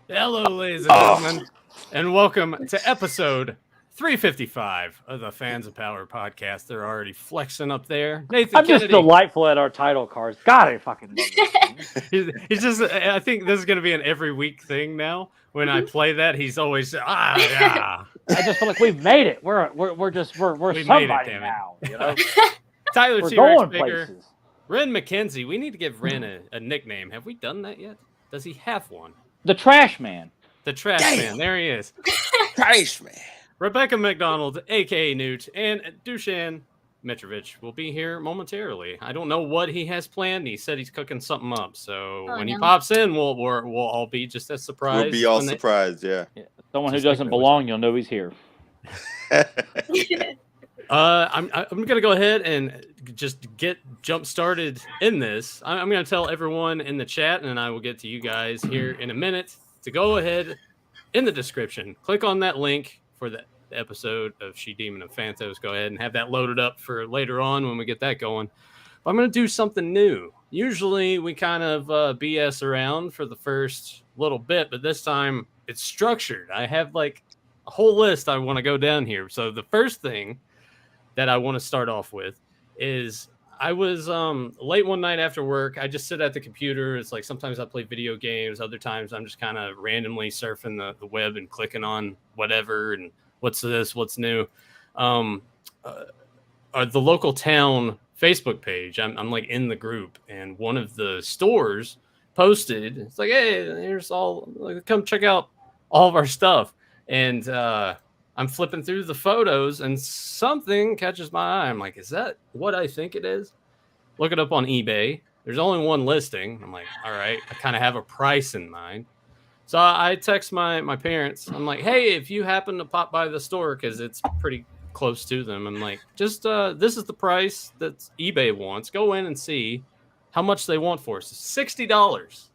Hello, ladies and gentlemen, and welcome to episode 355 of the Fans of Power podcast. They're already flexing up there. Nathan I'm just Kennedy. delightful at our title cards. God, I fucking love this. He's just, I think this is going to be an every week thing now. When I play that, he's always, yeah. I just feel like we've made it. We're We made somebody it, damn it. now. You know, Tyler we're T-Rex going Baker. places. Ren McKenzie. We need to give Ren a nickname. Have we done that yet? Does he have one? The Trash Man. The Trash Man. There he is. Trash Man. Rebecca McDonald, a.k.a. Newt, and Dusan Mitrovic will be here momentarily. I don't know what he has planned. He said he's cooking something up. So when he pops in, we'll all be just as surprised. We'll be all surprised, yeah. Someone who doesn't belong, you'll know he's here. I'm gonna go ahead and just get jump started in this. I'm gonna tell everyone in the chat, and I will get to you guys here in a minute to go ahead in the description. Click on that link for the episode of She Demon of Phantos. Go ahead and have that loaded up for later on when we get that going. But I'm gonna do something new. Usually we kind of BS around for the first little bit, but this time it's structured. I have like a whole list I want to go down here. So the first thing that I want to start off with is I was late one night after work. I just sit at the computer. It's like sometimes I play video games. Other times I'm just kind of randomly surfing the web and clicking on whatever and what's this, what's new. The local town Facebook page, I'm like in the group, and one of the stores posted, it's like, hey, here's all, come check out all of our stuff. And I'm flipping through the photos and something catches my eye. I'm like, is that what I think it is? Look it up on eBay. There's only one listing. I'm like, all right, I kind of have a price in mind. So I text my parents. I'm like, hey, if you happen to pop by the store, because it's pretty close to them, I'm like, just this is the price that eBay wants. Go in and see how much they want for us. $60.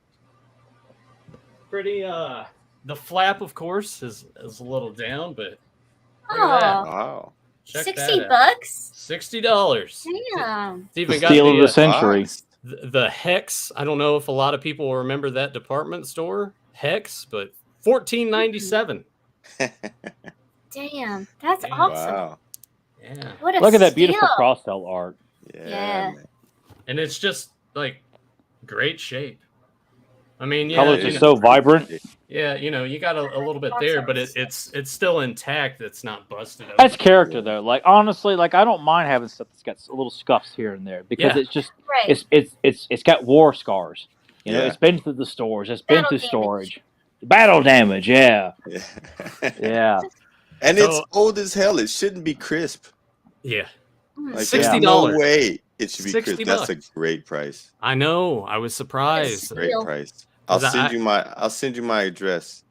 Pretty the flap, of course, is a little down, but look at that. Wow. Check $60? $60. Damn. It's even got Steal of the century. The Hex. I don't know if a lot of people will remember that department store, Hex, but $14.97. Damn, that's awesome. Wow. Yeah. What a Look at that steal. beautiful cross-sell art. Yeah. Man. And it's just like great shape. I mean, yeah, Colors are so vibrant. yeah, you know, you got a little bit there, but it's still intact. It's not busted. That's character, though. Like honestly, like I don't mind having stuff that's got a little scuffs here and there because it's just Right. it's got war scars. You know, Yeah. it's been through the stores. It's been Battle through damage. storage. Battle damage, yeah, Yeah. yeah. And So- it's old as hell. It shouldn't be crisp. Yeah, Mm. Like, $60. there's no way it should be $60 crisp. That's a great price. I know. I was surprised. Yes. Great Deal. price. I'll 'Cause send you my address.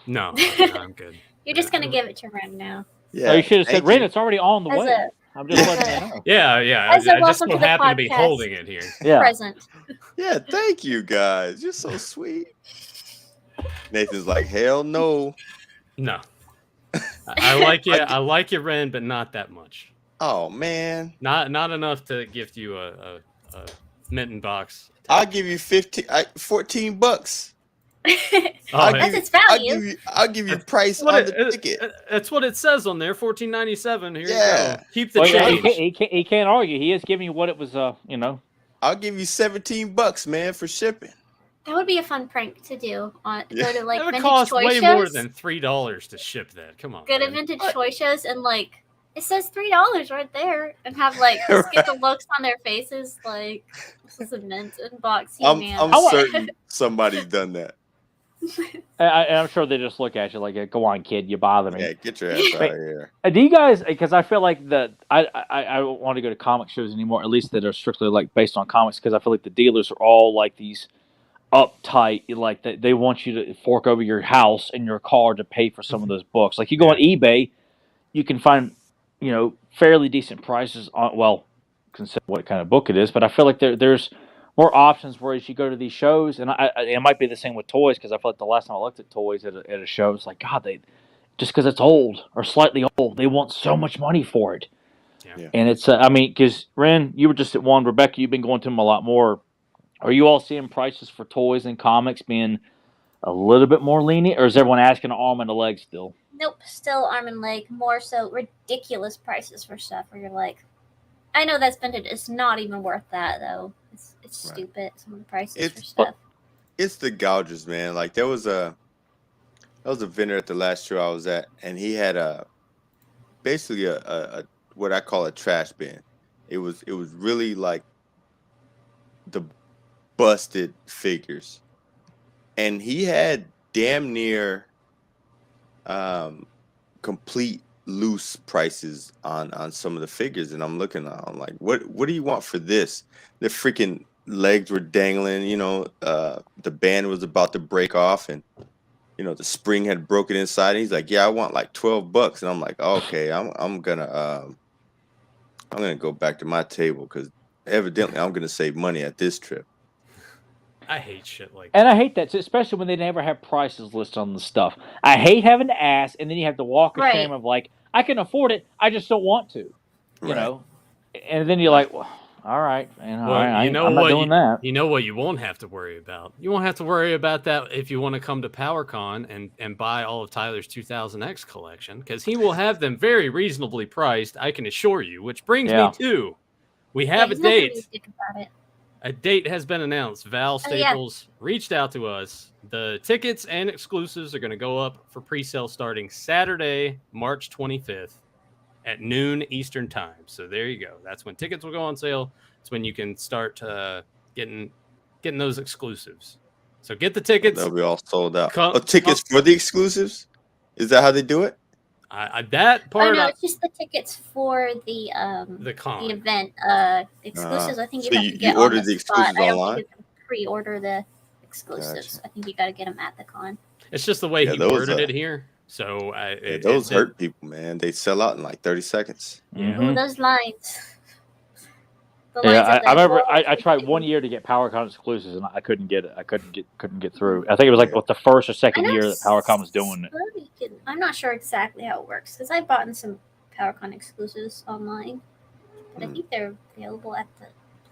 No, I'm good. You're just gonna give it to Ren now. Yeah. Oh, you should have said, thank "Ren, you. it's already on the As way." a I'm just letting as you know. Yeah. I As a just welcome so to the happen to be podcast. holding it here. Yeah. present. Yeah, thank you guys. You're so sweet. Nathan's like, hell no. No, I like you. I like you, Ren, but not that much. Oh man. Not enough to gift you a mitten box. I'll give you $14. Oh, That's its value. I'll give you price What on the ticket. That's what it says on there. $14.97. Here Yeah. you go. Keep the Well, yeah, change. he can't argue. He is giving you what it was. You know. I'll give you $17, man, for shipping. That would be a fun prank to do. Yeah. Go to like That would vintage cost toy way shows. more than $3 to ship that. Come on. Go to man. vintage toy shows and like it says $3 right there, and have like just get the looks on their faces like this is a mint unboxing, man. I'm certain somebody's done that. I'm sure they just look at you like, "Go on, kid, you bother me." Yeah, get your ass out of here. Do you guys? Because I feel like I don't want to go to comic shows anymore. At least that are strictly like based on comics. Because I feel like the dealers are all like these uptight, like they want you to fork over your house and your car to pay for some of those books. Like you go on eBay, you can find fairly decent prices on. Well, consider what kind of book it is, but I feel like there's more options. Whereas you go to these shows, and it might be the same with toys because I feel like the last time I looked at toys at a show, it's like God, they just because it's old or slightly old, they want so much money for it. Yeah. And it's I mean, because Ren, you were just at one. Rebecca, you've been going to them a lot more. Are you all seeing prices for toys and comics being a little bit more lenient, or is everyone asking an arm and a leg still? Nope, still arm and leg. More so ridiculous prices for stuff where you're like, I know that's vintage. It's not even worth that though. It's Right. stupid. Some of the prices for It's stuff. it's the gougers, man. Like there was a vendor at the last show I was at, and he had basically a what I call a trash bin. It was really like the busted figures, and he had damn near complete loose prices on some of the figures, and I'm looking, I'm like, what do you want for this? The freaking legs were dangling, the band was about to break off, and the spring had broken inside. And he's like, yeah, I want like $12, and I'm like, okay, I'm gonna go back to my table because evidently I'm gonna save money at this trip. I hate shit like And I hate that, especially when they never have prices listed on the stuff. I hate having to ask, and then you have to walk a shame of like, I can afford it, I just don't want to, you know. And then you're like, well, all right, and Well, I'm not doing that. You know what you won't have to worry about? You won't have to worry about that if you want to come to PowerCon and buy all of Tyler's 2000X collection, because he will have them very reasonably priced, I can assure you, which brings me to, we have a date. A date has been announced. Val Staples reached out to us. The tickets and exclusives are going to go up for pre-sale starting Saturday, March 25th at noon Eastern time. So there you go. That's when tickets will go on sale. It's when you can start getting those exclusives. So get the tickets. They'll be all sold out. Tickets for the exclusives? Is that how they do it? That part. Oh no, it's just the tickets for the con, the event exclusives. I think you so have to get ordered on the exclusives spot. online. I don't think you can pre-order the exclusives. Gotcha. I think you got to get them at the con. It's just the way he worded it here. So those hurt people, man. They sell out in like 30 seconds. Mm-hmm. Ooh, those lines. Yeah, I remember I tried 1 year to get PowerCon exclusives, and I couldn't get it. I couldn't get through. I think it was like the first or second year that PowerCon was doing it. I'm not sure exactly how it works because I've bought some PowerCon exclusives online, but I think they're available at the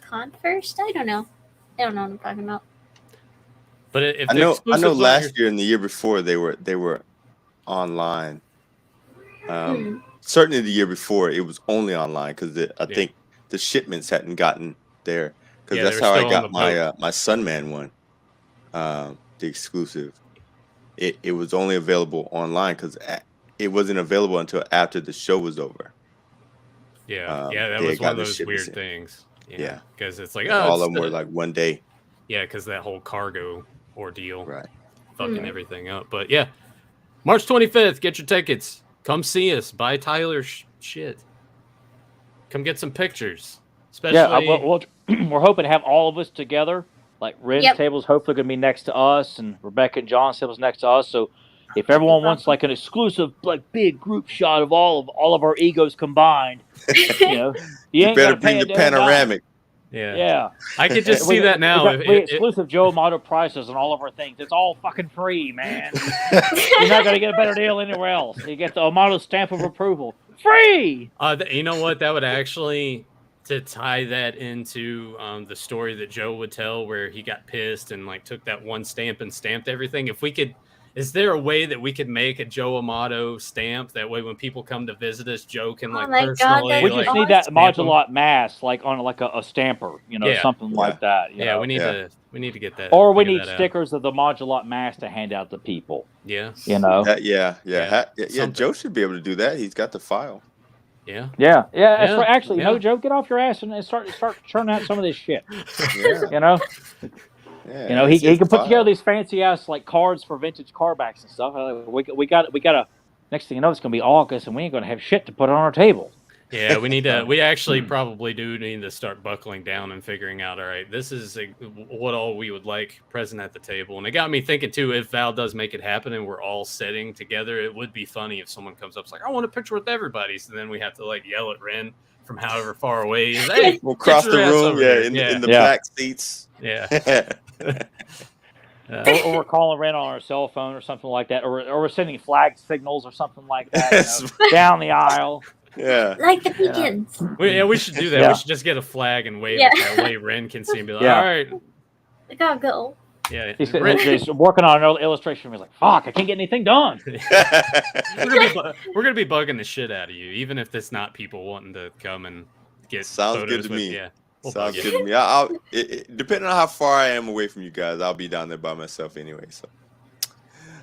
con first. I don't know what I'm talking about. But if I know last year and the year before they were online. Certainly the year before it was only online because I think the shipments hadn't gotten there, because that's how I got my Sunman one, the exclusive. It was only available online because it wasn't available until after the show was over. That was one of those weird things. Yeah, because it's like all of them were like 1 day. Yeah, because that whole cargo ordeal, right, fucking everything up. But yeah, March 25th, get your tickets. Come see us. Buy Tyler's shit. Come get some pictures. Especially, we're hoping to have all of us together. Like Ren's table's hopefully going to be next to us, and Rebecca and John's table's next to us. So if everyone wants like an exclusive, like big group shot of all of our egos combined, you better bring the panoramic. Yeah. I could just see that now. We exclusive Joe Amato prices on all of our things. It's all fucking free, man. You're not going to get a better deal anywhere else. You get the Amato stamp of approval. Free! You know what? That would actually, to tie that into the story that Joe would tell where he got pissed and like took that one stamp and stamped everything. If we could, is there a way that we could make a Joe Amato stamp? That way when people come to visit us, Joe can personally... we just need that modulot mask like on like a stamper, something like that. We need to get that. Or we need stickers of the modulot mask to hand out to people. Yeah. Joe should be able to do that. He's got the file. Yeah. That's right. Actually, Joe, get off your ass and start churning out some of this shit. Yeah. He can put together these fancy ass like cards for vintage car backs and stuff. We got a next thing you know, it's gonna be August and we ain't gonna have shit to put on our table. Yeah, we need to. We actually probably do need to start buckling down and figuring out. All right, this is what all we would like present at the table, and it got me thinking too. If Val does make it happen and we're all sitting together, it would be funny if someone comes up, it's like, "I want a picture with everybody," so then we have to like yell at Ren from however far away. Hey, we'll cross the room, in the black seats. Yeah. Or we're calling Ren on our cell phone or something like that, or we're sending flag signals or something like that down the aisle. Yeah, like the Pekins. We should do that. We should just get a flag and wave it that way Ren can see and be like, all right, I gotta go. Yeah, He's sitting there, he's working on another illustration. He's like, "Fuck, I can't get anything done." we're gonna be bugging the shit out of you, even if it's not people wanting to come and get Sounds photos good to with. me. Yeah, we'll Sounds bug good you. to me. I'll depending on how far I am away from you guys, I'll be down there by myself anyway. So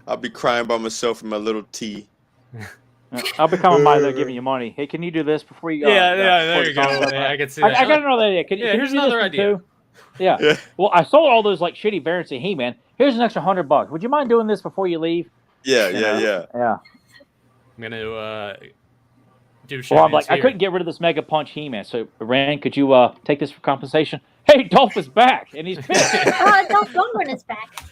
I'll be crying by myself in my little tea. I'll be coming by there giving you money. Hey, can you do this before you go? Yeah, there you go. Yeah, I can see that. I got another idea. Can you here's do another this idea. too? Yeah. Well, I sold all those like shitty variants of He-Man. Here's an extra $100. Would you mind doing this before you leave? Yeah. Yeah. I'm gonna do shit. Well, I'm like, I couldn't get rid of this Mega Punch He-Man. So, Rand, could you take this for compensation? Hey, Dolph is back, and he's pissed. Dolph Lundgren is back.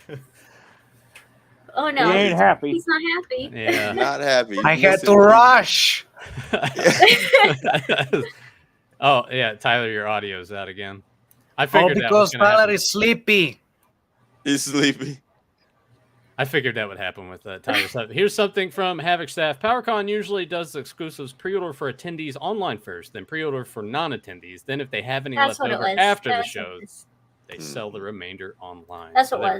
Oh no, He ain't happy. He's not happy. Yeah, Not happy. I had to rush. Oh yeah, Tyler, your audio's out again. I figured that was because gonna Tyler happen. is sleepy. He's sleepy. I figured that would happen with Tyler. So here's something from Havoc staff. PowerCon usually does the exclusives pre-order for attendees online first, then pre-order for non-attendees. Then if they have any That's left what it over was. after the That's what it shows, was. they sell the remainder online. That's So what it there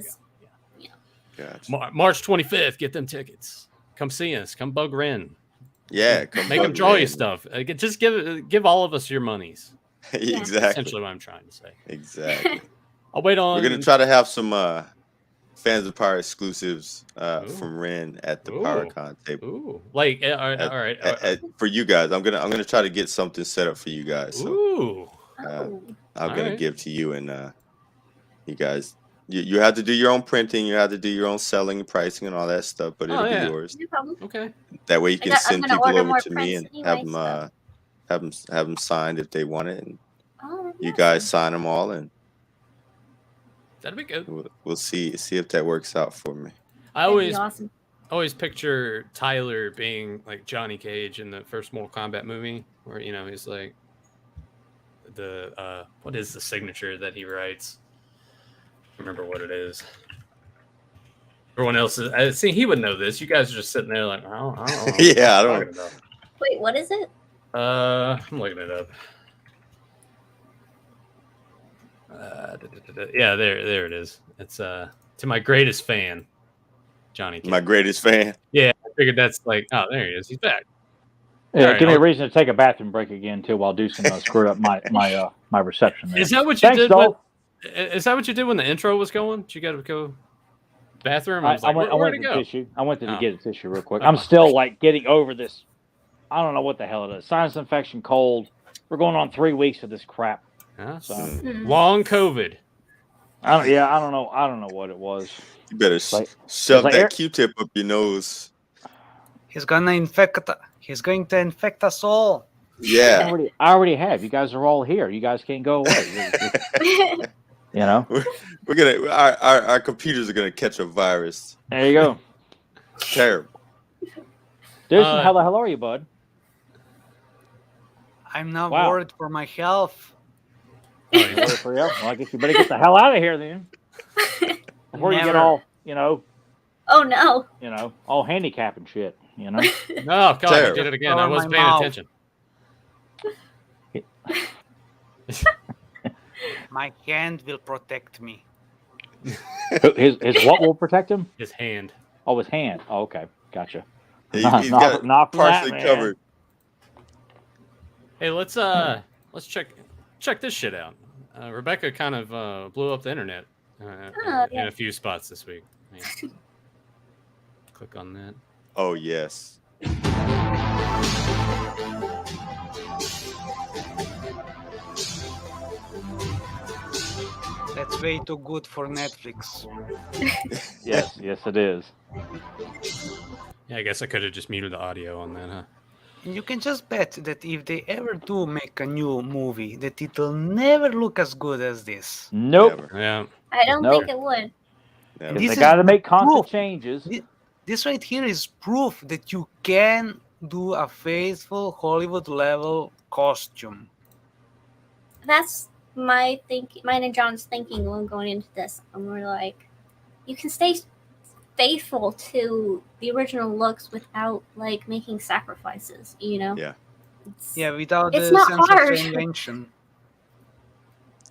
we was. go. Gotcha. March 25th, get them tickets. Come see us. Come bug Ren. Yeah, come Make them bug draw you Ren. stuff. Just give all of us your monies. Exactly. Essentially what I'm trying to say. Exactly. I'll wait on. We're gonna try to have some fans of Power exclusives from Ren at the PowerCon table. Ooh, like all right. For you guys, I'm gonna try to get something set up for you guys. So Ooh. I'm All gonna right. give to you and you guys. You have to do your own printing. You have to do your own selling, pricing, and all that stuff. But it'll be yours. No problem. Okay. That way you can I'm send gonna people order over more to me and prints have them signed if they want it, and Oh, you yeah. guys sign them all, and That'd be good. we'll see if that works out for me. I That'd be always awesome. picture Tyler being like Johnny Cage in the first Mortal Kombat movie, where he's like the what is the signature that he writes? I don't remember what it is. Everyone else is. I see he would know this. You guys are just sitting there like, I don't know. Yeah, I what don't- you're talking Wait, what is it? about. I'm looking it up. Yeah, there it is. It's to my greatest fan, Johnny Cage. My greatest fan. Yeah, I figured that's like, oh, there he is. He's back. Yeah, All right, give me a I'll- reason to take a bathroom break again too, while Deuce screwed up my reception there. Is that what you Thanks, did? Dolph. Is that what you did when the intro was going? Did you got to go bathroom? I was like, I where'd went it to go? the tissue. I went to Oh. get a tissue real quick. Oh. I'm still like getting over this. I don't know what the hell it is. Sinus infection, cold. We're going on 3 weeks of this crap. Huh? So Long COVID. I don't know what it was. You better Like- shove like that air- Q-tip up your nose. He's going to infect us all. Yeah. I already have. You guys are all here. You guys can't go away. You know. We're gonna our computers are gonna catch a virus. There you go. Terrible. Deuce, how the hell are you, bud? I'm now Wow. worried for my health. Worried for you? Well, I guess you better get the hell out of here then. Before you get Never. all, Oh no. all handicap and shit. Oh God, I Terrible. did it again. Cover I wasn't my paying mouth. attention. My hand will protect me. His what will protect him? His hand. Oh, his hand. Oh, okay, gotcha. He's Not got it from that, partially man. covered. Hey, let's check this shit out. Rebecca kind of blew up the internet in a few spots this week. Yeah. Click on that. Oh yes. That's way too good for Netflix. Yes, it is. Yeah, I guess I could have just muted the audio on that, huh? And you can just bet that if they ever do make a new movie, that it'll never look as good as this. Nope. Never. Yeah. I don't No. think it would. Never. This They is got to make constant proof. changes. This right here is proof that you can do a faithful Hollywood level costume. That's mine and John's thinking when going into this. And we're like, you can stay faithful to the original looks without like making sacrifices, Yeah. Yeah, without It's the not sense hard. of reinvention.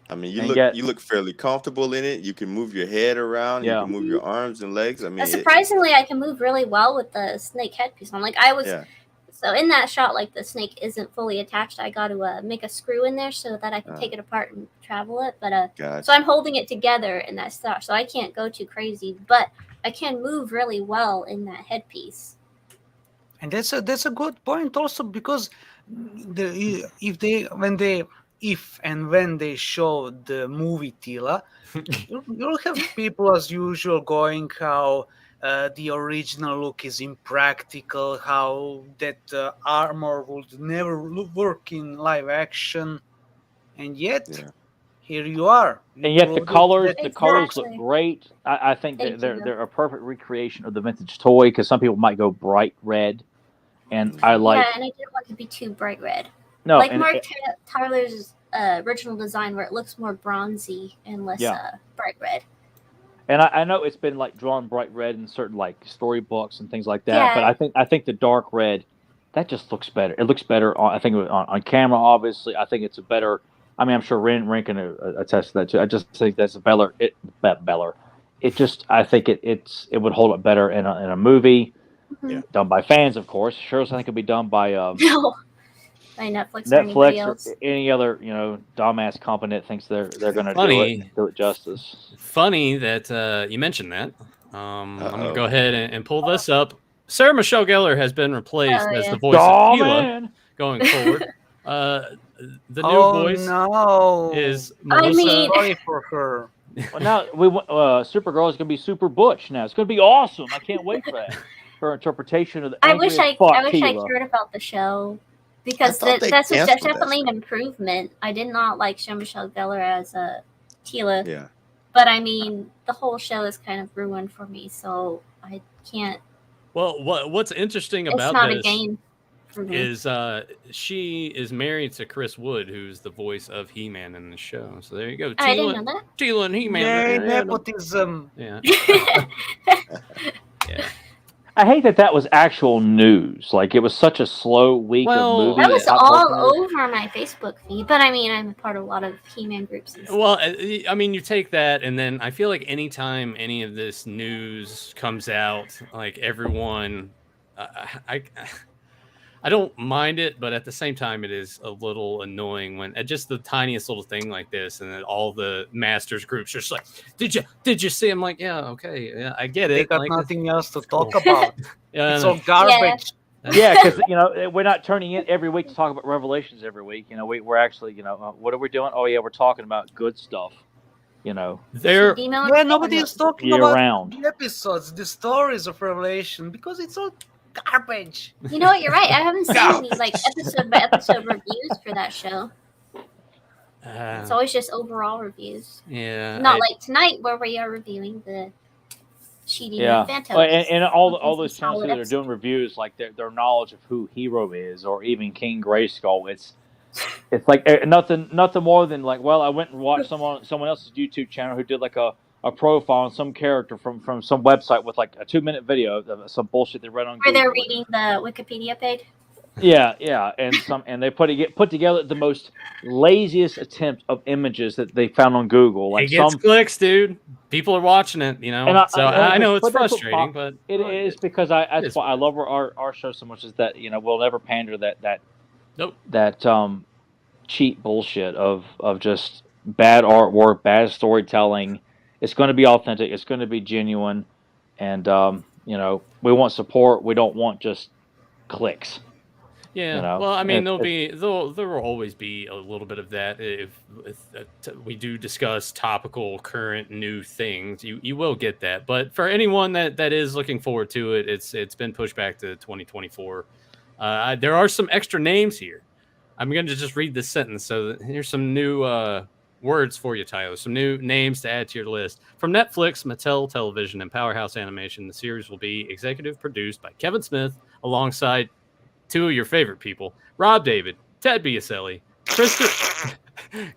I mean, And yet- you look fairly comfortable in it. You can move your head around. You Yeah. can move your arms and legs. I mean, Surprisingly, I can move really well with the snake headpiece on. Like I was, yeah. so in that shot, like the snake isn't fully attached. I got to make a screw in there so that I can take it apart and travel it. But Gotcha. so I'm holding it together in that shot, so I can't go too crazy. But I can move really well in that headpiece. And that's a good point also, because if and when they show the movie Tila, you'll have people as usual going how the original look is impractical, how that armor would never work in live action, and yet Yeah. here you are. You And yet the proved it colors, that- the colors look Exactly. great. I think Thank that you. they're a perfect recreation of the vintage toy, because some people might go bright red, and I like Yeah, and I didn't want it to be too bright red. no. Like and Mark Tyler's original design, where it looks more bronzy and less Yeah. bright red. And I know it's been like drawn bright red in certain like storybooks and things like that, but Yeah. I think the dark red, that just looks better. It looks better on, I think on camera. Obviously, I think it's a better. I mean, I'm sure Ren can attest to that too. I just think that's a better. It just, I think it would hold up better in a movie, Yeah. done by fans, of course. Sure, I think it'd be done by No, by Netflix or anybody Netflix or else. any other dumbass company that thinks they're going to Funny. do it justice. Funny that you mentioned that. I'm going to Uh-oh. go ahead and pull this up. Sarah Michelle Gellar has been replaced Oh, as yeah. the voice Oh of Tila man! going forward. The new Oh voice no! is I Melissa. mean- Sorry for her. Well, now Supergirl is going to be Super Butch. Now it's going to be awesome. I can't wait for that. Her interpretation of the I angry wish as I fuck cared Tila. about the show, because thought they that's canceled that definitely an show. improvement. I did not like Sarah Michelle Gellar as Tila, Yeah. but I mean the whole show is kind of ruined for me, so I can't. Well, what's interesting It's about not a this game for me. is she is married to Chris Wood, who's the voice of He-Man in the show. So there you go. I didn't know Tila and He-Man. Yay, Yeah. nepotism. Yeah. that. Yeah. I hate that was actual news. Like it was such a slow week Well, of movies. That was pop all culture news. over my Facebook feed, but I mean, I'm a part of a lot of He-Man groups. And stuff. Well, I mean, you take that, and then I feel like anytime any of this news comes out, like everyone, I don't mind it, but at the same time, it is a little annoying when just the tiniest little thing like this, and then all the masters groups are just like, "Did you see?" I'm like, "Yeah, okay, yeah, I get They it." got Like, nothing else to cool. talk about. yeah, It's no. all garbage. Yeah, because we're not turning in every week to talk about Revelations every week. We're actually what are we doing? Oh yeah, we're talking about good stuff. There, Female Yeah, nobody is talking Year about round. the episodes, the stories of Revelation, because it's all garbage. You know what? You're right. I haven't seen any like episode by episode reviews for that show. It's always just overall reviews. yeah, Not like tonight where we are reviewing the Sheedy Yeah, Phantos. and all It's a those channels solid that are episode. doing reviews, like their knowledge of who Hero is, or even King Grayskull, it's like nothing more than like, well, I went and watched someone else's YouTube channel who did like a profile on some character from some website with like a 2-minute video of some bullshit they read on Where they're Google. reading the Wikipedia page. Yeah, and they put together the most laziest attempt of images that they found on Google. Like it gets some, clicks, dude. People are watching it, And I know it's but that's what frustrating, but it is because that's is why I love our show so much, is that we'll never pander that Nope. that cheap bullshit of just bad artwork, bad storytelling. It's going to be authentic. It's going to be genuine, and we want support. We don't want just clicks. Yeah, well, I mean, it's- there will always be a little bit of that if we do discuss topical, current, new things. You will get that, but for anyone that is looking forward to it, it's been pushed back to 2024. There are some extra names here. I'm going to just read this sentence. So here's some new words for you, Tyler. Some new names to add to your list. From Netflix, Mattel Television, and Powerhouse Animation, the series will be executive produced by Kevin Smith alongside two of your favorite people, Rob David, Ted Biaselli,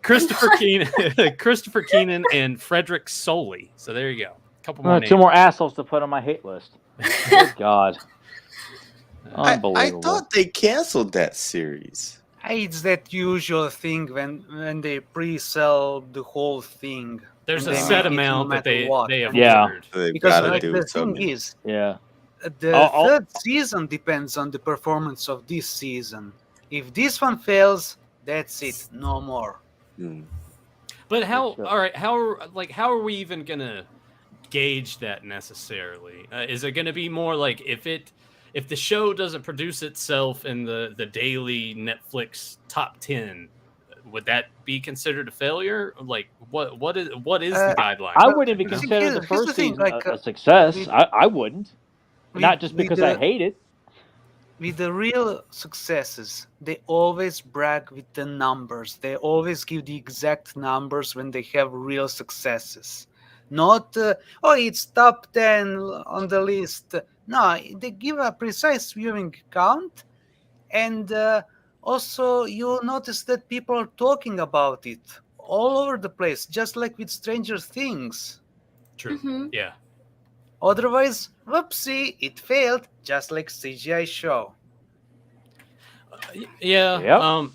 Christopher Keenan, and Frederick Soley. So there you go. A couple more names. 2 more assholes to put on my hate list. Good God. I Unbelievable. thought they canceled that series. It's that usual thing when they pre-sell the whole thing. There's and a they set make it no amount that matter they what. they have Yeah. ordered. So they've Because got to like do the something. thing is, Yeah. the I'll- third season depends on the performance of this season. If this one fails, that's it, no more. Mm. But how? It's, All right. How are we even gonna gauge that necessarily? Is it gonna be more like if the show doesn't produce itself in the daily Netflix top 10, would that be considered a failure? Like what is the guideline? I Well, wouldn't even see, consider the here's the first thing, season like, a success. with- I wouldn't. Not just with because I the- hate it. With the real successes, they always brag with the numbers. They always give the exact numbers when they have real successes. Not, it's top 10 on the list. No, they give a precise viewing count. And also, you'll notice that people are talking about it all over the place, just like with Stranger Things. True. Mhm. Yeah. Otherwise, whoopsie, it failed, just like CGI show. Yeah. Yep,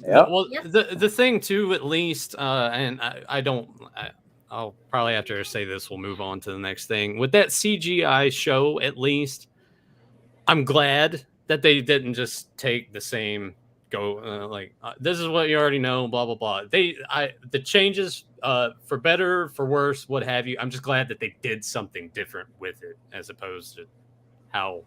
yep. Well, Yep. the thing too, at least, and I don't. I'll probably after I say this, we'll move on to the next thing. With that CGI show, at least, I'm glad that they didn't just take the same this is what you already know, blah blah blah. The changes, for better, for worse, what have you. I'm just glad that they did something different with it as opposed to how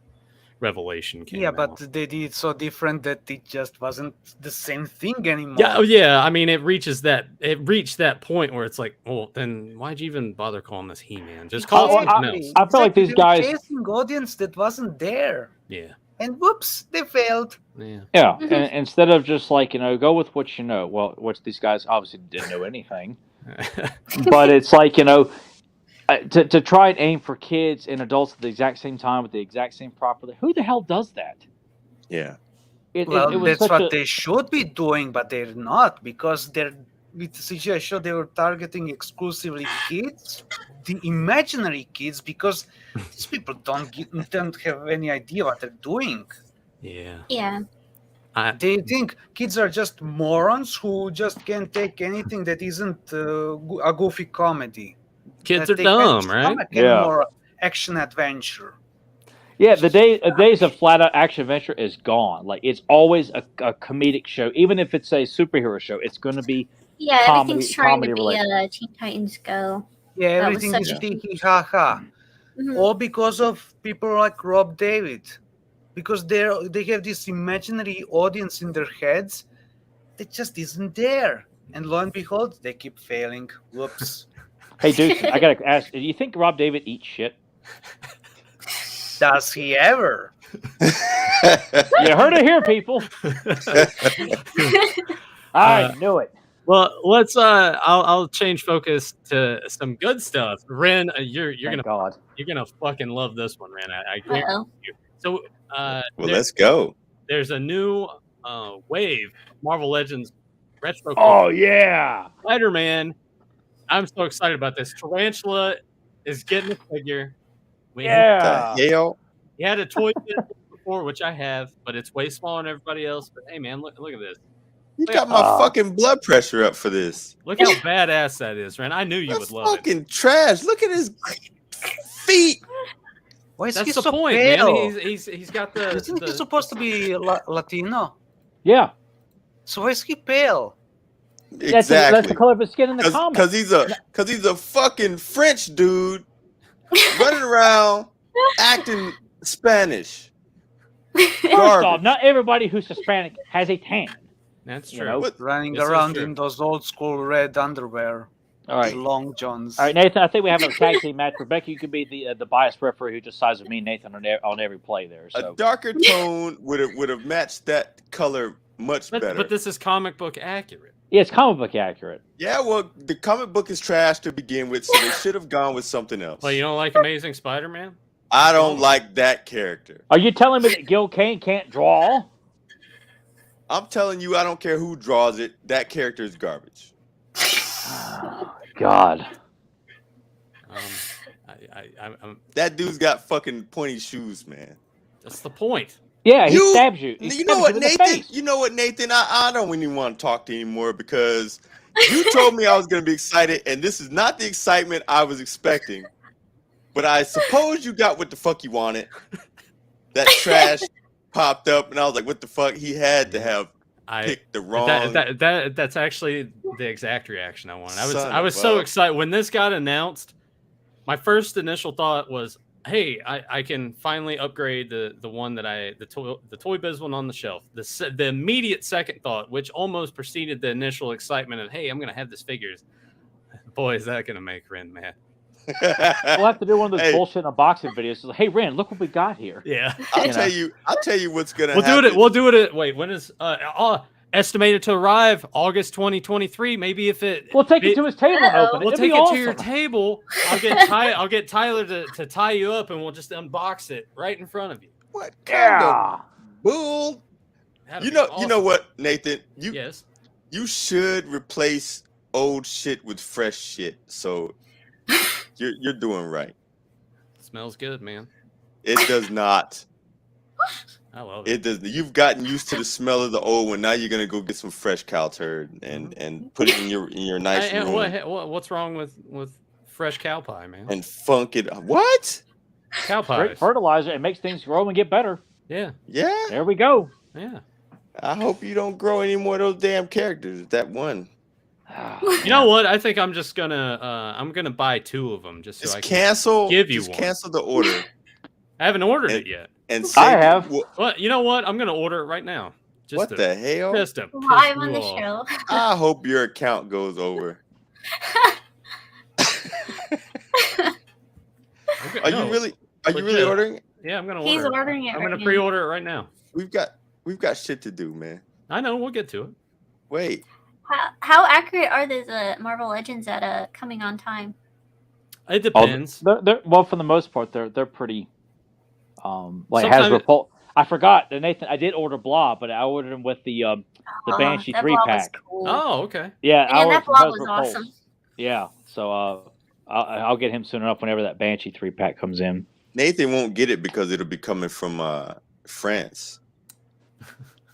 Revelation came Yeah, out. but they did it so different that it just wasn't the same thing anymore. Yeah, oh yeah. I mean, it reached that point where it's like, well, then why'd you even bother calling this He-Man? Just call it something else. I feel like these They were guys- chasing audience that wasn't there, Yeah, and whoops, they failed. yeah. Yeah, Mhm. and instead of just like go with what you know. Well, which these guys obviously didn't know anything, but it's like to try and aim for kids and adults at the exact same time with the exact same property. Who the hell does that? Yeah. It Well, was that's such what a they should be doing, but they're not, because they're with the CGI show they were targeting exclusively kids, the imaginary kids, because these people don't have any idea what they're doing. Yeah. Yeah. They think kids are just morons who just can't take anything that isn't a goofy comedy. Kids That are they can't dumb, right? stomach any Yeah. more action adventure. yeah. The days of flat out action adventure is gone. Like it's always a comedic show, even if it's a superhero show. It's going to be Yeah, Comedy- everything's trying to comedy be related. Teen Titans Go. Yeah, That was everything is such a tee huge- ha ha. Mhm. All because of people like Rob David, because they have this imaginary audience in their heads that just isn't there, and lo and behold, they keep failing. Whoops. Hey, dude, I gotta ask: do you think Rob David eats shit? Does he ever? You heard it here, people. I knew it. Well, let's. I'll change focus to some good stuff. Ren, you're Thank God. gonna fucking love this one, Ren. I guarantee Uh-oh. you. So, Well, there- let's go. there's a new wave Marvel Legends retro Oh yeah. Spider-Man. I'm so excited about this. Tarantula is getting a figure. Yeah. The hell? He had a toy before, which I have, but it's way smaller than everybody else. But hey, man, look at this. You got my fucking blood pressure up for this. Look how badass that is, Ren. I knew you That's would love it. fucking trash. Look at his feet. Why is he That's the so point, pale? man. He's got the. Isn't he the- supposed to be Latino? Yeah. So why is he pale? That's the Exactly. color of his skin in the comic. Because he's a fucking French dude running around acting Spanish. First off, Garbage. not everybody who's Hispanic has a tan. That's You true. know, What? Running This is around true. in those old school red underwear, All right. long johns. All right, Nathan. I think we have a tag team match. Rebecca, you could be the biased referee who just sides with me and Nathan on every play there. A So darker tone would have matched that color much better. But this is comic book accurate. yeah, it's comic book accurate. Yeah, well, the comic book is trash to begin with, so they should have gone with something else. Well, you don't like Amazing Spider-Man? I don't like that character. Are you telling me that Gil Kane can't draw? I'm telling you, I don't care who draws it. That character is garbage. God. I'm, That dude's got fucking pointy shoes, man. that's the point. Yeah, he stabs you. He You stabs know what, you in the Nathan? face. You know what, Nathan? I don't even want to talk to you anymore because you told me I was going to be excited, and this is not the excitement I was expecting. But I suppose you got what the fuck you wanted. That trash popped up, and I was like, "What the fuck?" He had to have picked the wrong. That's actually the exact reaction I wanted. I was Son so of a- excited when this got announced. My first initial thought was, "Hey, I can finally upgrade the one that the Toy Biz one on the shelf." The immediate second thought, which almost preceded the initial excitement of, "Hey, I'm gonna have this figures." Boy, is that gonna make Ren mad. We'll have to do one of those Hey. bullshit unboxing videos. It's like, hey, Ren, look what we got here. Yeah, I'll You tell you what's gonna we'll happen. do it. We'll do it. Wait, when is estimated to arrive? August 2023. Maybe if We'll take it to his table and open it. We'll It'd take be it awesome. to your table. I'll get Tyler to tie you up, and we'll just unbox it right in front of you. What kind of Yeah. bull? That'd You be know awesome. what, Nathan? Yes. You should replace old shit with fresh shit. So you're doing right. Smells good, man. It does not. I love it. It does. You've gotten used to the smell of the old one. Now you're gonna go get some fresh cow turd and put it in your nice room What's wrong with fresh cow pie, man? and funk it. What? Cow pie. Great fertilizer. It makes things grow and get better. Yeah. Yeah. There we go. Yeah. I hope you don't grow any more of those damn characters. That one. You know what? I think I'm just gonna buy 2 of them just so I can give you one. Cancel the order. I haven't ordered it yet. And I have. Well, you know what? I'm gonna order it right now. What the hell? Just to piss Live you on the off. show. I hope your account goes over. Are you really ordering it? Yeah, I'm gonna order. He's it. ordering it. I'm right gonna now. pre-order it right now. We've got shit to do, man. I know. We'll get to it. Wait. How accurate are those Marvel Legends at coming on time? It depends. They're well, for the most part, they're pretty. Like Sometimes- Hasbro. I forgot, Nathan. I did order Blob, but I ordered them with the Banshee that 3-pack. Cool. Oh, okay. Yeah, I Man, ordered that from Blob was Hasbro Pulse. awesome. Yeah, so I'll get him soon enough whenever that Banshee 3-pack comes in. Nathan won't get it because it'll be coming from France.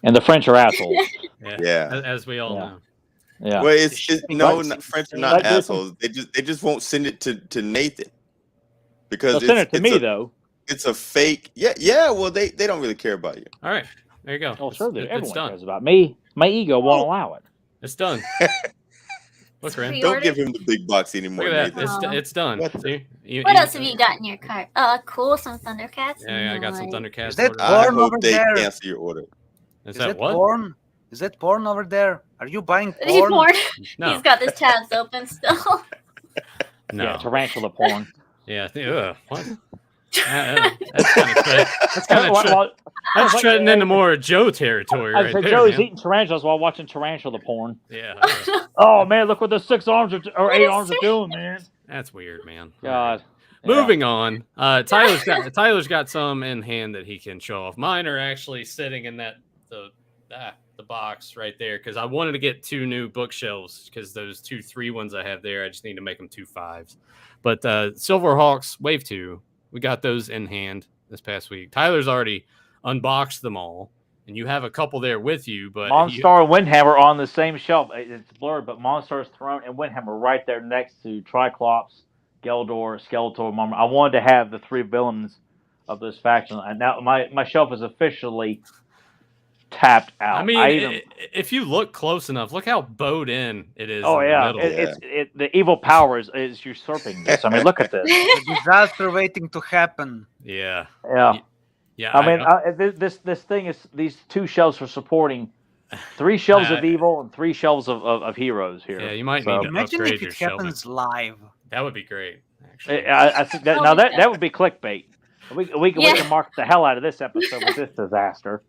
And the French are assholes. Yeah. As we all Yeah. know. Yeah. Well, French are not Like this assholes. They just won't send it to Nathan because They'll send it to me though. It's a fake. Yeah. Well, they don't really care about you. All right. There you go. Oh, sure, It's everyone done. cares about me. My ego won't allow it. It's done. Look, Ren. Don't give him the big box anymore, Look at that. Nathan. It's done. What the- See? What else have you got in your cart? Cool. Some Thundercats. Yeah, I got some Nice. Thundercats. Is that ordered. I Porn over hope they there. cancel your order. Is Is that that what? porn? Is that porn over there? Are you buying Is he porn? porn? No. He's got his tabs open still. No. Yeah, tarantula porn. Yeah. What? That's kind of that's kind Well, of well, that's treading into more Joe territory I right said there. Joe's man. eating tarantulas while watching tarantula porn. Yeah. Oh man, look what the 6 arms or 8 is arms are doing, man. That's weird, man. God. Yeah. Moving on. Tyler's got some in hand that he can show off. Mine are actually sitting in the box right there because I wanted to get 2 new bookshelves because those 2 3 ones I have there, I just need to make them 2 5s. But Silverhawks Wave 2, we got those in hand this past week. Tyler's already unboxed them all, and you have a couple there with you. But Monstar and Windhammer on the same shelf. It's blurred, but Monstar's Throne and Windhammer right there next to Triclops, Geldor, Skeletor, Mummer. I wanted to have the 3 villains of this faction, and now my shelf is officially tapped out. I mean, if you look close enough, look how bowed in it is. Oh in yeah, the middle. the evil power is usurping this. I mean, look at this. A disaster waiting to happen. Yeah. Yeah. Yeah. I mean, this thing is these 2 shelves are supporting 3 shelves of evil and 3 shelves of heroes here. Yeah, you might So- need to Imagine upgrade if your it shelving. happens live. That would be great. Actually. I think that now that would be clickbait. We can mark the hell out of this episode with this disaster.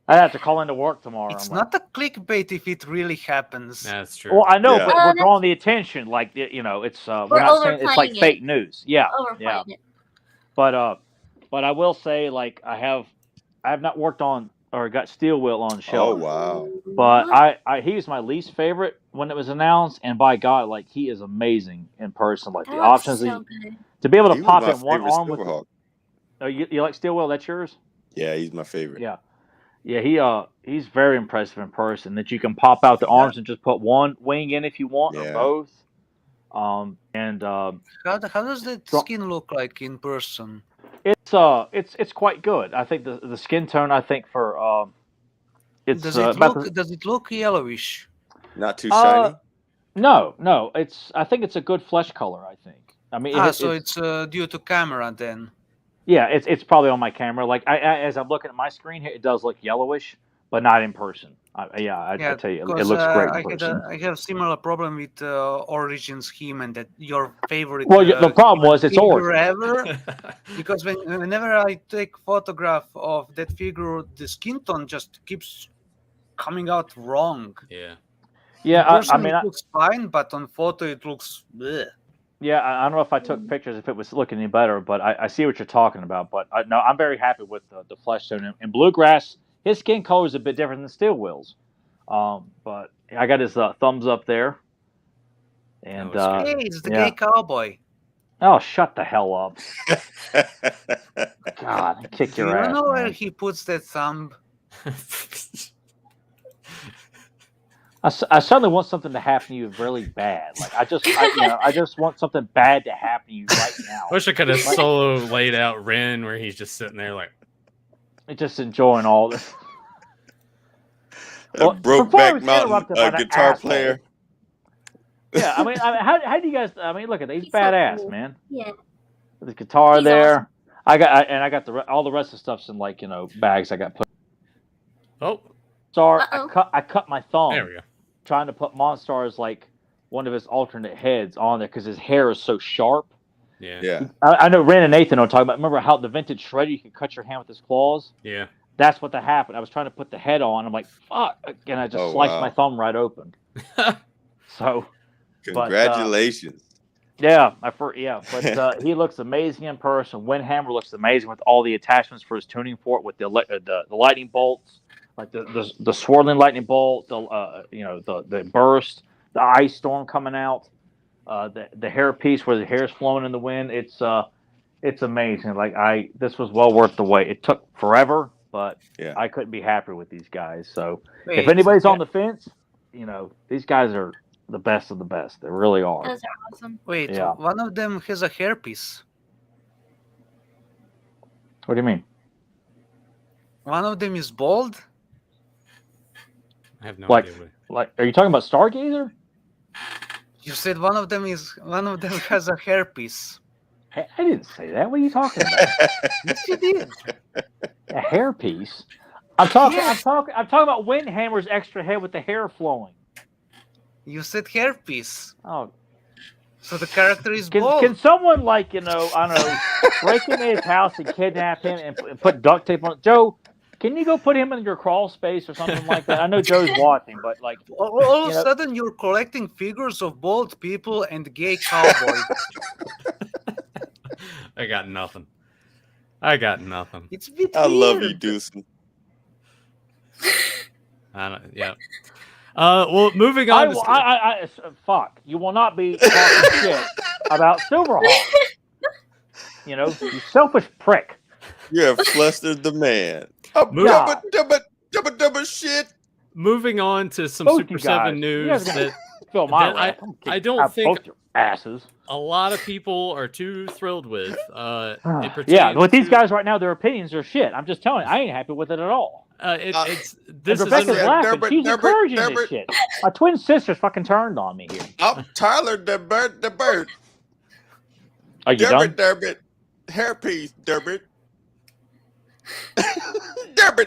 I have to call into work tomorrow. It's I'm like, not a clickbait if it really happens. That's true. well, I know, Yeah. but we're drawing the attention. Like it's we're not saying it's like overplaying fake news. Yeah, Overplaying it. but I will say like I have not worked on or got Steel Wheel on Oh shelf. wow. But he was my least favorite when it was announced, and by God, like he is amazing in person. Like That the looks options so good. to be able He to was pop my in one favorite arm with. Silverhawk. Oh, you like Steel Wheel? That's yours. Yeah, he's my favorite. Yeah. Yeah, he's very impressive in person. That you can pop out the arms and just put one wing in if you want, or Yeah. both. And How does that skin look like in person? it's quite good. I think the skin tone. I think for it's Does it look yellowish? Not too shiny. No. I think it's a good flesh color. I think. I mean, So it's due to camera then. Yeah, it's probably on my camera. Like as I'm looking at my screen here, it does look yellowish, but not in person. I tell you, it looks great in person. I have similar problem with Origins He-Man, that your favorite. Well, the problem was it's figure Origins. ever, because whenever I take photograph of that figure, the skin tone just keeps coming out wrong. Yeah. Yeah, I mean, it looks fine, but on photo it looks. Bleh. Yeah, I don't know if I took pictures if it was looking any better, but I see what you're talking about. But no, I'm very happy with the flesh tone. And Bluegrass, his skin color is a bit different than Steel Wheels. But I got his thumbs up there. And hey, it's the gay cowboy. Oh, shut the hell up! God, kick your ass. Do you know where man. he puts that thumb? I suddenly want something to happen to you really bad. Like I just want something bad to happen to you right now. I wish I could have solo laid out Ren where he's just sitting there like just enjoying all this. Well, Brokeback Mountain guitar player. Yeah, I mean, how do you guys? I mean, look at that. He's badass, so cool. man. Yeah. With the guitar He's there. Awesome. I got all the rest of the stuff's in bags. I got put. Oh. Sorry, I cut my thumb. There we go. Trying to put Monstar's one of his alternate heads on there because his hair is so sharp. Yeah. I know Ren and Nathan are talking about. Remember how the vintage shredder you could cut your hand with his claws? Yeah. That's what happened. I was trying to put the head on. I'm like, fuck, and I just sliced my thumb right open. So, congratulations. But he looks amazing in person. Windhammer looks amazing with all the attachments for his tuning fork with the lightning bolts. Like the swirling lightning bolt, the burst, the ice storm coming out, the hair piece where the hair is flowing in the wind. It's amazing. This was well worth the wait. It took forever, but I couldn't be happier with these guys. So if anybody's on the fence, these guys are the best of the best. They really are. Those are awesome. Wait, one of them has a hairpiece. What do you mean? One of them is bald. I have no idea. Are you talking about Stargazer? You said one of them has a hairpiece. I didn't say that. What are you talking about? Yes, you did. A hairpiece. I'm talking about Windhammer's extra head with the hair flowing. You said hairpiece. Oh. So the character is bald. Can someone I don't know, break into his house and kidnap him and put duct tape on it? Joe, can you go put him in your crawl space or something like that? I know Joe's watching, but all of a sudden you're collecting figures of bald people and gay cowboys. I got nothing. It's a bit I weird. love you, Deucin. Yeah. Well, moving on. Fuck. You will not be talking shit about Silverhawk. You selfish prick. You have flustered the man. Shit. Moving on to some Both Super 7 news that I don't think your asses. A lot of people are too thrilled with. With these guys right now, their opinions are shit. I'm just telling you, I ain't happy with it at all. Rebecca's laughing. She's encouraging this shit. My twin sister's fucking turned on me here. I'm Tyler the bird. Are you done? Durbit. Hairpiece, Durbit.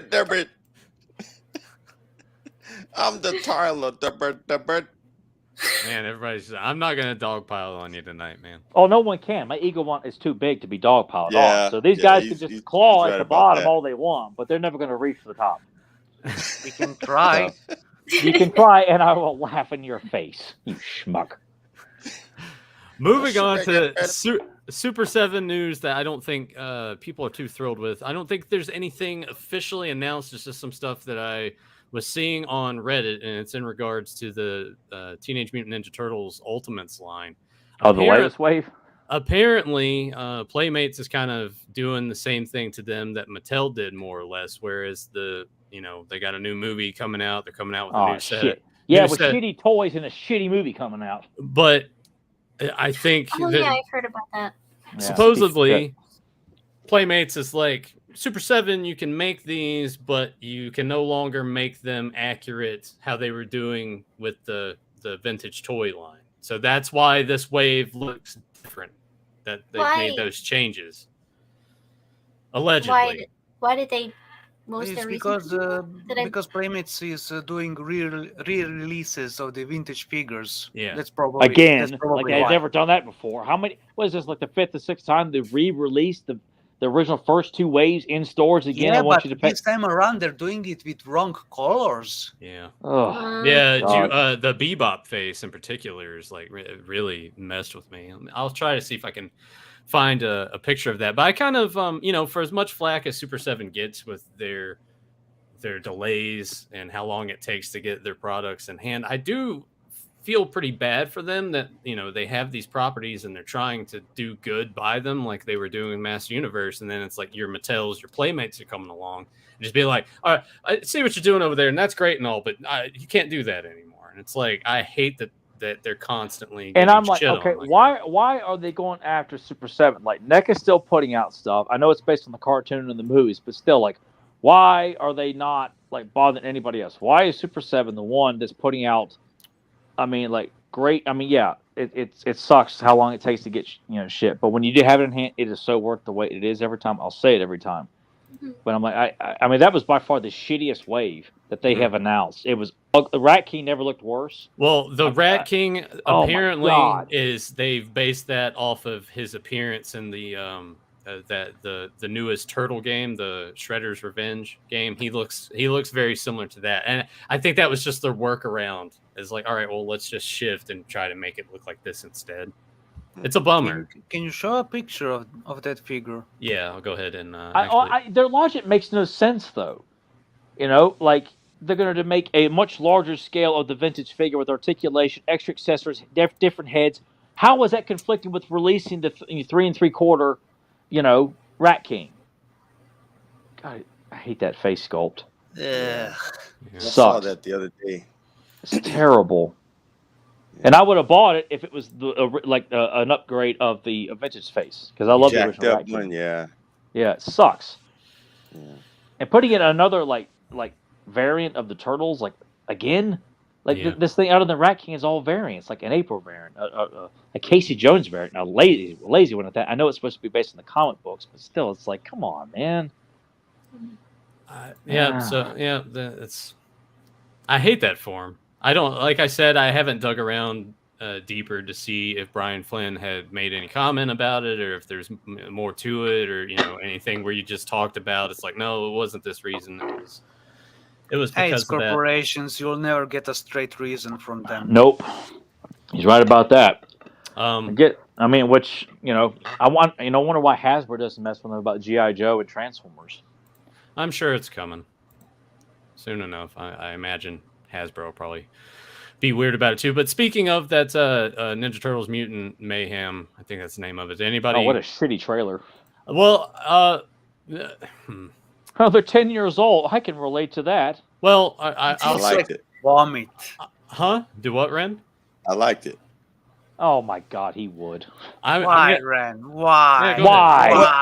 Durbit. I'm the Tyler the bird. Man, I'm not gonna dogpile on you tonight, man. Oh, no one can. My ego is too big to be dogpiled on. So these guys can just claw at the bottom all they want, but they're never going to reach the top. We can try. You can try, and I will laugh in your face, you schmuck. Moving on to Super 7 news that I don't think people are too thrilled with. I don't think there's anything officially announced. It's just some stuff that I was seeing on Reddit, and it's in regards to the Teenage Mutant Ninja Turtles Ultimates line. Oh, the latest wave? apparently, Playmates is kind of doing the same thing to them that Mattel did, more or less. Whereas they got a new movie coming out. They're coming out with a new set. Shit. Yeah, new with set. shitty toys and a shitty movie coming out. But I think Oh yeah, I've heard about that. Yeah, supposedly Playmates is like Super 7. You can make these, but you can no longer make them accurate how they were doing with the vintage toy line. So that's why this wave looks different. That they made those changes. Allegedly. Why did they? What was It's the because reason? because Playmates is doing re-releases of the vintage figures. Yeah. That's probably like they've why. never done that before. How many? What is this, like the 5th or 6th time they re-released the original first 2 waves in stores again? Yeah, I want but you to pay. this time around they're doing it with wrong colors. Yeah. Oh, Yeah, God. the Bebop face in particular is like really messed with me. I'll try to see if I can find a picture of that. But I kind of, for as much flack as Super 7 gets with their delays and how long it takes to get their products in hand, I do feel pretty bad for them that, they have these properties and they're trying to do good by them like they were doing in Master Universe. And then it's like your Mattels, your Playmates are coming along and just be like, all right, I see what you're doing over there and that's great and all, but you can't do that anymore. And it's like, I hate that they're constantly And I'm like, shit okay, on why are they going after Super 7? Like, NECA's still putting out stuff. I know it's based on the cartoon and the movies, but still, like, why are they not like bothering anybody else? Why is Super 7 the one that's putting out? I mean, like, great. I mean, yeah, it sucks how long it takes to get shit, but when you do have it in hand, it is so worth the wait. It is every time. I'll say it every time. But I'm like, I mean, that was by far the shittiest wave that they have announced. It was Rat King never looked worse. Well, the Rat King apparently is they've based that off of his appearance in the the newest Turtle game, the Shredder's Revenge game. He looks very similar to that, and I think that was just their workaround. Is like, all right, well, let's just shift and try to make it look like this instead. It's a bummer. Can you show a picture of that figure? Yeah, I'll go ahead and. Their logic makes no sense, though. Like they're going to make a much larger scale of the vintage figure with articulation, extra accessories, different heads. How was that conflicting with releasing the 3 3/4, Rat King? God, I hate that face sculpt. Yeah. I saw that the other day. It's terrible. And I would have bought it if it was an upgrade of the vintage face, because I love the original Rat King. One, yeah, it sucks. Yeah. And putting in another like variant of the Turtles, like again, this thing out of the Rat King is all variants, like an April variant, a Casey Jones variant, a lazy one at that. I know it's supposed to be based on the comic books, but still, it's like, come on, man. It's. I hate that form. I don't, like I said, I haven't dug around deeper to see if Brian Flynn had made any comment about it, or if there's more to it, or anything where you just talked about. It's like, no, it wasn't this reason. It was because it's corporations. You'll never get a straight reason from them. Nope, he's right about that. I wonder why Hasbro doesn't mess with them about G.I. Joe and Transformers. I'm sure it's coming soon enough. I imagine Hasbro will probably be weird about it too. But speaking of that, Ninja Turtles Mutant Mayhem, I think that's the name of it. Anybody? Oh, what a shitty trailer. Well, they're 10 years old. I can relate to that. Well, I liked it. Vomit. Do what, Ren? I liked it. Oh my God, he would. Why, Ren? Why? Yeah, Why?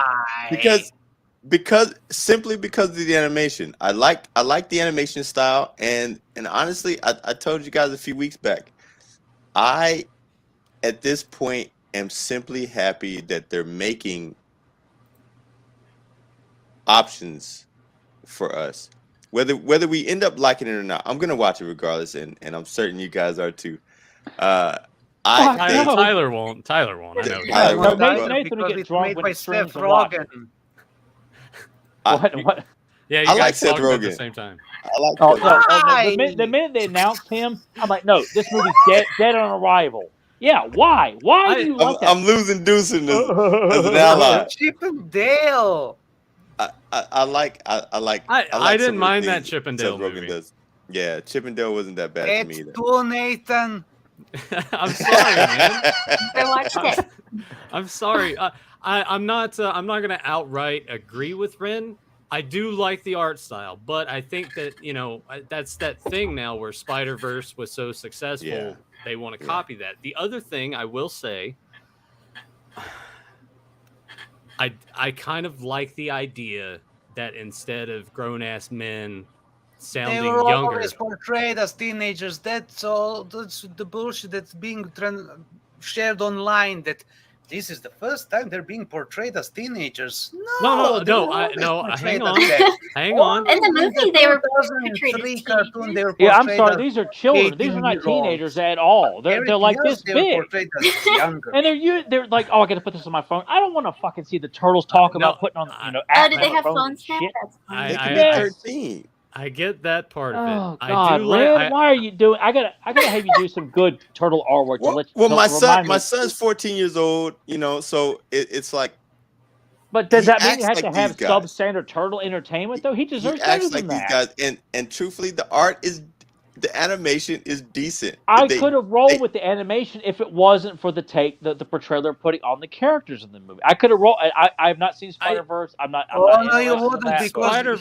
Simply because of the animation. I like the animation style, and honestly, I told you guys a few weeks back, I at this point am simply happy that they're making options for us. Whether we end up liking it or not, I'm gonna watch it regardless, and I'm certain you guys are too. Tyler won't. I know. Nathan will get drunk when he streams and watch. What? Yeah, you I guys like Seth talking at the Rogen. same time. I like the minute they announced him, I'm like, no, this movie's dead on arrival. Yeah, why? Why do you like that? I'm losing Deuce as an ally. Chip and Dale. I didn't mind that Chip and Dale movie. Does. Yeah, Chip and Dale wasn't that bad to me either. It's too, Nathan. I'm sorry, man. I watched it. I'm sorry. I'm not gonna outright agree with Ren. I do like the art style, but I think that that's that thing now where Spider-Verse was so successful, Yeah. they want to Yeah. copy that. The other thing I will say, I kind of like the idea that instead of grown-ass men They sounding were younger, always portrayed as teenagers. That's all. That's the bullshit that's being shared online. That this is the first time they're being portrayed as teenagers. No, they were hang always portrayed on, as that. hang on. In the movie, they were portrayed 2003 as cartoon, they were Yeah, I'm portrayed sorry. as These are children. These are not 18-year-olds. teenagers at all. They're Everything like else, this they were big. portrayed as younger. And they're like, oh, I got to put this on my phone. I don't want to fucking see the turtles talk No, about putting on, Oh, did they Apple have phones and phones now? shit. That's They I, could Yes. be 13. I get that part of Oh it. I God, do Red, like. why are you doing? I gotta have you do some good turtle artwork to let you. Well, my remind me. son's 14 years old. So it's like But does he that mean you acts have like to have these guys. substandard turtle entertainment though? He He deserves better acts than like these that. guys, and truthfully, the animation is decent. I They- could have rolled with the animation if it wasn't for the portrayal they're putting on the characters in the movie. I could have rolled. I have not seen Spider-Verse. I'm not Oh, no, you interested in wouldn't, that, because Spider-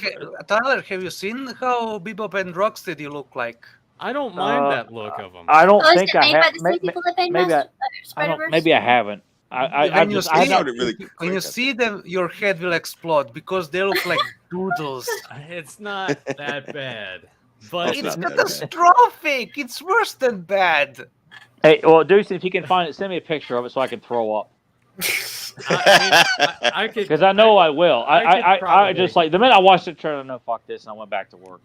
Tyler, have you seen how Bebop and Rocksteady look like? I don't mind that look of them. I don't Oh, is think it I made by have. the same people that made Maybe Master I don't. Spider-Verse? Maybe I haven't. I When you just I have see not. really when you quick, I see them, your head will explode because they look like doodles. It's not that bad, but It's It's not that bad. catastrophic. It's worse than bad. Hey, well, Deuce, if you can find it, send me a picture of it so I can throw up. I could Because I know I will. I could I probably- just like the minute I watched the trailer, no, fuck this, and I went back to work.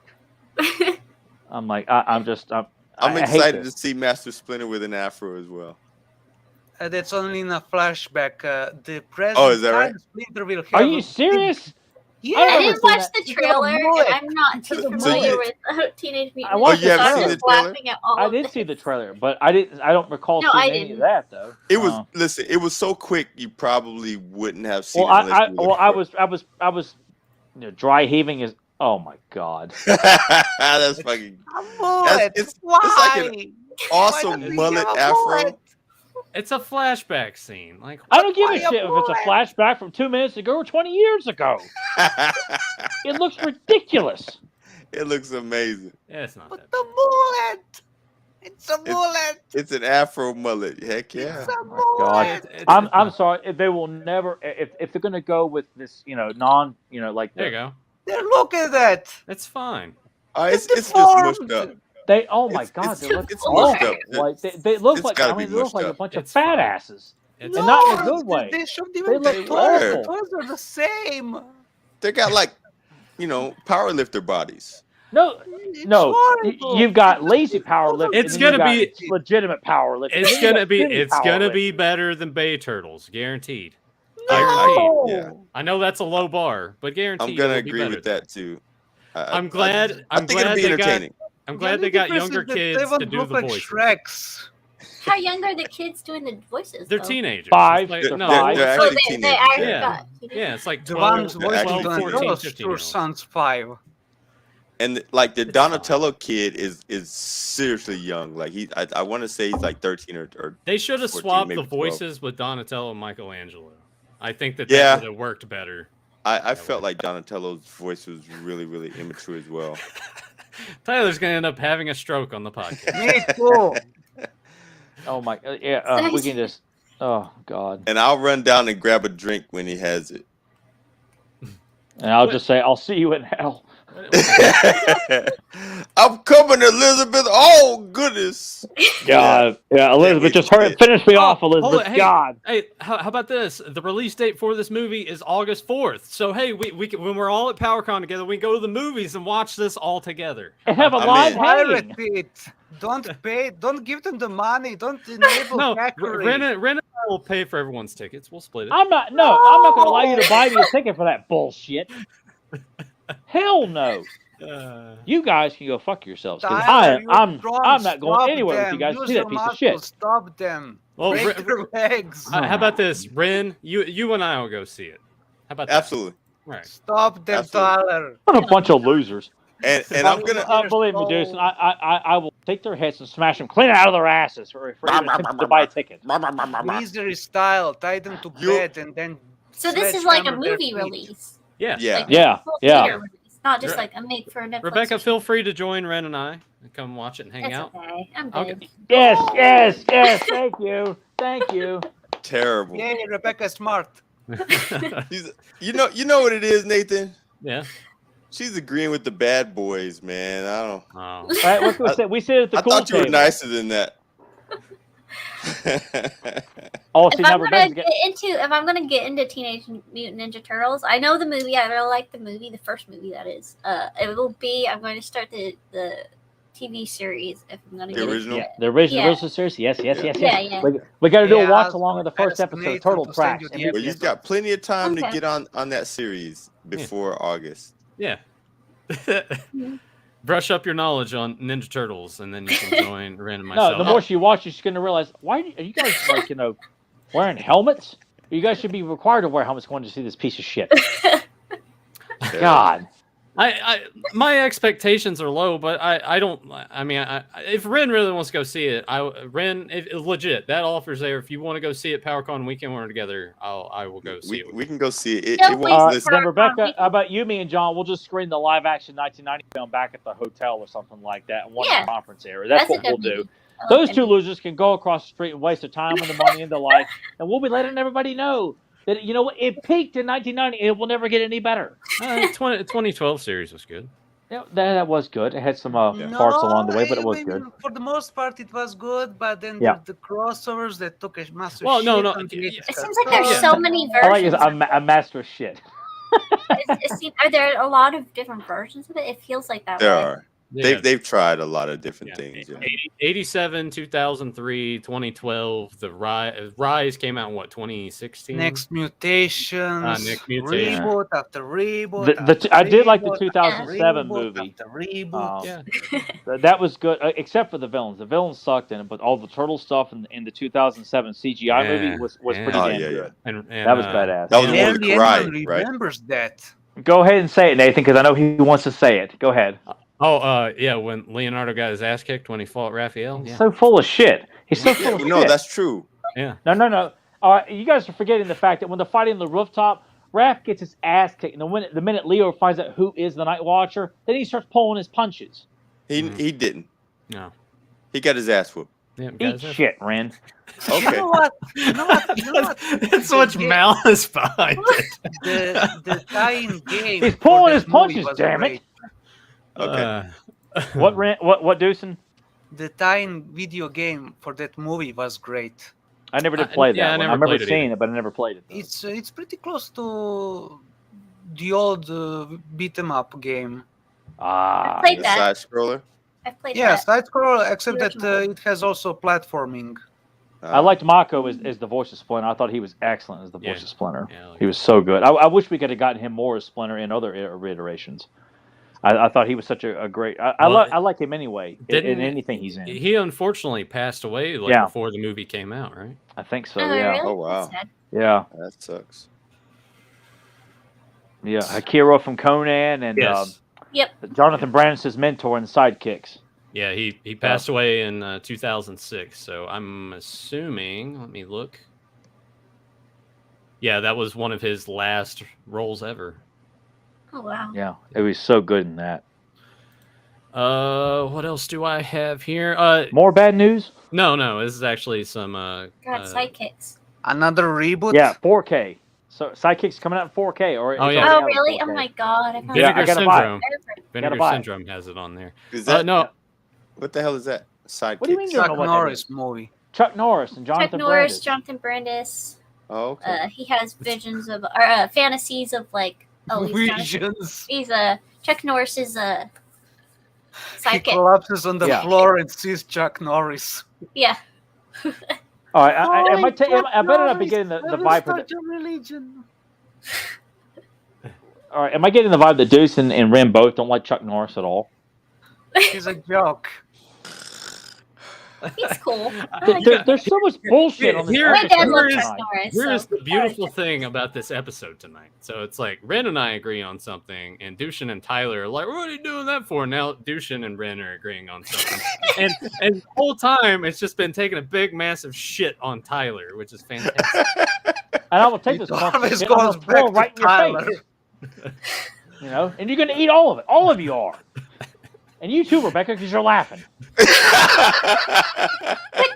I'm like, I'm I'm I hate excited to this. see Master Splinter with an afro as well. That's only in a flashback. The present Oh, is that right? time Splinter will have Are a you big- serious? Yeah, I I never didn't seen watch that. the He got a trailer. mullet. I'm not too So familiar you- with Teenage Mutant I Ninja watched you haven't Turtles. seen I the was trailer? laughing at all I of did this. see the trailer, but I don't recall No, I seeing any of didn't. that though. It was listen. It was so quick you probably wouldn't have seen Well, it. Unless you were I was dry heaving is. Oh my God. That's fucking A mullet. it's Why? like an Why awesome does he mullet have a afro. mullet? it's a flashback scene. Like I don't give a Why a shit if it's a mullet? flashback from 2 minutes ago or 20 years ago. It looks ridiculous. It looks amazing. yeah, it's not But that. the mullet. It's a mullet. It's an afro mullet. Heck yeah. It's a God. mullet. It's I'm not- sorry if they will never if they're gonna go with this non like There you go. There, look at that. It's fine. It's just deformed. mushed up. they oh my It's- God it's- they look it's awful. mushed up. Like they look It's like gotta I mean be they look mushed like a up. bunch of It's fat fine. asses. It's And not in a good way. They shouldn't They even look be awful. toys are the same. They got like, power lifter bodies. No, It's no, horrible. you've got lazy powerlifting. It's and then gonna you've be- got legitimate powerlifting. It's and then gonna you've be got skinny it's gonna powerlifting. be better than Bay Turtles, guaranteed. No. Yeah. I know that's a low bar, but guaranteed. I'm gonna it'll be agree better with than that too. I'm glad. I I'm think it'll glad be they got. entertaining. I'm The glad they only got difference younger is that kids they to won't do look the like voices. Shreks. How young are the kids doing the voices? They're though? teenagers. Five, It's they're no, five. They're Oh, actually they teenagers. actually Yeah. got. yeah, it's like The 12, ones they're voicing actually 12 14, Donatello 15 sure years old. sounds 5. And like the It's Donatello kid is seriously young. Like I want to say he's like 13 or They should have 14, swapped maybe the 12. voices with Donatello and Michelangelo. I think that Yeah. would have worked better. I felt like Donatello's voice was really, really immature as well. Tyler's gonna end up having a stroke on the podcast. Me too. Oh my, we can just. Oh God. And I'll run down and grab a drink when he has it. And I'll just say, I'll see you in hell. I'm coming, Elizabeth. Oh goodness. God, yeah, Elizabeth, wait just to hurry, see it. finish me Oh, off, hold Elizabeth. it, hey. God. Hey, how about this? The release date for this movie is August 4th. So hey, we can, when we're all at PowerCon together, we can go to the movies and watch this all together. And have a I'm live in. hanging. Pirate it. Don't pay. Don't give them the money. Don't enable No, hackery. Ren and I will pay for everyone's tickets. We'll split it. I'm not going to allow you to buy me a ticket for that bullshit. Hell no. You guys can go fuck yourselves. 'Cause Tyler, you're I'm drunk. not going Stop anywhere with them. you guys. Use See your that piece of muscles. shit. Stop them. Well, Break their legs. How about this, Ren? You and I will go see it. How about that? Absolutely. Right. Stop them, Absolutely. Tyler. What a bunch of losers. And I'm gonna Believe me, Jason. I will take their heads and smash them clean out of their asses for even attempting to buy a ticket. Misery style, tie them to bed, and then. So this is like a sledgehammer their movie feet. release. Yeah. Yeah. Like Yeah, a full yeah. theater release, not just like a make for Netflix. Rebecca, feel free to join Ren and I and come watch it and hang It's out. okay. I'm Okay. good. Yes. Thank you. Terrible. Yay, Rebecca's smart. You know what it is, Nathan? Yeah. She's agreeing with the bad boys, man. I don't. Oh. All right, what can we say? We sit at the I cool thought you were table. nicer than that. Oh, see, If I'm now gonna Rebecca's if I'm gonna get into Teenage Mutant Ninja Turtles, I know the movie. I really like the movie, the first movie that is. It will be. I'm going to start the TV series if I'm going to The get original? into it. the original Yeah. series. Yes. Yeah. We got to do a Yeah, watch along of the first ask episode of Nathan Turtle to send Tracks. you And the Well, you've got plenty of time to Okay. get on that series before August. Yeah. Brush up your knowledge on Ninja Turtles, and then you can join Ren and myself. No, the more she watches, she's going to realize, why are you guys, like, wearing helmets? You guys should be required to wear helmets going to see this piece of shit. God. My expectations are low, but I don't. I mean, if Ren really wants to go see it, Ren, if legit, that offer's there. If you want to go see it, PowerCon weekend when we're together, I will go see it. We can go see it. Don't It waste won't the listen. Then PowerCon Rebecca, weekend. how about you, me, and John? We'll just screen the live-action 1990 film back at the hotel or something like that in one of Yeah. the conference area. That's what a we'll good do. movie. I like Those that two movie. losers can go across the street and waste their time and the money and the life, and we'll be letting everybody know that, you know what, it peaked in 1990. It will never get any better. 2012 series was good. Yeah, that was good. It had some parts No, along the way, but it was I good. mean, for the most part, it was good, but then Yeah. the crossovers that took a massive Well, no, shit no, on the yeah, latest It seems like there's Yeah. so many I like it. versions. I'm a master of shit. Are there a lot of different versions of it? It feels like that There way. are. Yeah. They've tried a lot of different Yeah. things. Yeah. 87, 2003, 2012. The Rise came out in what, 2016? Next Mutations, Next Mutation. reboot after reboot. I did like the after 2007 reboot movie. After reboot. Yeah. That was good, except for the villains. The villains sucked in it, but all the turtle stuff in the 2007 CGI movie was Yeah. pretty Oh, damn yeah, good. And That was badass. That was Yeah. more the Barely anyone karate, right? remembers that. Go ahead and say it, Nathan, because I know he wants to say it. Go ahead. yeah, when Leonardo got his ass kicked when he fought Raphael. He's Yeah. so full of shit. He's so Yeah, full of no, shit. that's true. Yeah. No. You guys are forgetting the fact that when they're fighting on the rooftop, Raph gets his ass kicked. And the minute Leo finds out who is the Night Watcher, then he starts pulling his punches. He didn't. No. He got his ass whooped. Yeah, Eat guys, shit, Ren. You Okay. know what? You know what? That's so much The- malice behind it. The tie-in game. He's for pulling that his punches, movie was damn it. great. Okay. What, Ren? What, Deucin? The tie-in video game for that movie was great. I never did play that yeah, I one. I never remember played it seeing either. it, but I never played it. though. It's pretty close to the old beat 'em up game. Ah, I played The that. side scroller. I played Yeah, that. side scroll, except The that original. it has also platforming. I liked Mako as the voice of Splinter. I thought he was excellent as the voice Yeah. of Splinter. Yeah, like- He was so good. I wish we could have gotten him more as Splinter in other iterations. I thought he was such a great. I like him anyway in anything he's in. He unfortunately passed away Yeah. before the movie came out, right? I think so. Oh, Yeah, really? Oh, wow. That's sad. yeah, That sucks. yeah. Akira from Conan and Yes. Jonathan Brandis' mentor in Sidekicks. Yeah, he passed away in 2006. So I'm assuming. Let me look. Yeah, that was one of his last roles ever. Oh wow. Yeah, it was so good in that. What else do I have here? More bad news? No. This is actually some. God, sidekicks. Another reboot? Yeah, 4K. So Sidekicks coming out in 4K. Or it's Oh, yeah. already Oh out in really? 4K. Oh my god. I found Yeah, I Vinegar gotta buy it. Syndrome. Vinegar buy it. Syndrome has it on there. Is that No, what the hell is that? Sidekick. What do you mean you don't Chuck know what that Norris is? movie. Chuck Norris and Chuck Jonathan Norris, Brandis. Jonathan Brandis. Oh, okay. He has visions of or fantasies of like Visions. he's Chuck Norris is a He sidekick. collapses on the Yeah. floor and sees Chuck Norris. Yeah. All right, I better not be getting the vibe. Start your religion. All right, am I getting the vibe that Deuce and Ren both don't like Chuck Norris at all? He's a joke. He's cool. I like him. There's so much bullshit on this Here- My dad episode loves here Chuck tonight. Norris. Here's so the beautiful thing about this episode tonight. So it's like Ren and I agree on something, and Dushin and Tyler are like, "What are you doing that for?" Now Dushin and Ren are agreeing on something, and the whole time it's just been taking a big, massive shit on Tyler, which is fantastic. And I will take It this clump of always shit, I'm goes gonna throw it back right to in your Tyler. face. You know, and you're gonna eat all of it. All of you are. And you too, Rebecca, because you're laughing. Quit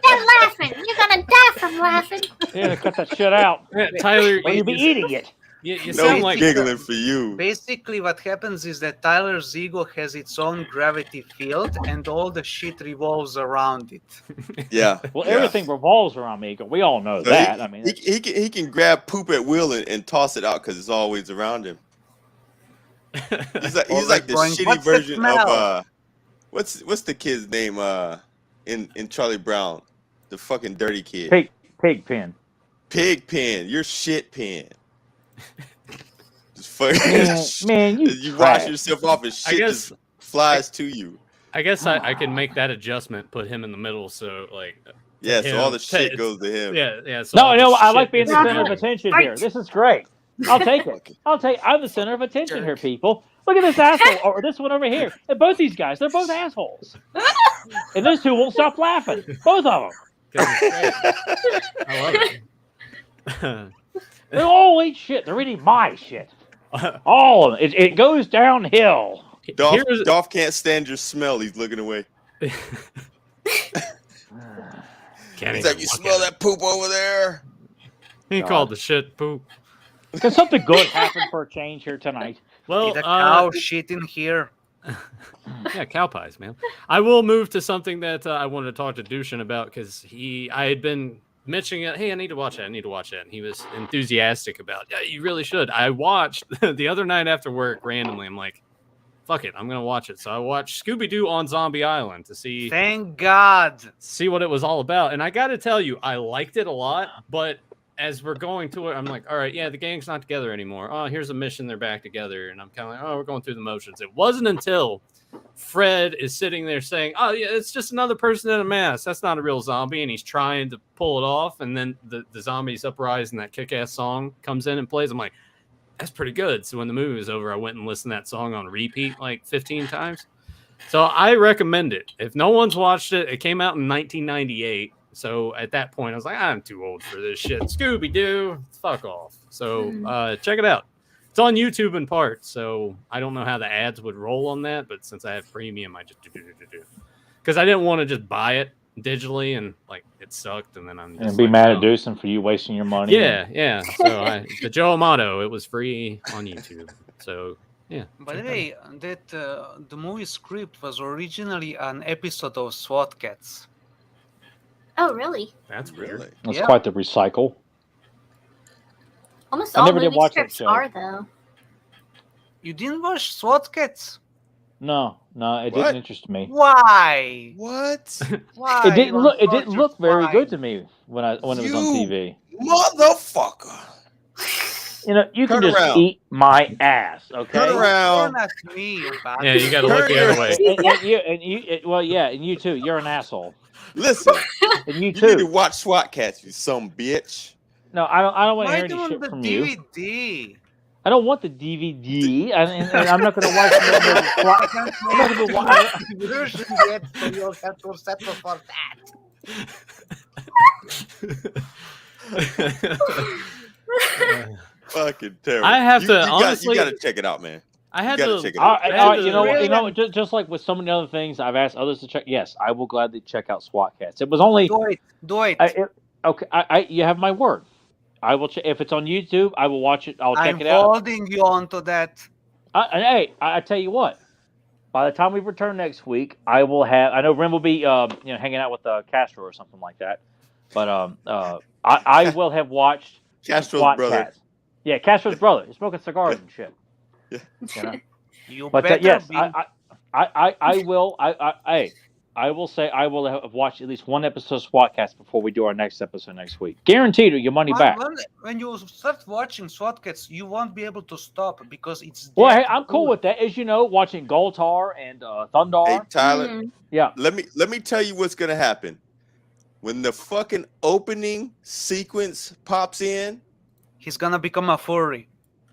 that laughing. You're gonna die from laughing. You're gonna cut that shit out. Yeah, Tyler, Or you'll be eating it. you no sound like giggling for you. Basically, what happens is that Tyler's ego has its own gravity field, and all the shit revolves around it. Yeah. Well, yeah. everything revolves around me. We all know So that. He, I mean, he can grab poop at will and toss it out because it's always around him. He's like the going, shitty "What's the version smell?" of what's the kid's name in Charlie Brown, the fucking dirty kid. Pigpen. Pigpen, you're shit pen. Just fucking Man, you you wash trash. yourself off and shit guess- just flies to you. I guess I can make that adjustment, put him in the middle, so like Yeah, so him. all the shit It's- goes to him. yeah. So all No, the I shit like being the gets center of him. attention here. This is great. I'll take it. I'm the center of attention here, people. Look at this asshole, or this one over here. And both these guys, they're both assholes. And those two won't stop laughing. Both of them. 'Cause it's great. I love it. They all eat shit. They're eating my shit. All of them. It goes downhill. Here's- Dolph can't stand your smell. He's looking away. Can't He's even like, you look smell at it. that poop over there? He God. called the shit poop. Can something good happen for a change here tonight? Well, Did a cow shit in here? yeah, cow pies, man. I will move to something that I wanted to talk to Dushin about because I had been mentioning it. Hey, I need to watch that. And he was enthusiastic about. Yeah, you really should. I watched the other night after work randomly. I'm like, fuck it, I'm gonna watch it. So I watched Scooby Doo on Zombie Island to see Thank God. what it was all about. And I got to tell you, I liked it a lot. But as we're going to it, I'm like, all right, yeah, the gang's not together anymore. Oh, here's a mission. They're back together. And I'm kind of like, oh, we're going through the motions. It wasn't until Fred is sitting there saying, oh, yeah, it's just another person in a mask. That's not a real zombie. And he's trying to pull it off. And then the zombies uprise and that kick-ass song comes in and plays. I'm like, that's pretty good. So when the movie was over, I went and listened to that song on repeat like 15 times. So I recommend it. If no one's watched it, it came out in 1998. So at that point, I was like, I'm too old for this shit. Scooby-Doo, fuck off. So check it out. It's on YouTube in part. So I don't know how the ads would roll on that. But since I have premium, I just do. Because I didn't want to just buy it digitally and like it sucked. And then I'm just And be like, mad oh. at Deucin for you wasting your money. Yeah. So the Joe Amato, it was free on YouTube. So yeah. By the way, that the movie script was originally an episode of SWAT Cats. Oh, really? That's weird. Really? That's Yeah. quite the recycle. Almost I all never did movie watch that scripts show. are, though. You didn't watch SWAT Cats? No, it What? didn't interest me. Why? What? Why? It didn't You look. It thought didn't you're look very fine. good to me when it was on You- TV. Motherfucker. You know, you can Turn just around. eat my ass, okay? Turn around. Turn at me, you bastard. Yeah, you got to look the other way. And you too. You're an asshole. Listen, And you you need to too. watch SWAT Cats, you some bitch. No, I don't want to Why hear any don't shit the from you. DVD? I don't want the DVD, and I'm not going to watch the SWAT. I'm not going to watch. Version yet, so you'll have to settle for that. Fucking terrible. I have to, you honestly- got to check it out, man. I had You gotta to. check it All out. right, I all had right, you to- know what? Just like with so many other things, I've asked others to check. Yes, I will gladly check out SWAT Cats. It was only Do it. okay. You have my word. I will check if it's on YouTube. I will watch it. I'll check I'm it out. holding you on to that. Hey, I tell you what. By the time we return next week, I will have. I know Ren will be, hanging out with Castro or something like that. But I will have watched Castro's SWAT brother. Cats. Yeah, Castro's brother. He's smoking cigars and shit. Yeah. You know? You But better yes, be. I will. I will say I will have watched at least one episode of SWATcast before we do our next episode next week. Guaranteed, your money back. When you start watching SWAT Cats, you won't be able to stop because it's. Well, that hey, I'm cool good. with that. As you know, watching Goltar and Thundar. Hey, Tyler, Mhm. Yeah. let me tell you what's gonna happen. when the fucking opening sequence pops in, He's gonna become a furry.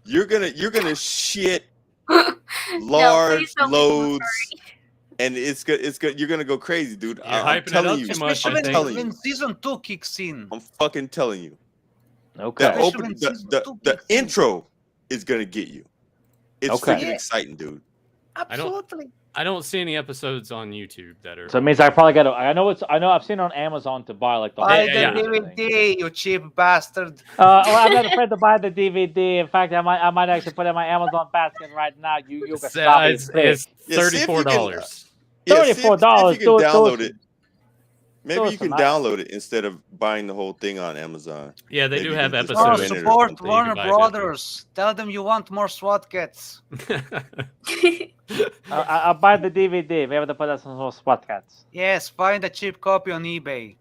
you're gonna shit No, large please don't make him a loads, and it's good. You're gonna go crazy, dude. You're I'm hyping it telling up you. too much, I I'm Especially think. telling when you. season 2 kicks in. I'm fucking telling you. Okay. The Especially open when season two the kicks in. intro is gonna get you. It's Okay. freaking Yeah. exciting, dude. Absolutely. I don't see any episodes on YouTube that are. So it means I probably got to. I know I've seen it on Amazon to buy like the Buy whole the yeah. series, I think. DVD, you cheap bastard. Well, I'm not afraid to buy the DVD. In fact, I might actually put it in my Amazon basket right now. You can stop it. It's Yeah, see if you can, $34. Yeah, see if you $34. can download it. Maybe Maybe you can download it instead of buying the whole thing on Amazon. Yeah, they Maybe do you have can just Oh, episodes. rent it or support something. Warner buy it digitally. Brothers. Tell them you want more SWAT cats. I'll buy the DVD. Maybe to put that some spot cats. Yes, find a cheap copy on eBay.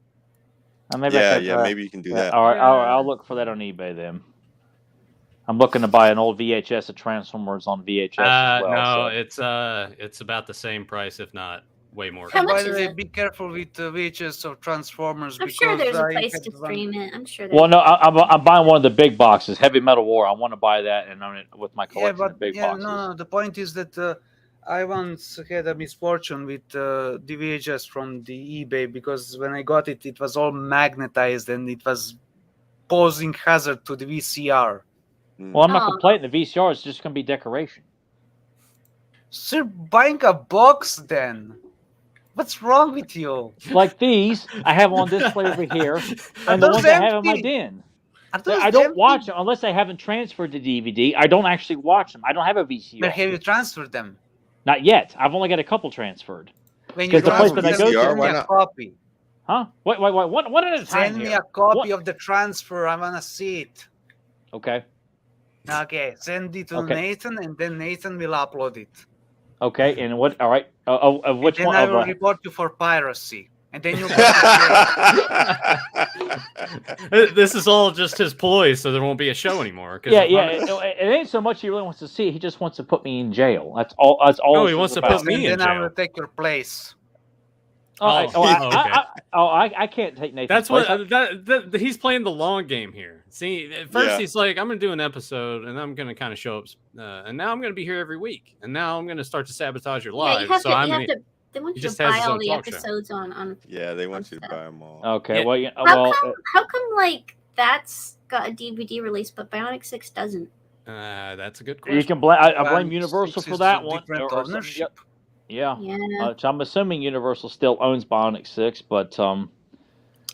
Maybe I could, maybe you can do that. All right, I'll look for that on eBay then. I'm looking to buy an old VHS of Transformers on VHS as well. No, so. it's about the same price, if not way more. How And by much the is way, it? be careful with VHS of Transformers I'm because sure there's a I place had to one- stream it. I'm sure there's. Well, no, I'm buying one of the big boxes, Heavy Metal War. I want to buy that and own it with my Yeah, collection but of big yeah, boxes. no. The point is that I once had a misfortune with the VHS from the eBay because when I got it, it was all magnetized and it was posing hazard to the VCR. Well, I'm not Oh. complaining. The VCR is just going to be decoration. So you're buying a box then? What's wrong with you? Like these, I have on display over here, and the those ones I have in my empty? den. Are those I don't empty? watch them unless I haven't transferred the DVD. I don't actually watch them. I don't have a Where VCR. have you transferred them? Not yet. I've only got a couple transferred. When you 'Cause the place transfer that I them, go to- send me why a not? copy. Huh? Wait. One at a time Send me here. a copy What? of the transfer. I wanna see it. Okay. Okay, send it to Okay. Nathan, and then Nathan will upload it. Okay. And what? All right. Of which And then one? I Of, will report you for piracy, and then you. This is all just his ploy, so there won't be a show anymore. 'cause yeah. if I'm- It ain't so much he really wants to see it. He just wants to put me in jail. That's all. That's all. No, this he is wants to about. put me in and then I will jail. take your place. I can't take Nathan's That's what place. that he's playing the long game here. See, at first Yeah. he's like, "I'm gonna do an episode, and I'm gonna kind of show up, and now I'm gonna be here every week, and now I'm gonna start to sabotage your Yeah, lives." you have so to. I'm You have gonna, to. They want he you to just has buy his all own the talk show. episodes on. Yeah, they want you to stuff. buy them all. Okay. Yeah. Well, yeah, How come like that's got a DVD release, but Bionic 6 doesn't? that's a good you question. can blame. I blame Bionic Universal 6 for is that a one. different or something. ownership. Yeah. Yeah. So I'm assuming Universal still owns Bionic 6, but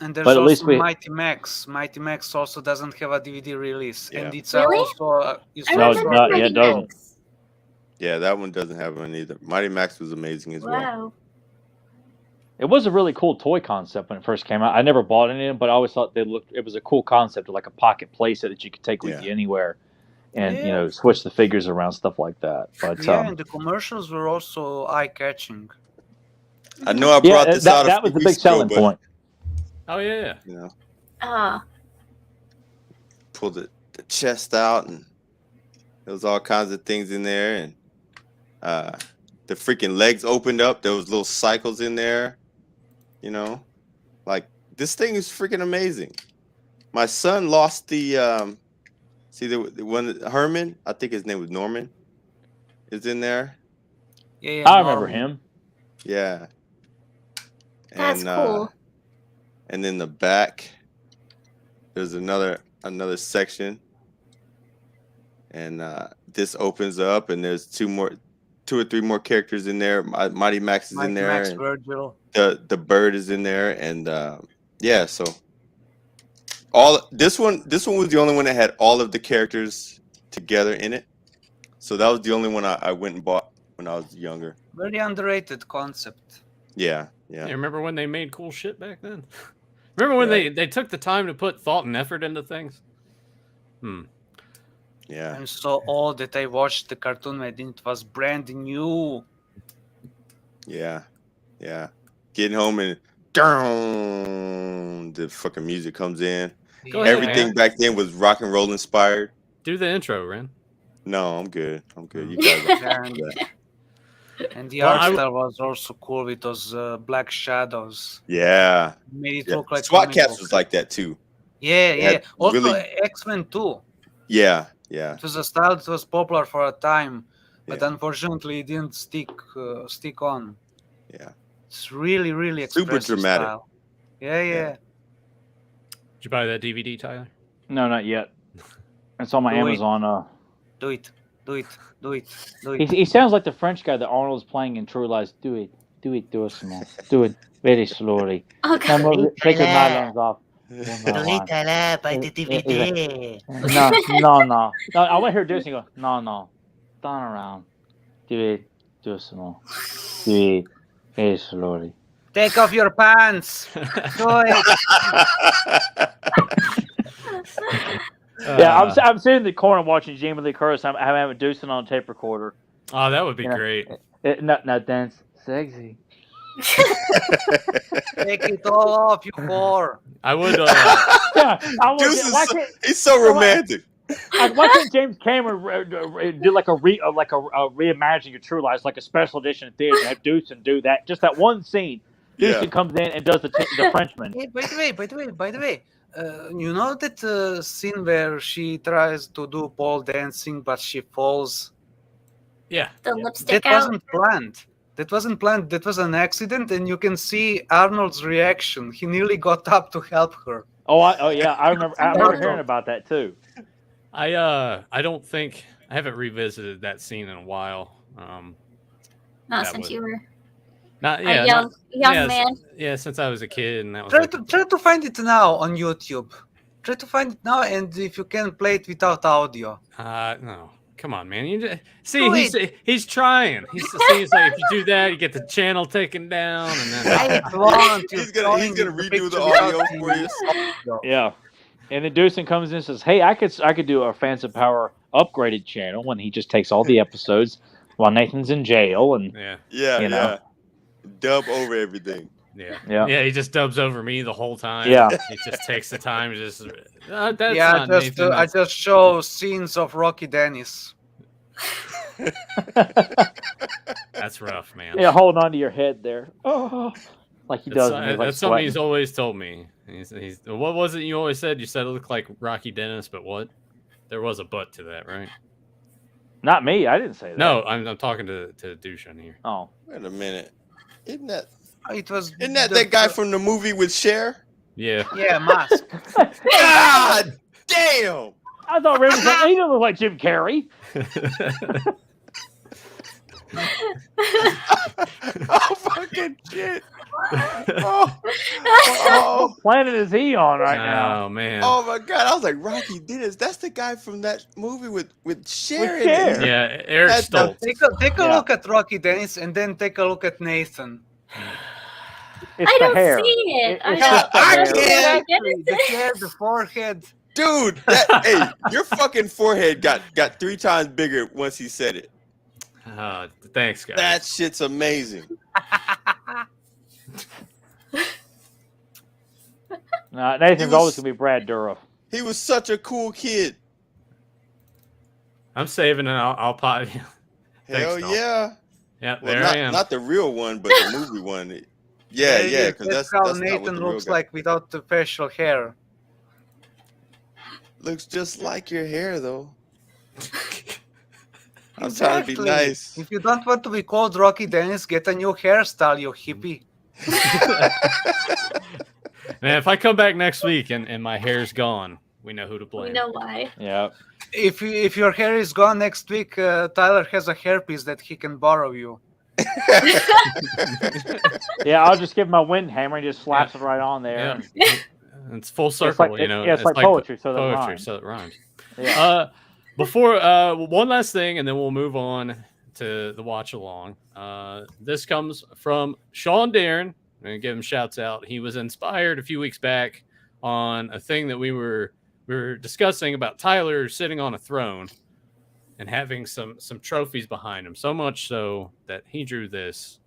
And there's But at least also we- Mighty Max. Mighty Max also doesn't have a DVD release, and Yeah. it's Really? also. It's I No, also it's remember not. Yeah, Mighty it doesn't. Max. Yeah, that one doesn't have one either. Mighty Max was amazing as well. Wow. it was a really cool toy concept when it first came out. I never bought any of them, but I always thought it was a cool concept, like a pocket playset that you could take with Yeah. you anywhere, and Yeah. switch the figures around, stuff like that. But Yeah, and the commercials were also eye-catching. I know I brought this out. that was the big selling point. Oh yeah. You know, Ah. pull the chest out, and there was all kinds of things in there, and the freaking legs opened up. There was little cycles in there. You know, like this thing is freaking amazing. My son lost the the one Herman. I think his name was Norman. Is in there. Yeah, I remember Norman. him. Yeah. That's cool. And then the back, there's another section, and this opens up, and there's two or three more characters in there. Mighty Max is in Mighty there, Max and Virgil. the bird is in there, and yeah. So this one was the only one that had all of the characters together in it. So that was the only one I went and bought when I was younger. Very underrated concept. Yeah. Yeah, remember when they made cool shit back then? Remember when they took the time to put thought and effort into things? Yeah. I'm so old that I watched the cartoon when it was brand new. Yeah. Getting home and the fucking music comes in. Go ahead, Everything man. back then was rock and roll inspired. Do the intro, Ren. No, I'm good. You guys. And And the Well, art I- style was also cool with those black shadows. Yeah. Made it Yeah. look like SWAT comic Cats book. was like that too. Yeah, It yeah. had Also, really- X-Men too. Yeah. Yeah. It was a style that was popular for a time, but Yeah. unfortunately, it didn't stick on. Yeah. It's really, really Super expressive dramatic. style. Yeah, yeah. Yeah. Did you buy that DVD, Tyler? No, not yet. It's on my Do it. Amazon. Do it. Do it. Do it. Do He, it. he sounds like the French guy that Arnold's playing in True Lies. Do it doucement. Do it very slowly. Oh Now god. move, take your Tyler. nylons off. One by one. Tyler, buy the DVD. No. I want to hear Disney go, no. Turn around. Do it doucement. Do it very slowly. Take off your pants. Do it. Yeah, I'm sitting in the corner watching Jamie Lee Curtis. I'm having Deucin on a tape recorder. Oh, that would be You know, great. Not dance. Sexy. Take it all off, you whore. I would. Yeah, I want Deuce why is can't, he's so romantic. why can't James Cameron do like a reimagining of True Lies, like a special edition in theater, and have Deucin do that, just that one scene. Deucin Yeah. comes in and does the Frenchman. Hey, by the way, you know that scene where she tries to do pole dancing, but she falls? Yeah. The lipstick That out. wasn't planned. That wasn't planned. That was an accident, and you can see Arnold's reaction. He nearly got up to help her. Oh yeah, I remember hearing about that too. I don't think I haven't revisited that scene in a while. Not that since would- you were Not a yeah, young yeah, man. yeah, since I was a kid, and that was Try like, to find it now on YouTube. Try to find it now, and if you can play it without audio. no. Come on, man. You just, see, Do he's trying. He's like, if you do that, you get the channel taken down, and then I want you He's gonna redo picture the audio without for you. audio. Yeah, and then Deucin comes in and says, "Hey, I could do a Fans of Power upgraded channel," when he just takes all the episodes while Nathan's in jail, and yeah, Yeah, You know. yeah. Dub over everything. Yeah. He just dubs over me the whole time. Yeah. He just takes the time to just. That's Yeah, not Nathan, I just show scenes of Rocky Dennis. that's rough, man. yeah, holding on to your head there, like he does. when he's, like, That's something he's sweating. always told me. He's what was it you always said? You said it looked like Rocky Dennis, but what? There was a but to that, right? Not me. I didn't say that. No, I'm talking to Dushan here. Oh, Wait a minute. Isn't that It was that guy from the movie with Cher? Yeah. Yeah, Mask. God damn! I thought Raven said he doesn't look like Jim Carrey. Oh fucking shit! Oh, oh, What planet is he on right now? Oh man. oh my god! I was like, Rocky Dennis. That's the guy from that movie with Cher. in Cher. it. Yeah, Eric That's the- Stoltz. Take a Yeah. look at Rocky Dennis, and then take a look at Nathan. It's I the don't hair. see it. It's I'm just the I hair. can't. Exactly. The hair, the forehead. Dude, hey, your fucking forehead got 3 times bigger once he said it. Thanks, guys. That shit's amazing. Nathan's was- always gonna be Brad Dourif. He was such a cool kid. I'm saving it. I'll pop. Thanks, Hell Noel. yeah. Yeah, Well, there I am. not the real one, but the movie one. Yeah, because that's how not what Nathan the real looks guy- like without the facial hair. Looks just like your hair, though. I'm trying to be Exactly. nice. If you don't want to be called Rocky Dennis, get a new hairstyle, you hippie. Man, if I come back next week and my hair's gone, we know who to blame. We know why. Yeah. If your hair is gone next week, Tyler has a hairpiece that he can borrow you. Yeah, I'll just give him my wind hammer and just slaps it right on there. Yeah. It's full circle, like- you know. it's like poetry, so that poetry, rhymes. so it rhymes. Yeah. Before one last thing, and then we'll move on to the watch along. This comes from Sean Darren. I'm gonna give him shouts out. He was inspired a few weeks back on a thing that we were discussing about Tyler sitting on a throne and having some trophies behind him. So much so that he drew this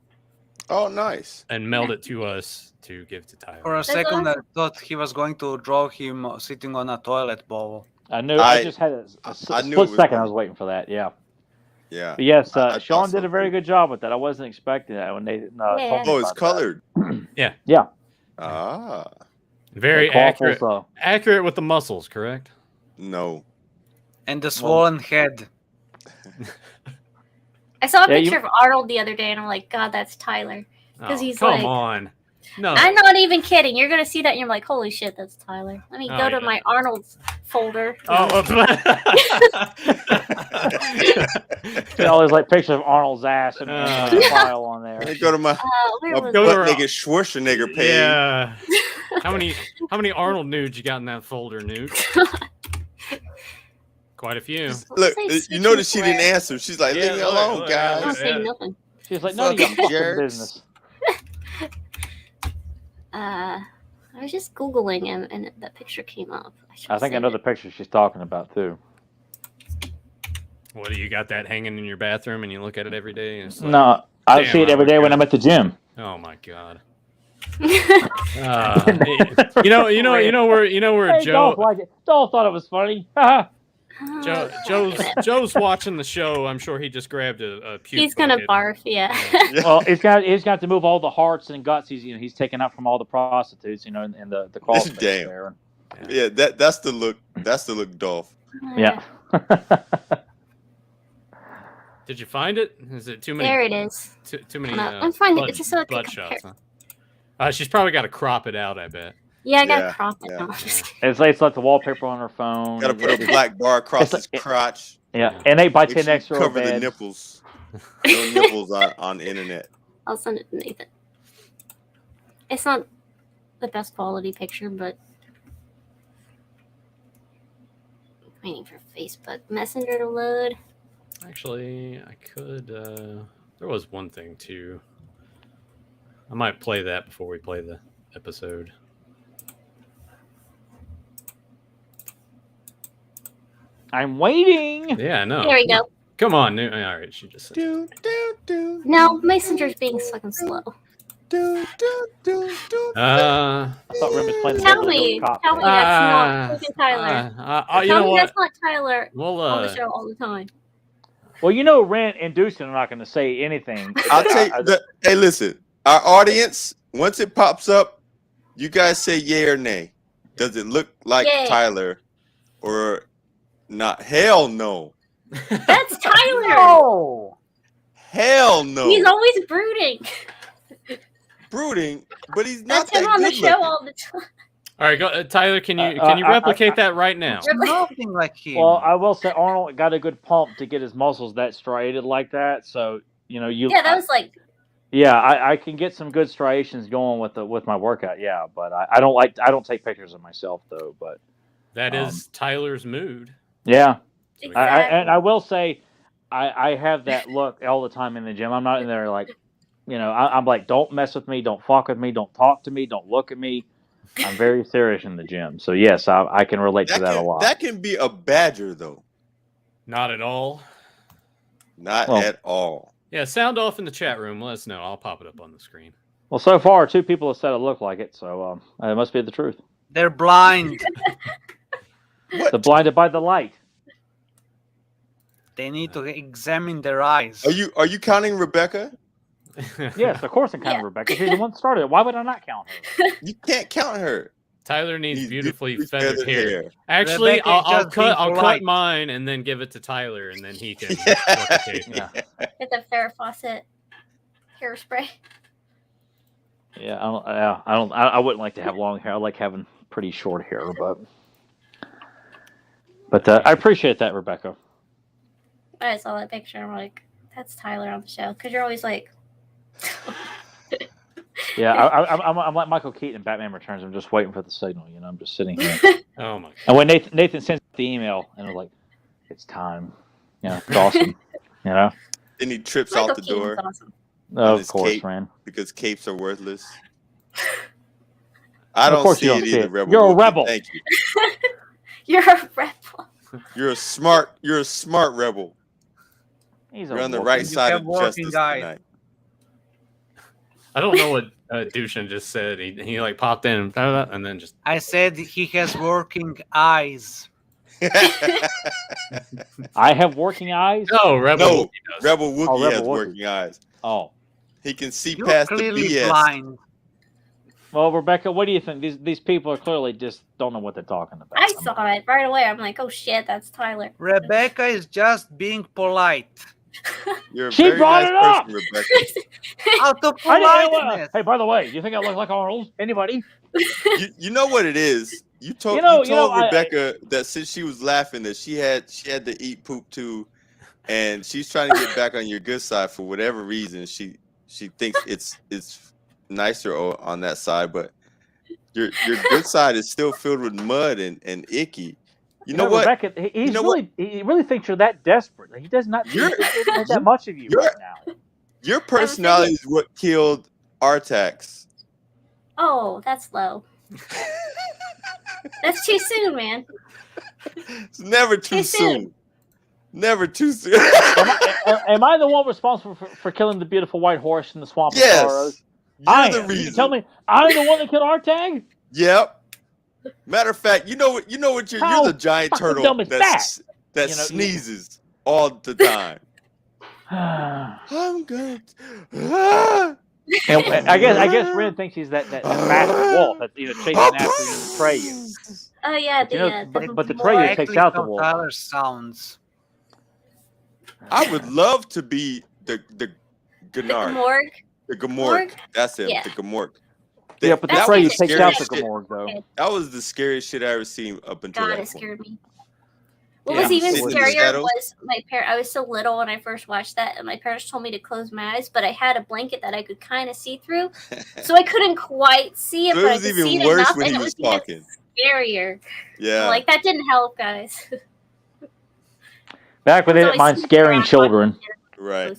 Oh, nice. and mailed it to us to give to Tyler. For a That's second, awesome. I thought he was going to draw him sitting on a toilet bowl. I knew. I I- just had a I knew split it was second. I coming. was waiting for that. Yeah. Yeah. But yes, I Sean thought so, did a very too. good job with that. I wasn't expecting that when Nathan told me Yeah. Oh, it's about colored. that. Ah, Very Clawful's, accurate. Accurate with the muscles, correct? no. And the swollen head. I saw a Yeah, picture of Arnold the other day, and I'm like, God, that's Tyler. Because Oh, he's come like, on. No. I'm not even kidding. You're gonna see that, and you're like, holy shit, that's Tyler. Let me Oh, go to yeah. my Arnold's folder. Oh, See all those like pictures of Arnold's ass and Uh. file on Let there. me go to my, Where my was Go it? to butt her- naked Schwarzenegger page. yeah. How many Arnold nudes you got in that folder, Newt? Quite a few. Look, Say you notice she Stitching didn't answer. She's like, Yeah, leave me look, alone, look, guys. I don't say Yeah. nothing. She's like, none of your Fucking fucking jerks. business. I was just Googling him, and that picture came up. I think I know the picture she's talking about too. What do you got that hanging in your bathroom and you look at it every day? And it's like, No, I damn, see it I every look day when good. I'm at the gym. Oh my god. the. You know where Hey, Joe Dolph liked it. Dolph thought it was funny. Haha. Joe's watching the show. I'm sure he just grabbed a puke He's gonna bucket. barf, yeah. Yeah. Well, he's got to move all the hearts and guts he's taken out from all the prostitutes, in the crawl space Damn. there. Yeah, that's the look. That's the look, Dolph. Yeah. Did you find it? Is it too many? There it is. Too many. I'm finding it butt, just so I can butt compare. shots. Huh? She's probably got to crop it out. I bet. Yeah, I gotta Yeah, crop it. yeah. No, I'm just kidding. It's like the wallpaper on her phone. Got to put a black bar across It's his like- crotch. Yeah, and 8 by Make 10 sure you extra row cover the beds. nipples. No nipples on the internet. I'll send it to Nathan. It's not the best quality picture, but waiting for Facebook Messenger to load. Actually, I could. There was one thing too. I might play that before we play the episode. I'm waiting. Yeah, I know. There we go. Come on, Newt. All right, she just said. No, Messenger's being fucking slow. I thought Rim was playing the Tell Beverly me, Hills Cop tell me thing. that's not fucking Tyler. You Tell know me what? that's not Tyler We'll on the show all the time. Well, Rent and Deucin are not going to say anything. I'll tell you. Hey, listen. Our audience, once it pops up, you guys say yay or nay. Does it look like Yay. Tyler or not? Hell no. That's Tyler. No. Hell no. He's always brooding. Brooding, but he's not That's him that on the good show looking. all the time. All right, go, Tyler. Can you I- replicate that right now? It's nothing like him. Well, I will say Arnold got a good pump to get his muscles that striated like that. So you. Yeah, that was like Yeah, I can get some good striations going with my workout. Yeah, but I don't take pictures of myself though. But That is Tyler's mood. yeah, exactly. I will say I have that look all the time in the gym. I'm not in there like, I'm like, don't mess with me, don't fuck with me, don't talk to me, don't look at me. I'm very serious in the gym. So yes, I can relate to that a lot. That can be a badger though. Not at all. Not Well- at all. Yeah, sound off in the chat room. Let us know. I'll pop it up on the screen. Well, so far 2 people have said it looked like it, so it must be the truth. They're blind. They're blinded by the light. They need to examine their eyes. Are you counting Rebecca? Yes, of course I'm counting Rebecca. She's the one that started it. Why would I not count her? You can't count her. Tyler needs Needs beautifully beautifully feathered feathered hair. hair. Actually, Rebecca is I'll just being cut polite. mine and then give it to Tyler, and then he can Yeah. replicate. Yeah. Get the Farrah Fawcett hairspray. Yeah, I wouldn't like to have long hair. I like having pretty short hair, but I appreciate that, Rebecca. I saw that picture. I'm like, that's Tyler on the show. Because you're always like, Yeah, I'm like Michael Keaton in Batman Returns. I'm just waiting for the signal. I'm just sitting here. Oh my! And when Nathan sends the email, and I'm like, it's time. It's awesome. Then he trips Michael out the Keaton's door awesome. Of his course, cape. man. because capes are worthless. I Of don't course see you it don't see either, it. Rebel. You're a Wilkie. rebel. Thank you. You're a rebel. You're a smart rebel. He's You're on the Wookiee. right You side have of working justice guy. tonight. I don't know what Dushan just said. He like popped in and then just. I said he has working eyes. I have working eyes. No, Rebel No, Wookiee does. Rebel Wookiee Oh, Rebel has Wookiee. working eyes. Oh, He can see You're past the clearly BS. blind. well, Rebecca, what do you think? These people are clearly just don't know what they're talking about. I saw it right away. I'm like, oh shit, that's Tyler. Rebecca is just being polite. You're a She very brought nice it up! person, Rebecca. Out of I didn't- politeness. hey, by the way, you think I look like Arnold? Anybody? You know what it is. You told Rebecca that since she was laughing that she had to eat poop too, and she's trying to get back on your good side for whatever reason. She thinks it's nicer on that side, but your good side is still filled with mud and icky. You know what? Rebecca, he really thinks you're that desperate. He does not think that much of you right now. Your personality is what killed Artax. Oh, that's low. That's too soon, man. It's never too soon. Never too soon. Am I the one responsible for killing the beautiful white horse in the swamp of sorrows? You're the reason. You tell me I'm the one that killed Artag? Yep. Matter of fact, you know what? You're the giant turtle that sneezes all the time. I'm good. And I guess Ren thinks he's that master wolf that chasing after you and betray you. Oh yeah, but the Treyu takes out the wolf. Tyler sounds. I would love to be the Gnarg. The Gamorg. That's him. Yeah. The Gamorg. Yeah, but the Treyu takes out the Gamorg though. That was the scariest shit I ever seen up until that it point. scared me. What was even scarier was my parents. I was so little when I first watched that, and my parents told me to close my eyes, but I had a blanket that I could kind of see through, so I couldn't quite see it. So but it was I could even see it worse enough, when and he it was was talking. Scarier. Yeah, like that didn't help, guys. Back when they didn't mind scaring children. Right.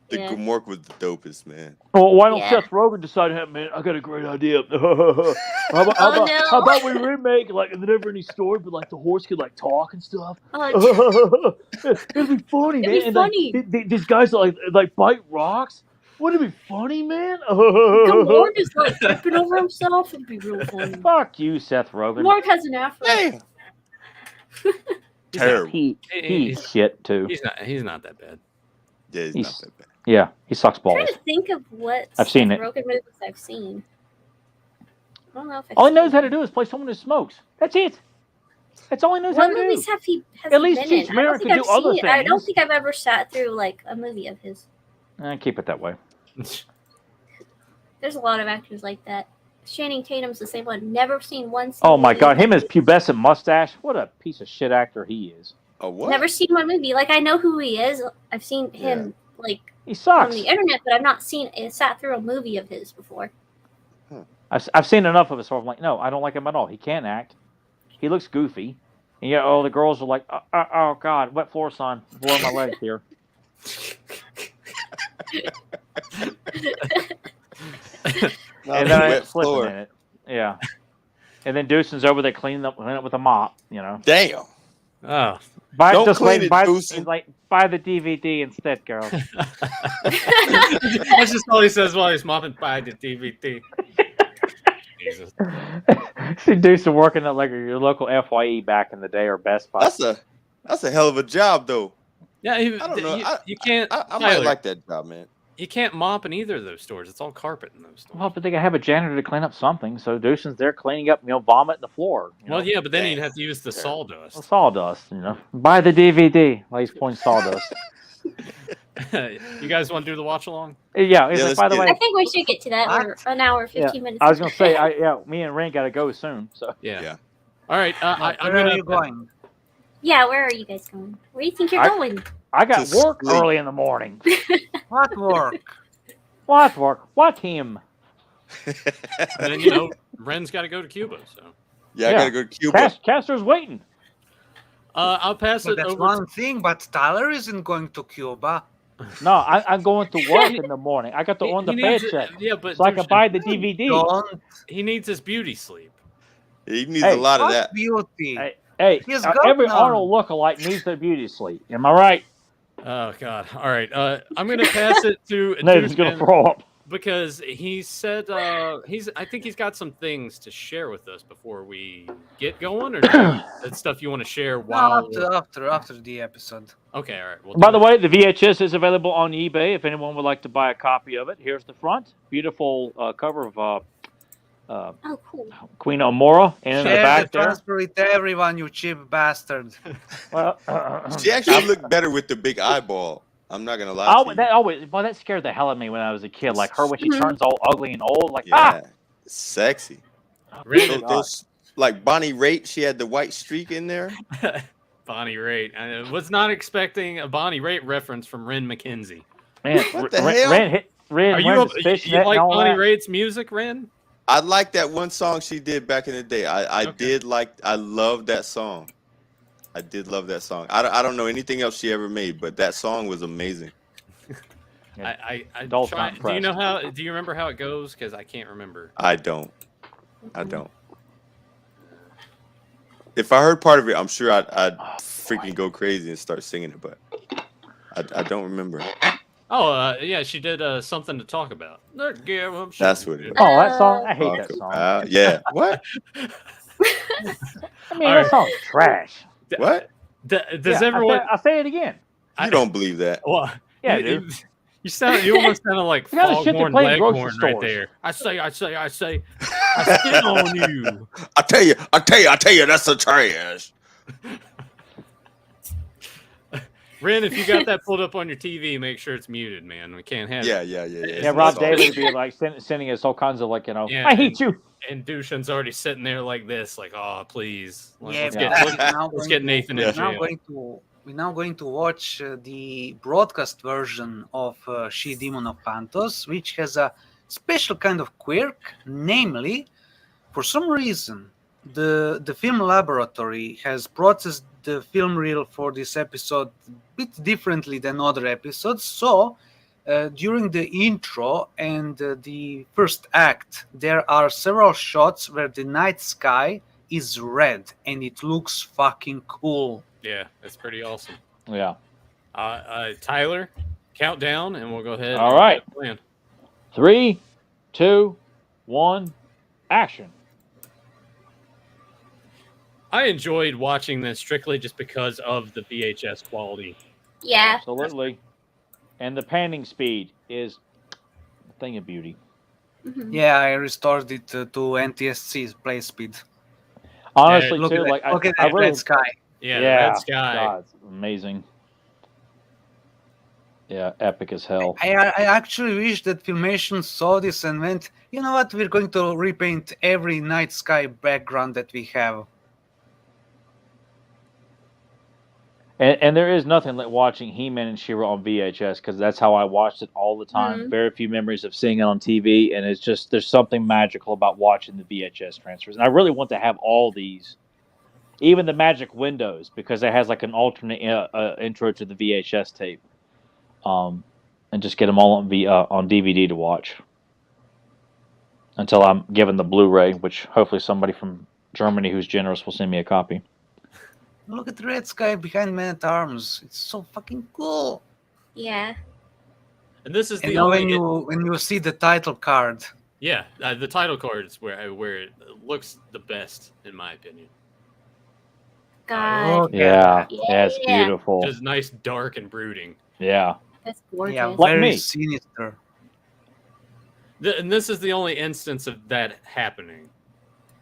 The Gamork was the dopest, man. Well, why don't Seth Rogen decide, hey, man, I got a great idea. How about we remake like the Never Ending Story, but like the horse could like talk and stuff. It'd be funny, man. It'd be funny. Like, these guys like bite rocks. Wouldn't it be funny, man? Gamork is like tripping over himself. It'd be real funny. Fuck you, Seth Rogen. Gamork has an afro. Damn. Terrible. He's shit too. He's not that bad. Yeah, he's not that bad. Yeah, he sucks balls. I'm trying to think of what I've seen it. Rogen movies I've seen. I don't know if all he knows how to do is play someone who smokes. That's it. That's all he knows how to do. What movies has At least teach Merrick to do other things. I don't think I've ever sat through like a movie of his. Keep it that way. There's a lot of actors like that. Channing Tatum's the same one. Never seen one. Oh my God, him as pubescent mustache. What a piece of shit actor he is. Oh what? Never seen one movie. Like I know who he is. I've seen him like he sucks on the internet, but I've not sat through a movie of his before. I've seen enough of it, so I'm like, no, I don't like him at all. He can't act. He looks goofy. And yet, the girls are like, oh God, wet floor sign, blowing my legs here. And then I slipping in it. Yeah. And then Deucen's over there cleaning it with a mop, Damn. Oh. Don't clean it, Deucen. Buy the DVD instead, girl. That's just all he says while he's mopping. Buy the DVD. Jesus. See Deucen working at like your local FYE back in the day or Best Buy. That's a hell of a job, though. Yeah, I don't know. You can't. I might like that job, man. You can't mop in either of those stores. It's all carpet in those stores. Well, but they gotta have a janitor to clean up something. So Deucen's there cleaning up, vomit in the floor. Well, yeah, but then you'd have to use the sawdust. Well, sawdust, Buy the DVD. While he's pouring sawdust. You guys want to do the watch along? Yeah. By the way, I think we should get to that. We're an hour, 15 minutes. I was gonna say, me and Ren gotta go soon. So yeah. All right. Where are you going? Yeah, where are you guys going? Where do you think you're going? I got work early in the morning. What work? What work? What him? And then, Ren's got to go to Cuba. So I got to go to Cuba. Castor's waiting. I'll pass it That's over. one thing, but Tyler isn't going to Cuba. No, I'm going to work in the morning. I got to earn the paycheck. But so I can buy the DVD. He needs his beauty sleep. He needs a lot of that. Beauty. Hey, every Arnold lookalike needs their beauty sleep. Am I right? Oh God! All right, I'm going to pass it to. Nathan's going to throw up. because he said I think he's got some things to share with us before we get going, or that's stuff you want to share while. After the episode. Okay, all right. Well, By the way, the VHS is available on eBay if anyone would like to buy a copy of it. Here's the front. Beautiful cover of Oh, cool. Queen Omora. And in the Share back the there. transfer with everyone, you cheap bastard. Well, She actually looked better with the big eyeball. I'm not gonna lie to you. that scared the hell out of me when I was a kid. Like her when she turns all ugly and old. Like, Yeah, sexy. Ren, Those like Bonnie Raitt, she had the white streak in there. Bonnie Raitt. I was not expecting a Bonnie Raitt reference from Ren McKenzie. Man, What the hell? Ren Are wearing you this you fishnet like and all Bonnie that. Raitt's music, Ren? I like that one song she did back in the day. I love that song. I did love that song. I don't know anything else she ever made, but that song was amazing. I Adults try, not do you know impressed. do you remember how it goes? Because I can't remember. I don't. If I heard part of it, I'm sure I'd freaking go crazy and start singing it, but I don't remember. Oh, yeah, she did something to talk about. That's what it is. Oh, that song! I hate that song. Yeah. What? I mean, that song's trash. What? Does everyone? I'll say it again. You don't believe that? Well, Yeah, you, you almost sounded like You got the shit they Foghorn play in grocery Leghorn right stores. there. I say, I spit on you. I tell you, that's the trash. Ren, if you got that pulled up on your TV, make sure it's muted, man. We can't have Yeah. Yeah, Rob That's all. David would be like sending us all kinds of like, Yeah, I hate you. And Dushan's already sitting there like this, like, oh, please. Yeah, Let's get Nathan in jail. We're now going to watch the broadcast version of She Demon of Phantos, which has a special kind of quirk, namely, for some reason, the film laboratory has processed the film reel for this episode a bit differently than other episodes. So, during the intro and the first act, there are several shots where the night sky is red and it looks fucking cool. Yeah, that's pretty awesome. Yeah. Tyler, count down, and we'll go ahead. All right. Plan. 3, 2, 1, action. I enjoyed watching this strictly just because of the VHS quality. Yeah. Absolutely. And the panning speed is a thing of beauty. Mhm. Yeah, I restored it to NTSC play speed. Honestly, Look too, at like that, look at I that really, red sky. Yeah, the red sky. God, it's amazing. Yeah, epic as hell. I actually wish that Filmation saw this and went, you know what, we're going to repaint every night sky background that we have. And there is nothing like watching He-Man and She-Ra on VHS because that's how I watched it all the time. Mhm. Very few memories of seeing it on TV, and it's just there's something magical about watching the VHS transfers. And I really want to have all these, even the Magic Windows, because it has like an alternate intro to the VHS tape, and just get them all on DVD to watch. Until I'm given the Blu-ray, which hopefully somebody from Germany who's generous will send me a copy. Look at the red sky behind Man at Arms. It's so fucking cool. Yeah. And this is And the now only. when you see the title card, Yeah, the title card is where it looks the best, in my opinion. God, look at Yeah, that. that's Yeah. beautiful. Just nice, dark, and brooding. Yeah. that's gorgeous. Yeah, Like very me. sinister. And this is the only instance of that happening,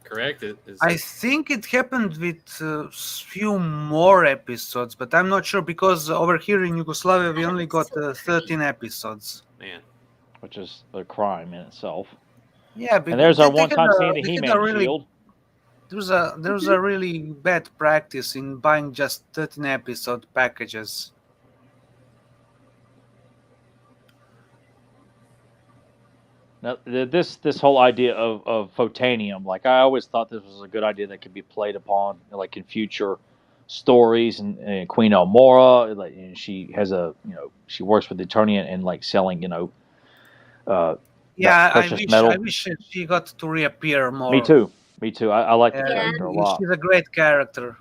correct? I think it happened with few more episodes, but I'm not sure because over here in Yugoslavia we only got 13 episodes. Man. Which is a crime in itself. Yeah, but And there's our they had one-time a- seeing the they had He-Man a really, shield. there's a really bad practice in buying just 13 episode packages. Now, this whole idea of photanium, like I always thought this was a good idea that could be played upon, like in future stories. And Queen Elmora, like, and she has she works with the attorney and like selling, Yeah, precious metal. I wish she got to reappear more. Me too. I like the Yeah, character a lot. she's a great character,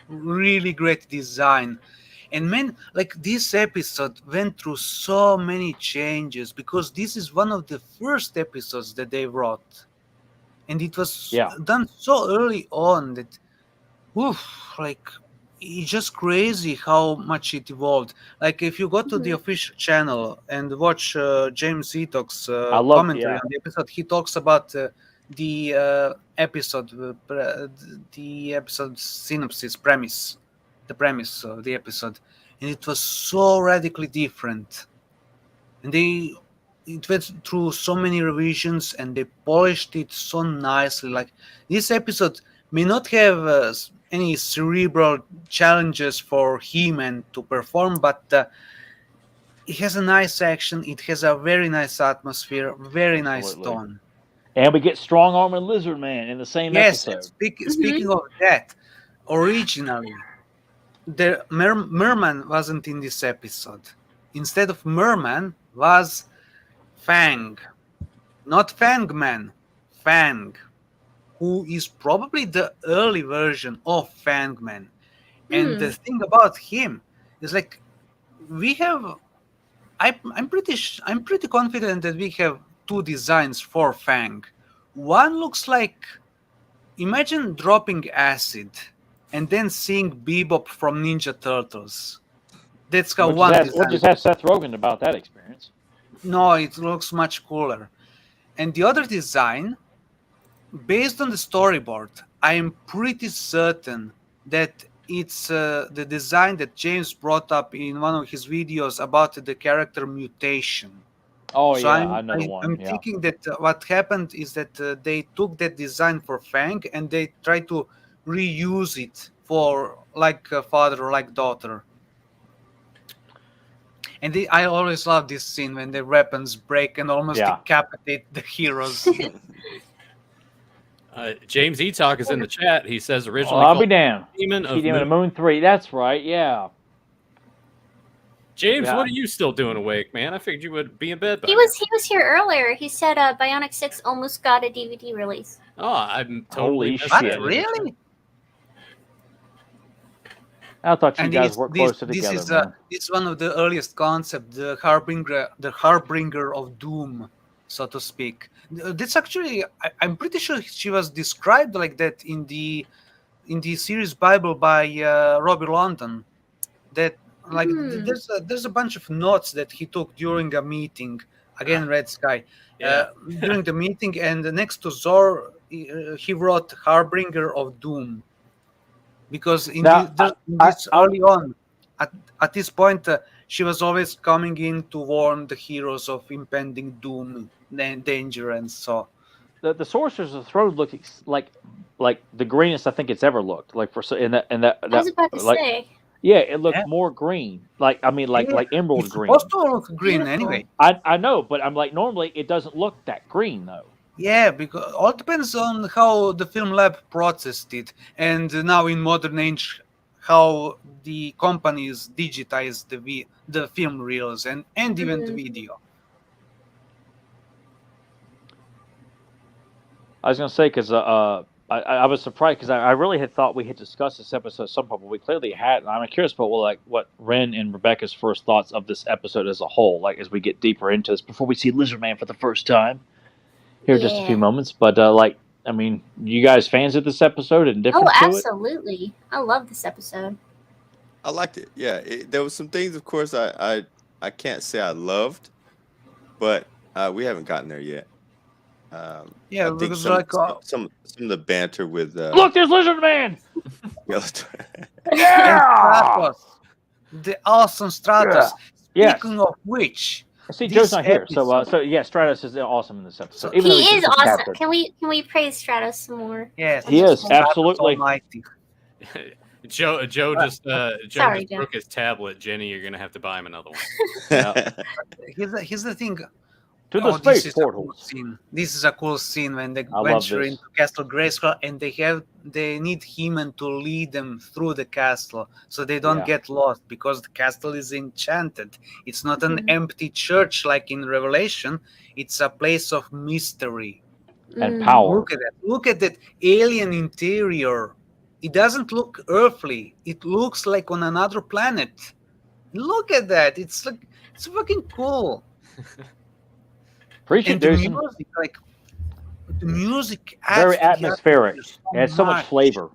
really great design, And man, like this episode went through so many changes because this is one of the first episodes that they wrote, and it was Yeah. done so early on that, oof, like it's just crazy how much it evolved. Like if you go to the official channel and watch James Etox's I love. commentary Yeah. on the episode, he talks about the episode, the episode synopsis premise, the premise of the episode, and it was so radically different. And it went through so many revisions, and they polished it so nicely. Like this episode may not have any cerebral challenges for He-Man to perform, but it has a nice action. It has a very nice atmosphere, very nice Absolutely. tone. And we get Strong Arm and Lizard Man in the same Yes, episode. speaking of that, originally, the Merman wasn't in this episode. Instead of Merman was Fang. Not Fangman, Fang, who is probably the early version of Fangman. And the thing about him is like we have I'm pretty confident that we have two designs for Fang. One looks like, imagine dropping acid and then seeing Bebop from Ninja Turtles. That's how one We'll design. just have Seth Rogen about that experience. No, it looks much cooler. And the other design, based on the storyboard, I am pretty certain that it's the design that James brought up in one of his videos about the character mutation. Oh So yeah, another one. I'm Yeah. thinking that what happened is that they took that design for Fang and they tried to reuse it for like father or like daughter. And I always love this scene when the weapons break and almost Yeah. decapitate the heroes. James Etalk is in the chat. He says originally I'll be called damned. Demon of Demon of Moon. Moon 3. That's right. Yeah. James, Yeah. what are you still doing awake, man? I figured you would be in bed by He was here earlier. He said Bionic 6 almost got a DVD release. now. Oh, I'm Holy totally missed What, shit. that. really? I thought you And guys worked closer together, man. this is one of the earliest concepts, the harbinger of doom, so to speak. This actually, I'm pretty sure she was described like that in the series Bible by Robbie London. That like there's a bunch of notes that he took during a meeting. Again, Red Sky. Yeah. During the meeting, and next to Zor, he wrote harbinger of doom. Because early on, at this point, she was always coming in to warn the heroes of impending doom and danger, and so. The Sorcerer's of the Throne looked like the greenest I think it's ever looked. Like for in that I was about to like, say. yeah, it looked Yeah. more green. Like emerald It's green. supposed to look green Beautiful. anyway. I know, but I'm like normally it doesn't look that green though. Yeah, because all depends on how the film lab processed it, and now in modern age, how the companies digitize the film reels and even the video. I was gonna say because I was surprised because I really had thought we had discussed this episode at some point, but we clearly hadn't. I'm curious about what Ren and Rebecca's first thoughts of this episode as a whole, like as we get deeper into this before we see Lizard Man for the first time. Here, just a few moments, but I mean, you guys fans of this episode and different to it? Absolutely. I love this episode. I liked it. Yeah, there was some things, of course, I can't say I loved, but we haven't gotten there yet. Yeah, I think because some of the banter with Look, there's Lizard Man. Skeletor. Yeah. Stratos, the awesome Stratos. Yes. Speaking of which, See, this Joe's not here, episode- so yeah, Stratos is awesome in this episode. So even though He he's is just a awesome. captain. Can we praise Stratos some more? yes, He is, Stratos absolutely. Almighty. Joe just Sorry, Joe. broke his tablet. Jenny, you're gonna have to buy him another one. Here's the thing. To the This space is a cool portals. scene. This is a cool scene when they I love venture this. into Castle Grayskull and they need He-Man to lead them through the castle so they don't Yeah. get lost because the castle is enchanted. It's not an Mhm. empty church like in Revelation. It's a place of mystery. And Mm. power. Look at that. Look at that alien interior. It doesn't look earthly. It looks like on another planet. Look at that! It's fucking cool. Appreciate And the there's some music, like the music, adds very to the atmospheric. atmosphere It has so much much. flavor.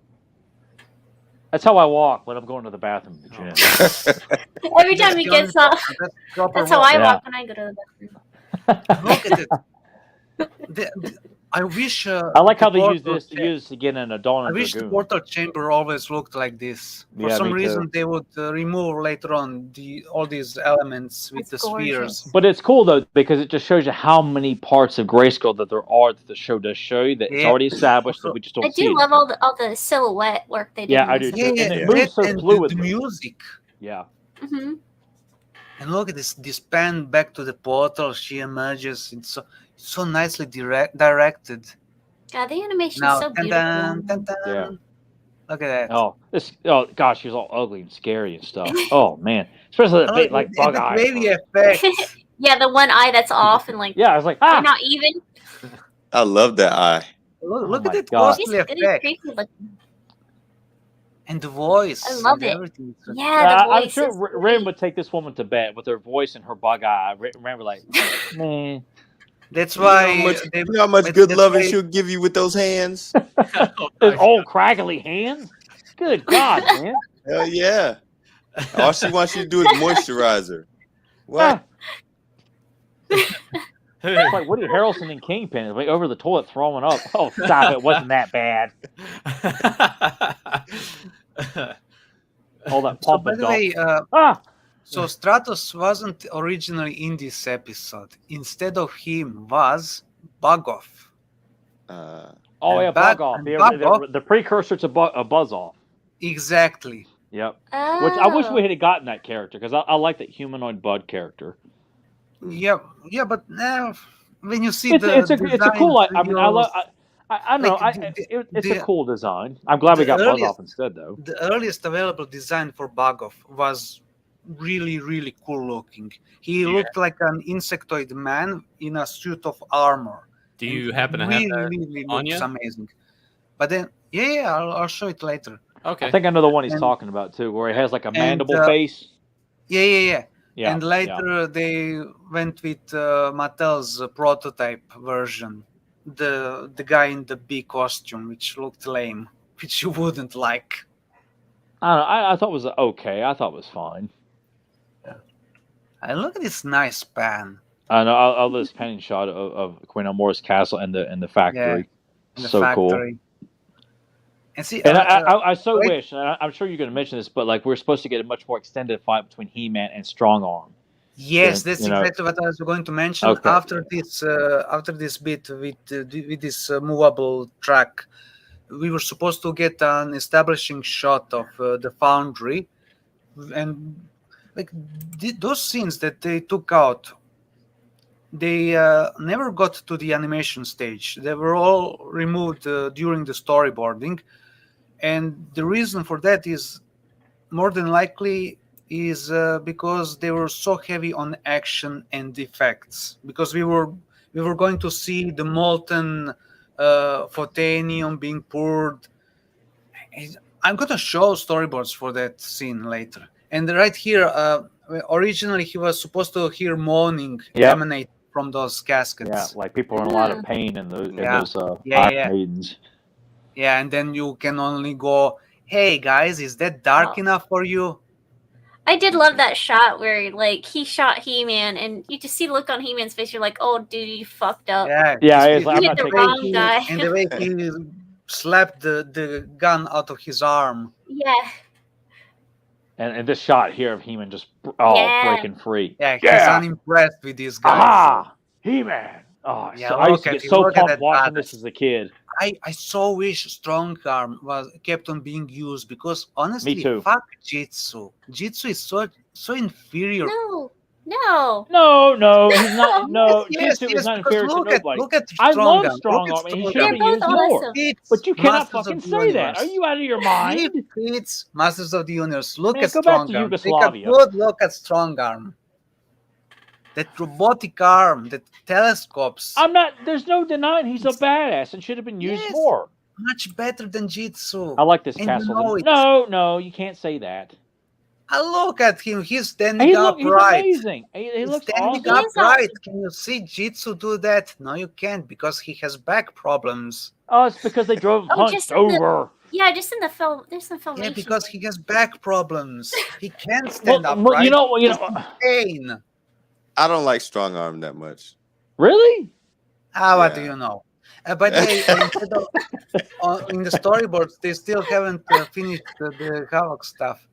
That's how I walk when I'm going to the bathroom at the gym. Every That's time he the only gets up, that's proper that's how walk. I Yeah. walk when I go to the bathroom. Look at it. I wish. I like the how they use portal this to cha- use again in a Dawn I and wish the Dragoon. portal chamber always looked like this. For Yeah, some me reason, too. they would remove later on all these elements with It's the spheres. gorgeous. But it's cool though because it just shows you how many parts of Grayskull that there are that the show does show you that it's Yeah. already established that Also, we just I don't see do it. love all the silhouette work they did. Yeah, in I this do too. Yeah, And it Yeah. moves so and the fluidly. music. Yeah. Mm-hmm. And look at this pan back to the portal. She emerges. It's so nicely directed. God, the animation's Now, so dun, beautiful. dun, dun, dun. Yeah. Look at that. Oh gosh, she's all ugly and scary and stuff. Oh man. Especially that big like bug the eye. wavy effect. Yeah, the one eye that's off and like Yeah, I was like, they're not even. I love that eye. Look my at that God. It's ghostly really effect. creepy looking. And the voice. I love and it. everything. Yeah, the I'm voice sure is Ren great. would take this woman to bed with her voice and her bug eye. I remember like, man. That's You know why how much, they, you know how much good that's loving why- she'll give you with those hands? Oh, Those my old craggly hands. Good God, man. Hell yeah. All she wants you to do is moisturizer. What? It's like Woody Harrelson and Kingpin, like over the toilet throwing up. Oh, stop! It wasn't that bad. All that So pump by and the way, Ah, so Stratos wasn't originally in this episode. Instead of him was Buggoff. Uh, oh and yeah, Bug- bug off. and The, Bug Off. the precursor to a buzz off. Exactly. Yep. Oh. Which I wish we had gotten that character because I like that humanoid bud character. Yeah, but now when you see It's the it's a cool. design I mean, I love. I don't know. Like, It's a the- cool design. I'm glad we the got Buzz earliest- off instead, though. the earliest available design for Buggoff was really cool looking. He looked like an insectoid man in a suit of armor. Do you And happen to have that? really on looks ya? amazing. But then, yeah, I'll show it later. Okay. I think I know the one he's And- talking about too, where he has like a mandible uh, face. Yeah. Yeah. And later they went with Mattel's prototype version, the guy in the big costume, which looked lame, which you wouldn't like. I don't know. I thought it was okay. I thought it was fine. And look at this nice pan I know. I love this panning shot of Queen Elmora's castle and the factory. in the So cool. factory. And see, And I so wait. wish, and I'm sure you're going to mention this, but like we're supposed to get a much more extended fight between He-Man and Strongarm. yes, Yeah, that's you know. exactly what I was going to mention. Okay. After this bit with this movable track, we were supposed to get an establishing shot of the foundry, and like those scenes that they took out, they never got to the animation stage. They were all removed during the storyboarding, and the reason for that is more than likely is because they were so heavy on action and effects. Because we were going to see the molten photonium being poured. I'm gonna show storyboards for that scene later. And right here, originally he was supposed to hear moaning Yep. emanate from those caskets. Yeah, like people are in a lot of pain in those Yeah. Yeah, Iron yeah. Maidens. Yeah, and then you can only go, "Hey guys, is that dark Oh. enough for you?" I did love that shot where like he shot He-Man and you just see the look on He-Man's face. You're like, oh dude, you fucked up. Yeah, Yeah, it's- it's like, I'm You not hit the taking wrong this. guy. and the way he slapped the gun out of his arm. Yeah. And this shot here of He-Man just Yeah. breaking free. Yeah, he's Yeah. unimpressed with these guys. Aha! He-Man! Oh, Yeah, so I used to look get at- so look at pumped that watching badass. this as a kid. I so wish Strong Arm was kept on being used because honestly, too. fuck Jitsu. Jitsu is so inferior. No. No, he's not. No, Yes, Jitsu yes, is not because inferior to nobody. look at I Strong love Arm. Strong Look Arm, at and he Strong should They're be Arm. used both more. awesome. Fits But you cannot Masters of fucking the say that. Universe. Are you out of your mind? It fits Masters of the Universe. Look Man, at go back Strong to Arm. Take a Yugoslavia. good look at Strong Arm. That robotic arm, that telescopes, I'm not. There's no denying he's a badass and should have been used Yes. more. much better than Jitsu. I like this And you castle. know it. No, you can't say that. Look at him. He's And standing he's upright. amazing. He He's looks standing awesome. He is upright. awesome. Can you see Jitsu do that? No, you can't because he has back problems. Oh, it's because they drove him hunched just in the- over. Yeah, just in the film. There's some filmation. Yeah, because he has back problems. He can't Well, stand upright. you know, He's in pain. I don't like strong arm that much. really? What do Yeah. you know? By the way, instead of, in the storyboards, they still haven't finished the Havoc stuff.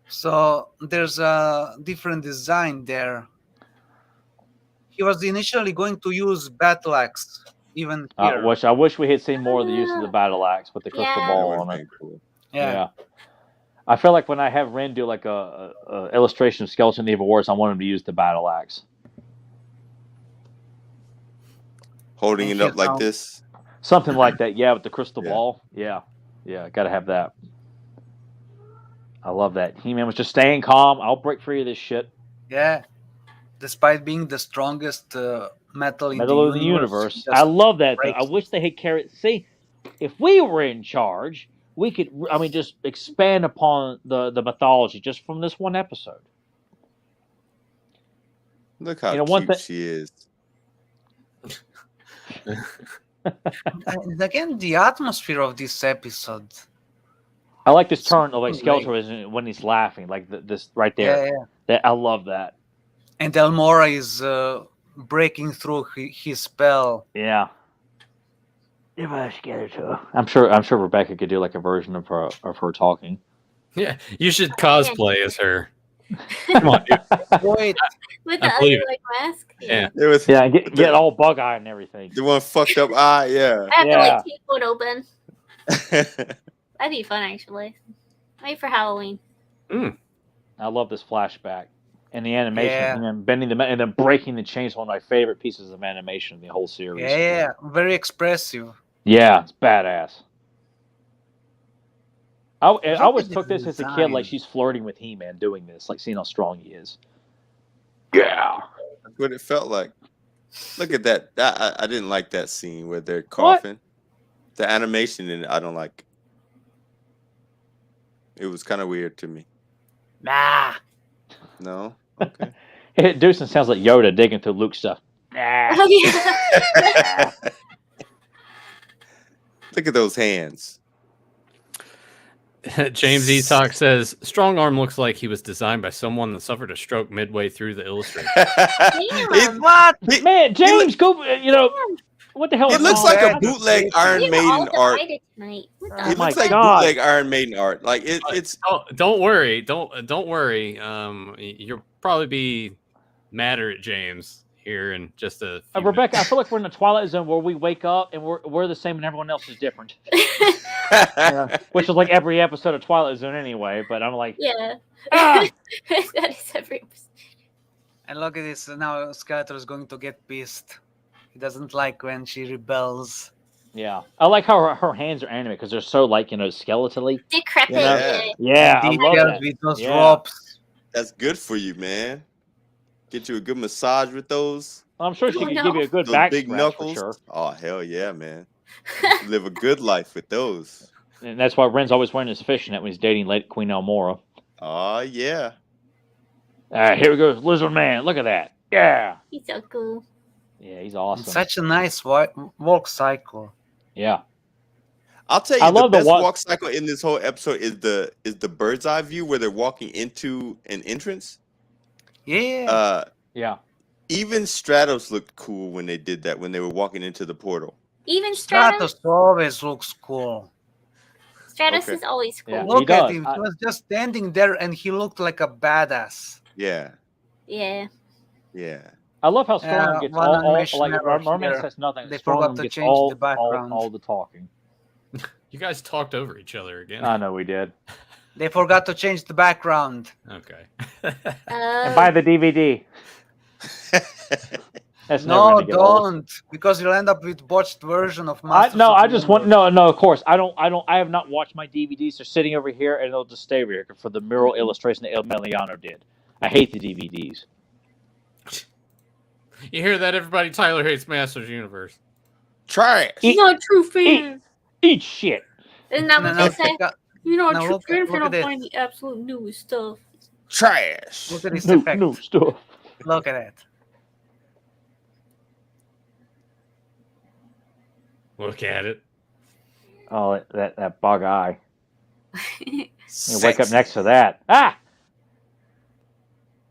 So there's a different design there. He was initially going to use battle axe, even here. I wish we had seen more of the use of the battle axe with the crystal Yeah. That ball would've on it. been cool. Yeah. I feel like when I have Ren do like a illustration of Skeleton of the Evil Wars, I want him to use the battle axe. Holding And it up he's like out. this. Something like that, yeah, with the crystal Yeah. ball. Yeah, gotta have that. I love that. He-Man was just staying calm. I'll break free of this shit. Yeah. Despite being the strongest metal in Middle of the the universe. just I love that. Though. I breaks. wish they had carried. See, if we were in charge, we could. I mean, just expand upon the mythology just from this one episode. Look how You know, one cute thing- she is. And again, the atmosphere of this episode. I like this turn of like Super Skeletor when he's laughing, like this right Yeah, there. yeah. That I love that. And Elmora is breaking through his spell. Yeah. Skeletor. I'm sure Rebecca could do like a version of her talking. Yeah, you should cosplay as her. Come on, dude. Wait, with I the believe ugly like mask. Yeah. It was Yeah, get all bug eye and everything. the one fucked up eye. Yeah. I have to Yeah. like take one open. That'd be fun actually. Maybe for Halloween. I love this flashback and the animation, Yeah. and then bending the and then breaking the chains. One of my favorite pieces of animation in the whole series. yeah, very expressive. Yeah, it's badass. I at always the took this as a kid design. like she's flirting with He-Man doing this, like seeing how strong he is. Yeah. That's what it felt like. Look at that. I didn't like that scene where they're coughing. The animation in it, I don't like. It was kind of weird to me. Nah. No? Okay. Deucin sounds like Yoda digging through Luke's stuff. Oh, yeah. Look at those hands. James Etalk says Strong Arm looks like he was designed by someone that suffered a stroke midway through the illustration. it, What? it- Man, James, go. You know what the hell? it is looks wrong like with a that? bootleg Iron You're all Maiden art. divided tonight. What the Oh It my looks like God. bootleg Iron Maiden art. Like it's Don't worry. Don't worry. You'll probably be madder at James here in just a few Rebecca, I feel like we're in the Twilight Zone where we wake up and we're the same and everyone else is different. Which is like every episode of Twilight Zone anyway. But I'm like, Yeah. ah! That is every episode. And look at this. Now Skeletor is going to get pissed. He doesn't like when she rebels. Yeah, I like how her hands are animated because they're so like skeletally. Decrepit. You know? Yeah. Yeah, I love Details that. with those Yeah. ropes. That's good for you, man. Get you a good massage with those I'm sure she Oh, could no. give you a good those back big scratch knuckles. for sure. Oh hell yeah, man. Live a good life with those. And that's why Ren's always wearing his fishnet when he's dating late Queen Elmora. Oh yeah. Here we go, Lizard Man. Look at that. Yeah, He's so cool. yeah, he's And awesome. such a nice walk cycle. Yeah, I'll tell I you, the love the best walk- walk cycle in this whole episode is the bird's eye view where they're walking into an entrance. Yeah. yeah. Even Stratos looked cool when they did that, when they were walking into the portal. Even Stratos. Stratos always looks cool. Stratos Okay. is always cool. Yeah. He Look at does. him. He was just standing there and he looked like a badass. Yeah, Yeah. yeah. I love how Storm gets one all animation like error Merman here. says nothing. They Storm forgot to gets change all, the background. all the talking. You guys talked over each other again. I know we did. They forgot to change the background. Okay. And buy the DVD. That's never No, gonna get old. don't, because you'll end up with botched version of I Masters no, of I the just want Universe. no. Of course, I don't. I have not watched my DVDs. They're sitting over here, and they'll just stay over here for the mural illustration that El Meliano did. I hate the DVDs. You hear that, everybody? Tyler hates Masters Trash. Eat- Not true fan. Eat shit. Isn't that No, what no, they say? You know, Now look at don't this. find the absolute newest stuff. Trash. Look at this No, effect. no stuff. Look at it. Look at it. Oh, that bug eye. You wake up Sexy. next to that. Ah!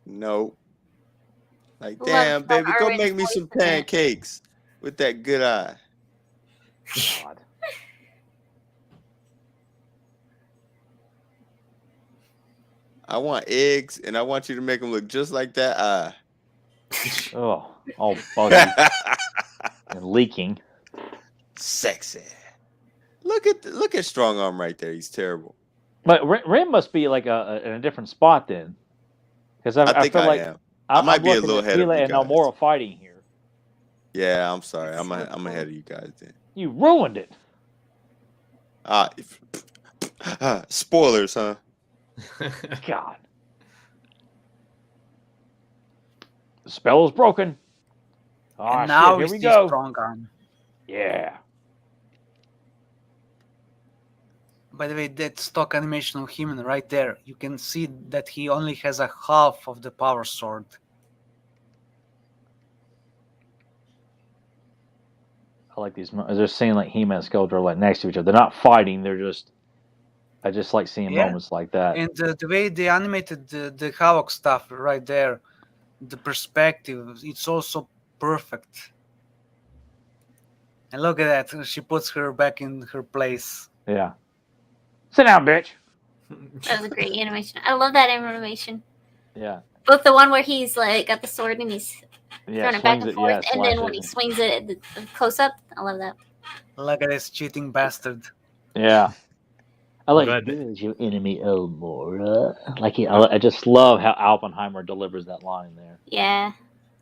No. Like, Love damn, that baby, go orange make me voice some in it. pancakes with that good eye. God. I want eggs, and I want you to make them look just like that eye. Oh, all buggy and leaking. Sexy. Look at Strong Arm right there. He's terrible. But Rim must be like in a different spot then, because I think feel I like am. I might I'm be a looking little at ahead of Tila you and guys. Nomura fighting here. Yeah, I'm sorry. I'm ahead of you guys then. You ruined it. Spoilers, huh? God. The spell is broken. Ah, And now shit, here we we see go. Strong Arm. Yeah. By the way, that stock animation of him right there, you can see that he only has a half of the power sword. I like these. They're seeing like He-Man and Skeletor like next to each other. They're not fighting. They're just. I just like seeing Yeah. moments like that. And the way they animated the Havoc stuff right there, the perspective, it's also perfect. And look at that, she puts her back in her place. Yeah. Sit down, bitch. That was a great animation. I love that animation. Yeah. Both the one where he's like got the sword and he's Yeah. throwing it back Swings and it. forth, Yeah. and then when he Slashes. swings it at the close up, I love that. Look at this cheating bastard. Yeah. I like Glad this is your enemy, oh more. I just love how Oppenheimer delivers that line there. Yeah.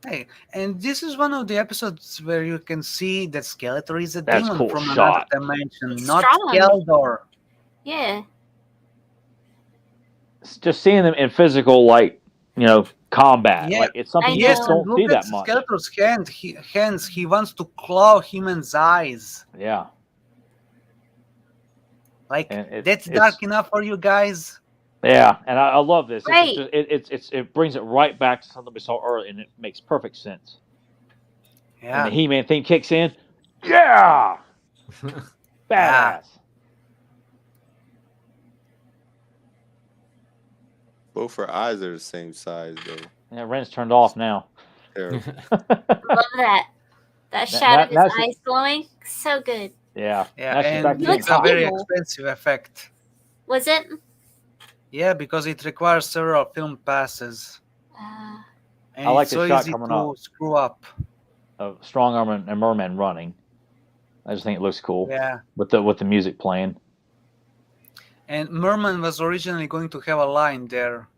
Hey, and this is one of the episodes where you can see that Skeletor is a That's demon cool from shot. another dimension, He's not strong. Skeletor. Yeah. It's just seeing them in physical, combat. Yeah. Like it's something I you Yes, just know. and don't see look that at much. Skeletor's hands. He wants to claw Human's eyes. Yeah. Like And that's dark enough for you guys. Yeah, and I love this. Right. It brings it right back to something we saw earlier, and it makes perfect sense. Yeah. And the He-Man theme kicks in. Yeah, badass. Both her eyes are the same size though. Yeah, Ren's turned off now. Terrible. Love that. That shot of his now she- eyes glowing. So good. Yeah, Yeah, now she's back and to being it's a very evil. expensive effect. Was it? Yeah, because it requires several film passes. And I like it's the so shot easy coming to up. screw up. of Strong Arm and Merman running. I just think it looks cool. Yeah. With the music playing. And Merman was originally going to have a line there.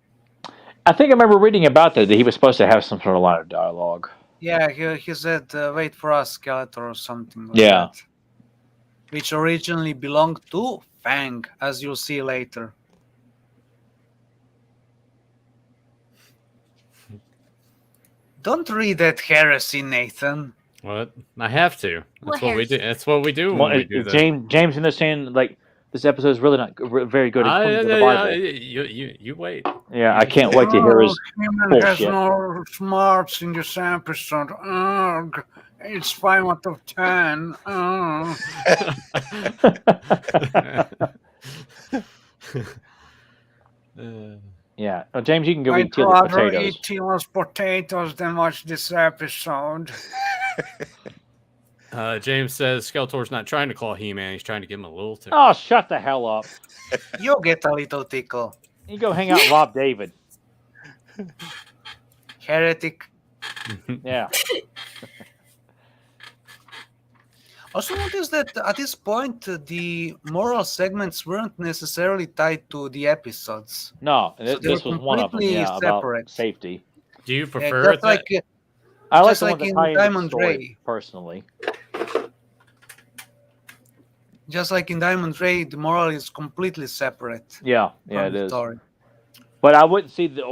I think I remember reading about that he was supposed to have some sort of line of dialogue. Yeah, he said, wait for us, Skeletor, or something like Yeah. that. Which originally belonged to Fang, as you'll see later. Don't read that heresy, Nathan. What? I have to. That's what we do. That's what we do when Well, we do that. James understand like this episode is really not very good according to the Bible. You wait. Yeah, I can't wait to hear his Human has bullshit. no smarts in this episode. Ugh. It's 5 out of 10. Ugh. Yeah. Oh, James, you can go I'd eat Tila's rather potatoes. eat Tila's potatoes than watch this episode. James says Skeletor's not trying to claw He-Man. He's trying to give him a little tickle. Oh, shut the hell up. You'll get a little tickle. You go hang out with Rob David. Heretic. Yeah. Also notice that at this point, the moral segments weren't necessarily tied to the episodes. No, So they this were was one of them. completely Yeah, about separate. safety. Do you Yeah, prefer just that? like I like Just the like ones that in tie into the Diamond story, Ray. personally. just like in Diamond Ray, the moral is completely separate Yeah, from it the is. story. But I wouldn't see the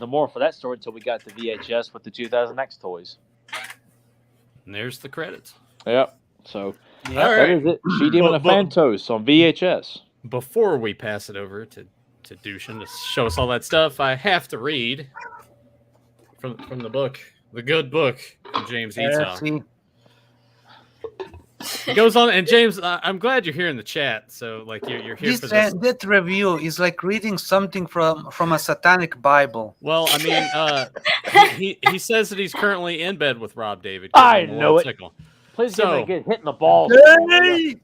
moral for that story until we got the VHS with the 2000X toys. And there's the credits. Yep. So Yeah. All that right. is it. She Demon and But- Phantos on VHS. before we pass it over to Dushin to show us all that stuff, I have to read from the book, the good book from James Eatock. See, It goes on, and James, I'm glad you're here in the chat. So, like, you're here this for this. that review is like reading something from a satanic Bible. Well, I mean, he says that he's currently in bed with Rob David. giving I him a know little it. tickle. Please So- give me a good hit in the balls. Hey!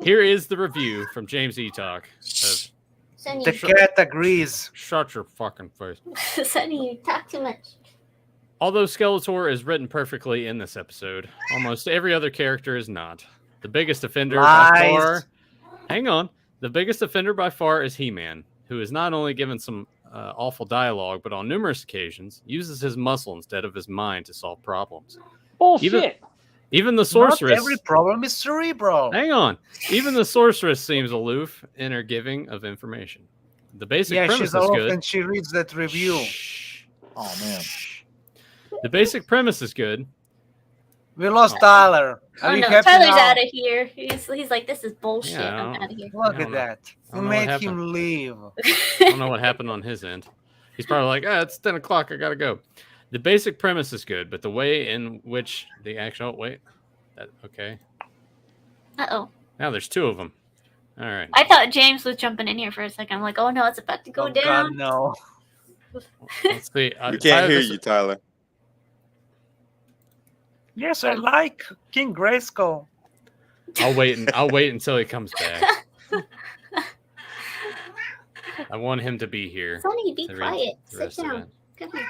Here is the review from James Eatock. Of, Sonny, The cat agrees. Shut your fucking face. Sonny, you talk too much. Although Skeletor is written perfectly in this episode, almost every other character is not. The biggest offender by Lies. far. Hang on. The biggest offender by far is He-Man, who is not only given some awful dialogue, but on numerous occasions uses his muscle instead of his mind to solve problems. Bullshit. Even the Not sorceress. every problem is cerebral. Hang on. Even the sorceress seems aloof in her giving of information. The basic Yeah, premise she's is aloof good. and she reads that review. Shh. Oh man. The basic premise is good. We lost Tyler. Are Oh you no, happy Tyler's now? out of here. He's like, this is bullshit. Yeah, I I'm don't- out of here. Look I don't at know. that. I We don't know what made happened. him leave. I don't know what happened on his end. He's probably like, it's 10 o'clock. I got to go. The basic premise is good, but the way in which the action. Oh, wait. Okay. Uh-oh. Now there's two of them. All right. I thought James was jumping in here for a second. I'm like, oh no, it's about to go Oh, down. God, no. Let's see. We can't hear you, Tyler. Yes, I like King Grayskull. I'll wait until he comes back. I want him to be here. Sonny, be to read quiet. the Sit rest of down. it. Come here.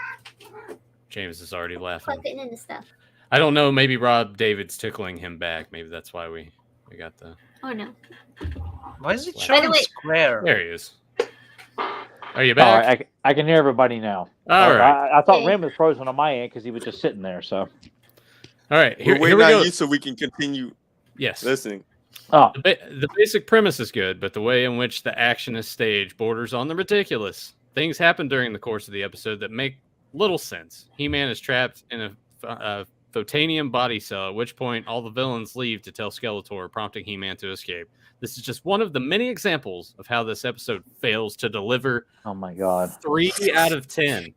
James is already laughing. Quit getting into stuff. I don't know. Maybe Rob David's tickling him back. Maybe that's why we got the. Oh no. Why is it By the showing way- square? There he is. Are you All back? right, I can hear everybody now. All right. I thought Okay. Rim was frozen on my end because he was just sitting there. So. All right. We're Here waiting we on go. you so we can continue Yes. listening. Oh, The basic premise is good, but the way in which the action is staged borders on the ridiculous. Things happen during the course of the episode that make little sense. He-Man is trapped in a photanium body cell, at which point all the villains leave to tell Skeletor, prompting He-Man to escape. This is just one of the many examples of how this episode fails to deliver oh my God. 3 out of 10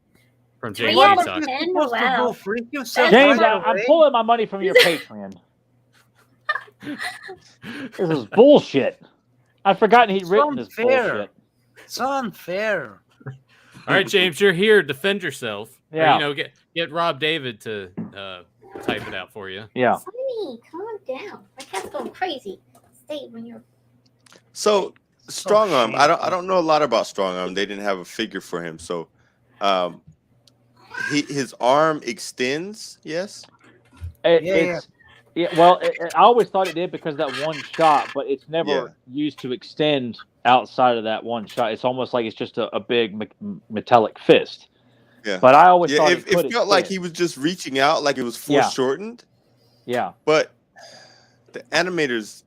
from James 3 out of Eatock. 10? Supposed to Wow. go freak yourself James, right I'm away. pulling my money from your Patreon. This is bullshit. I'd forgotten he'd It's written this unfair. bullshit. It's unfair. All right, James, you're here. Defend yourself. Or, Yeah. get Rob David to type it out for you. Yeah. Sonny, calm down. My cat's going crazy. Stay when you're. So strong arm. I shameful. don't know a lot about strong arm. They didn't have a figure for him. So his arm extends, yes? Well, I always thought it did because of that one shot, but it's never Yeah. used to extend outside of that one shot. It's almost like it's just a big metallic fist. Yeah. But I always Yeah, thought it felt like he was just reaching out, like it was Yeah. foreshortened. Yeah. But the animators,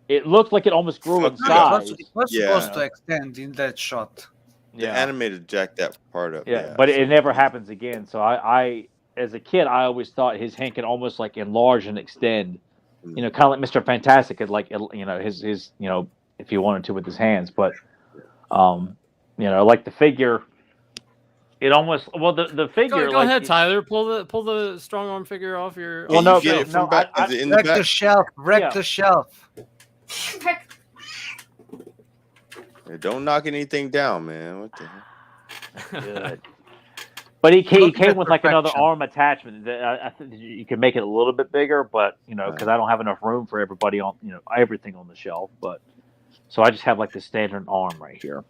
It looked like it almost grew in Fuck No, size. it was Yeah. supposed to extend in that shot. the Yeah. animator jacked that part up. Yeah, but it never happens again. So I, as a kid, I always thought his hand could almost like enlarge and extend. Mm. You know, kind of like Mr. Fantastic could like, you know, his you know, if he wanted to with his hands. But, you know, like the figure, it almost the figure. Go like, ahead, Tyler. Pull the strong arm figure off your. Well, Can no, you get no, it from no, back? I- Is it in the Wreck the back? shelf. Wreck Yeah. the shelf. Yeah, don't knock anything down, man. What the hell? Good. But he Look came at with like another perfection. arm attachment. That I think you can make it a little bit bigger, but you know, because I don't have enough room for everybody on, you know, everything on the shelf. But so I just have like the standard arm right here.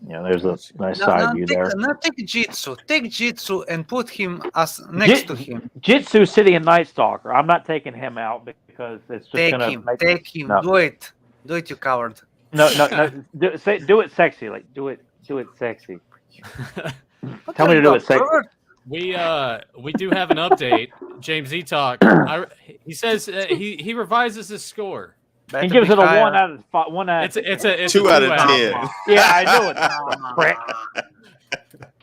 You know, there's a nice side view there. Now take Jitsu. Take Jitsu and put him next to him. Jitsu sitting in Night Stalker. I'm not taking him out because it's just Take gonna him. make Take him. No. Do it. Do it, you coward. no. Do it sexy. Like do it sexy. What Tell are me to you, do a it sexy. pervert? We do have an update. James Eatock. He says he revises his score. He Better gives be it a higher. 1 out of 5. 1 out. It's a 2 out of 10. Yeah, I knew it. Prick.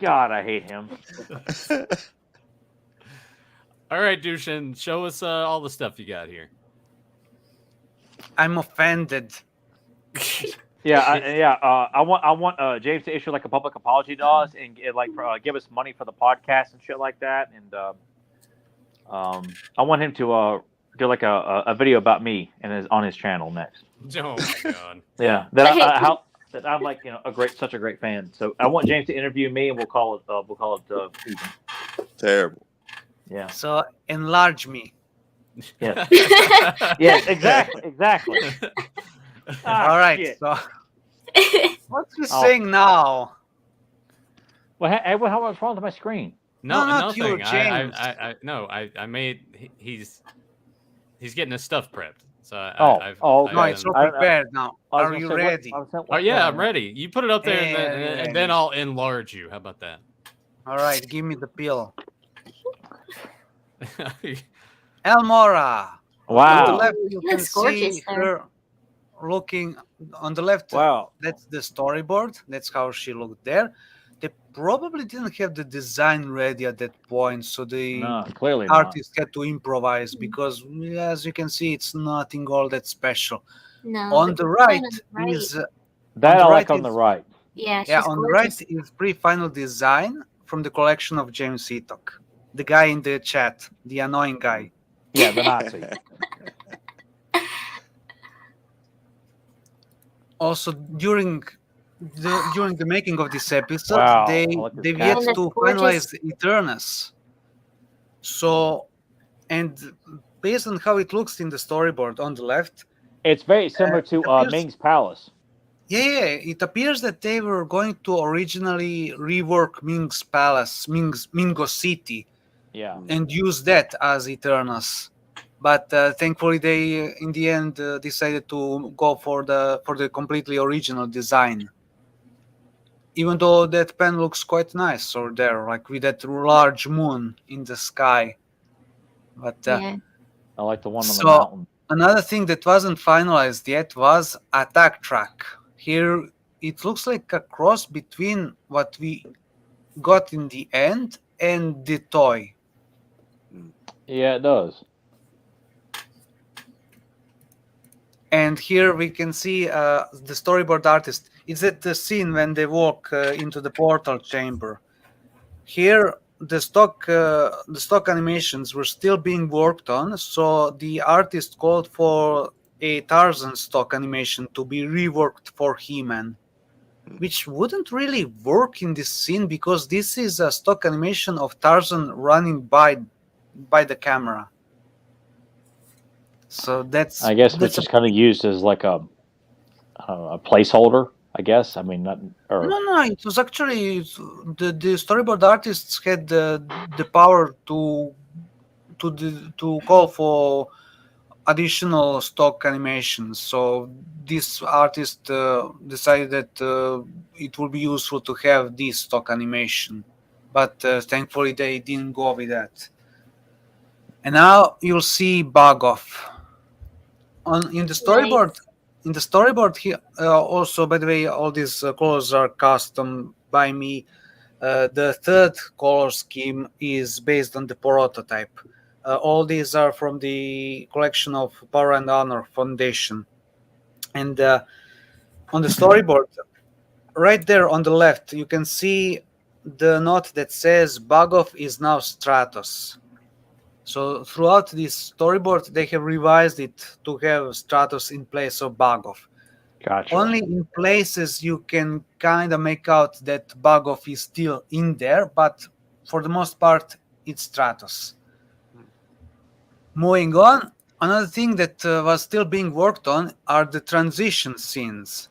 God, I hate him. All right, Dushin, show us all the stuff you got here. I'm offended. I want James to issue like a public apology to us and give us money for the podcast and shit like that. And I want him to do like a video about me and on his channel next. Oh my god. Yeah, that I'm like such a great fan. So I want James to interview me, and we'll call it even. Terrible. Yeah. So enlarge me. Yes. Yes. Exactly. All right. Shit. So what's he saying now? Well, what's wrong with my screen? No, not you, nothing. James. I made. He's getting his stuff prepped. So Okay. No, it's all prepared now. Are you ready? Oh yeah, I'm ready. You put it up there, and then I'll enlarge you. How about that? All right, give me the pill. Elmora. Wow. On the left, you can Looks gorgeous see there. her looking on the left. Wow. That's the storyboard. That's how she looked there. They probably didn't have the design ready at that point, so the Clearly not. artist had to improvise because, as you can see, it's nothing all that special. No. On the right is That on I the like right on the is- right. Yeah, she's yeah. On the right gorgeous. is pre-final design from the collection of James Etok, the guy in the chat, the annoying guy. Yeah, the Nazi. Also, during the making of this episode, Wow, they I like this they've cat. yet And that's to gorgeous. finalize Eternus. So, and based on how it looks in the storyboard on the left, It's very similar to it appears- Ming's Palace. yeah, it appears that they were going to originally rework Ming's Palace, Mingo City, Yeah. and use that as Eternus. But thankfully, they in the end decided to go for the completely original design. Even though that pen looks quite nice over there, like with that large moon in the sky. But Yeah. I like the one on the So- mountain. another thing that wasn't finalized yet was attack track. Here, it looks like a cross between what we got in the end and the toy. Yeah, it does. And here we can see the storyboard artist. It's at the scene when they walk into the portal chamber. Here, the stock animations were still being worked on, so the artist called for a Tarzan stock animation to be reworked for He-Man, which wouldn't really work in this scene because this is a stock animation of Tarzan running by the camera. So that's I guess that's it's just kind of used as like a placeholder. I guess. I mean, not or No, it was actually the storyboard artists had the power to call for additional stock animations. So this artist decided that it would be useful to have this stock animation, but thankfully they didn't go with that. And now you'll see Bagoff in the storyboard. Nice. In the storyboard here, also, by the way, all these colors are custom by me. The third color scheme is based on the prototype. All these are from the collection of Power and Honor Foundation. And on the storyboard, right there on the left, you can see the note that says Bagoff is now Stratos. So throughout this storyboard, they have revised it to have Stratos in place of Bagoff. gotcha. Only in places you can kind of make out that Bagoff is still in there, but for the most part, it's Stratos. Moving on, another thing that was still being worked on are the transition scenes.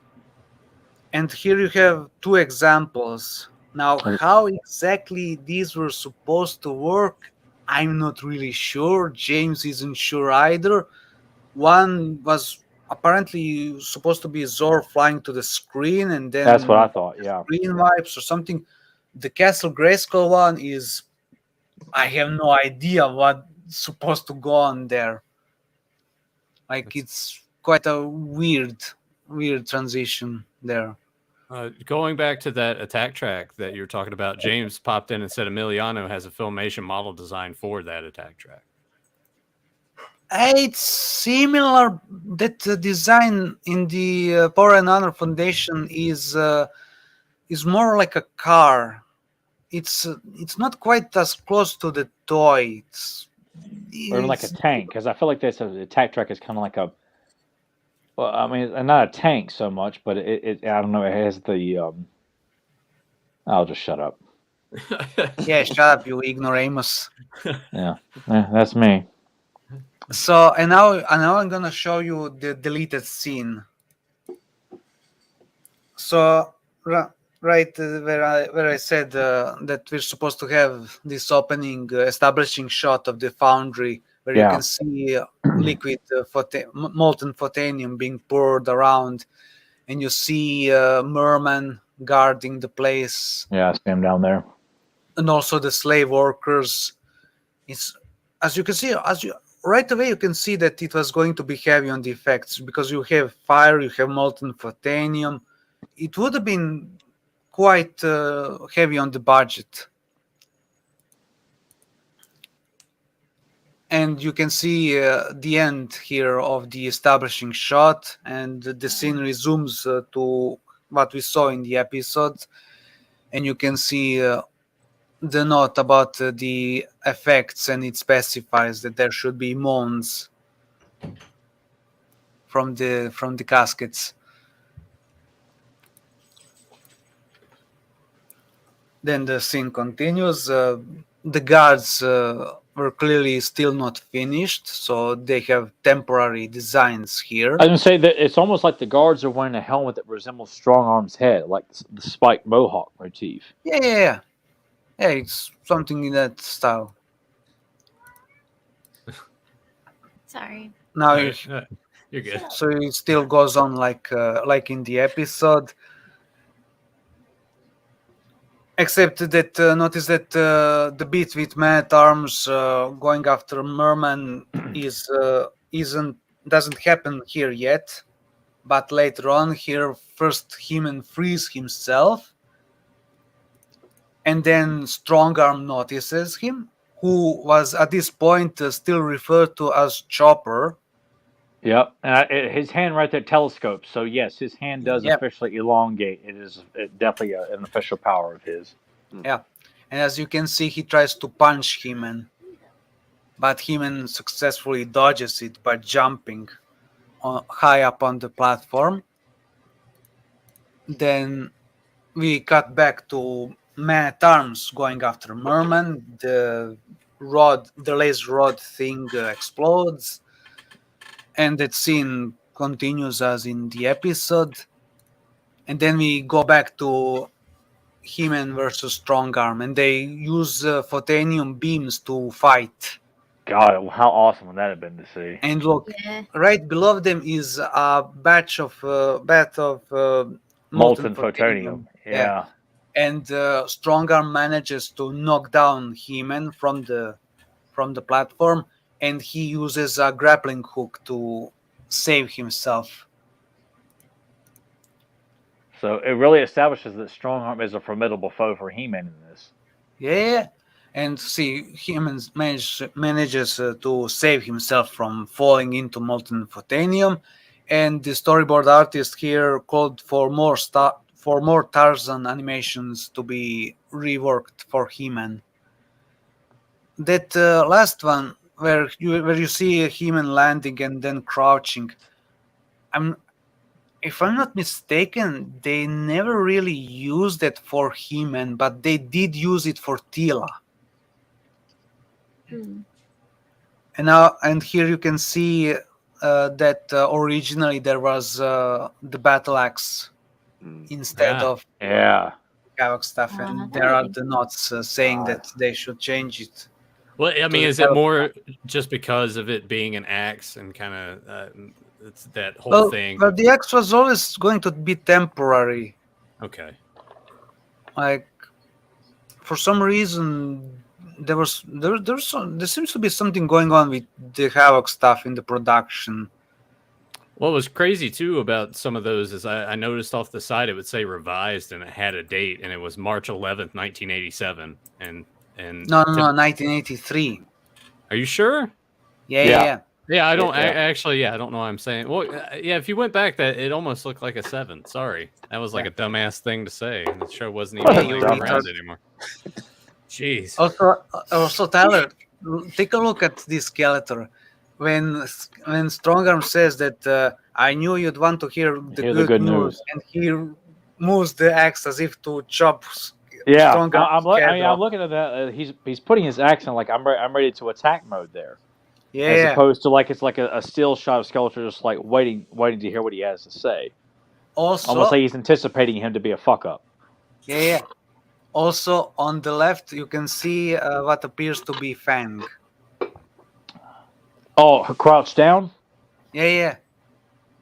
And here you have two examples. Now, how exactly these were supposed to work, I'm not really sure. James isn't sure either. One was apparently supposed to be Zor flying to the screen, and then That's what I thought. Yeah. screen wipes or something. The Castle Grayskull one is, I have no idea what's supposed to go on there. Like, it's quite a weird transition there. Going back to that attack track that you were talking about, James popped in and said Emiliano has a Filmation model design for that attack track. It's similar. That design in the Power and Honor Foundation is more like a car. It's not quite as close to the toy. Or even like a It's tank, because I feel like this attack track is kind of like a. Well, I mean, not a tank so much, but I don't know. It has the. I'll just shut up. yeah. Shut up, you ignoramus. Yeah, that's me. So and now I'm gonna show you the deleted scene. So right where I said that we're supposed to have this opening establishing shot of the foundry where you Yeah, can see liquid molten photonium being poured around, and you see merman guarding the place, yeah, I see him down there. and also the slave workers. It's as you can see, as you right away you can see that it was going to be heavy on the effects because you have fire, you have molten photonium. It would have been quite heavy on the budget. And you can see the end here of the establishing shot, and the scene resumes to what we saw in the episode, and you can see the note about the effects, and it specifies that there should be moans from the caskets. Then the scene continues. The guards were clearly still not finished, so they have temporary designs here. I was gonna say that it's almost like the guards are wearing a helmet that resembles Strong Arm's head, like the spiked mohawk motif. Yeah. It's something in that style. Sorry. Now, You're good. so it still goes on like in the episode, except that notice that the bit with Man at Arms going after Merman isn't doesn't happen here yet, but later on here first He-Man frees himself, and then Strongarm notices him, who was at this point still referred to as Chopper. Yep, and his hand right there telescopes. So yes, his hand does Yep. officially elongate. It is definitely an official power of his. Yeah, and as you can see, he tries to punch He-Man, but He-Man successfully dodges it by jumping high up on the platform. Then we cut back to Man at Arms going after Merman. The laser rod thing explodes, and that scene continues as in the episode. And then we go back to He-Man versus Strongarm, and they use photonium beams to fight. God, how awesome would that have been to see? And look, Yeah. right below them is a batch of molten photonium. Yeah. And Strongarm manages to knock down He-Man from the platform, and he uses a grappling hook to save himself. So it really establishes that Strongarm is a formidable foe for He-Man in this. Yeah, and see, He-Man manages to save himself from falling into molten photonium, and the storyboard artist here called for more Tarzan animations to be reworked for He-Man. That last one where you see He-Man landing and then crouching, if I'm not mistaken, they never really used it for He-Man, but they did use it for Tila. Hmm. And here you can see that originally there was the battle axe instead Yeah. of Yeah. Havoc stuff, and that there are would the notes saying that they should change it. Well, I mean, the is it Havoc more just because of it being an axe and kind of it's that whole Well, thing? but the axe was always going to be temporary. Okay. Like, for some reason, there seems to be something going on with the Havoc stuff in the production. What was crazy too about some of those is I noticed off the side it would say revised and it had a date and it was March 11th, 1987. And No, 1983. Are you sure? Yeah. Yeah, I don't Yeah. actually. Yeah, I don't know what I'm saying. Well, yeah, if you went back, that it almost looked like a 7. Sorry, that was like a dumbass thing to say. The show wasn't even Yeah, like, you around retard. anymore. Jeez. Also, Tyler, take a look at this Skeletor. When Strongarm says that I knew you'd want to hear the good news, and he moves the axe as if to chop Yeah, Strongarm's I head mean, I'm off. looking at that. He's putting his accent like I'm ready to attack mode there, as Yeah. opposed to like it's like a still shot of Skeletor just like waiting to hear what he has to say. Also, Almost like he's anticipating him to be a fuck up. yeah. Also, on the left, you can see what appears to be Fang. Oh, crouched down. Yeah.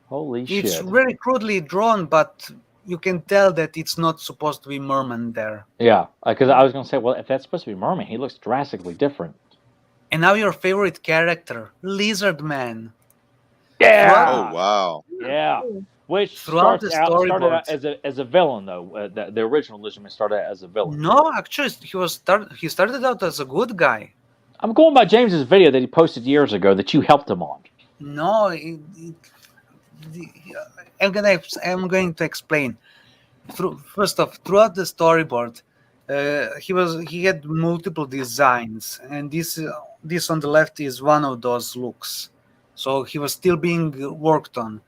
Holy It's shit! very crudely drawn, but you can tell that it's not supposed to be Merman there. Yeah, because I was gonna say, well, if that's supposed to be Merman, he looks drastically different. And now your favorite character, Lizard Man. Yeah. Oh wow. Yeah. Which Throughout the started out storyboards. as a villain though. The original Lizardman started out as a villain. No, actually, he started out as a good guy. I'm going by James's video that he posted years ago that you helped him on. No, I'm going to explain. First off, throughout the storyboard, he had multiple designs, and this on the left is one of those looks. So he was still being worked on.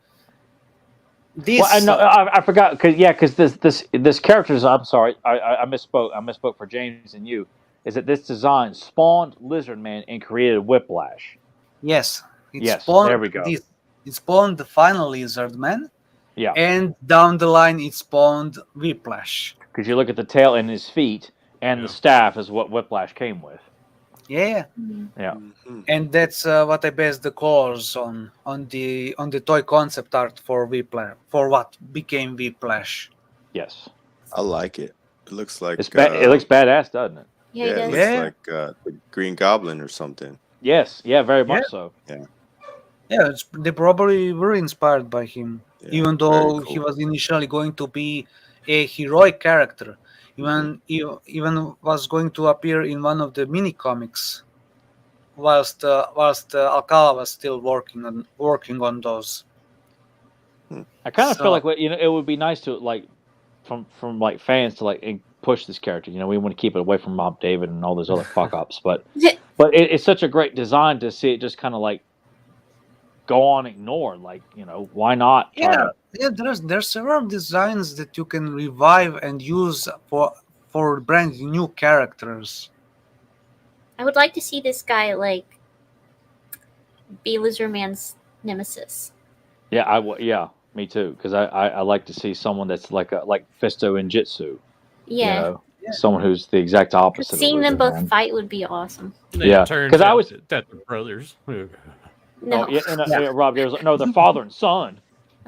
This, I forgot because this character's. I'm sorry, I misspoke. I misspoke for James and you. Is that this design spawned Lizardman and created Whiplash? yes, There we go. It spawned the final Lizardman. Yeah, and down the line it spawned Whiplash. because you look at the tail and his feet, and the staff is what Whiplash came with. Yeah, Yeah, and that's what I based the colors on the toy concept art for Whiplash, for what became Whiplash. yes, I like it. It looks like it looks badass, doesn't it? Yeah, it it looks does. like the Green Goblin or something. Yes, very much so. Yeah, they probably were inspired by him, Yeah, even very though cool. he was initially going to be a heroic character. Even was going to appear in one of the mini comics, whilst Alcala was still working on those. I kind of So- feel like it would be nice to like from like fans to like push this character. We want to keep it away from Mob David and all those other fuck ups, but it's such a great design to see it just kind of like go on ignored. Like why not? Yeah, there's several designs that you can revive and use for brand new characters. I would like to see this guy like be Lizardman's nemesis. Yeah, yeah, me too. Because I like to see someone that's like Fisto in Jitsu. Yeah. Someone who's the exact opposite. Seeing them both Lizardman. fight would be awesome. Yeah, because I was that the brothers. No. Oh, yeah, Rob. There's the father and son,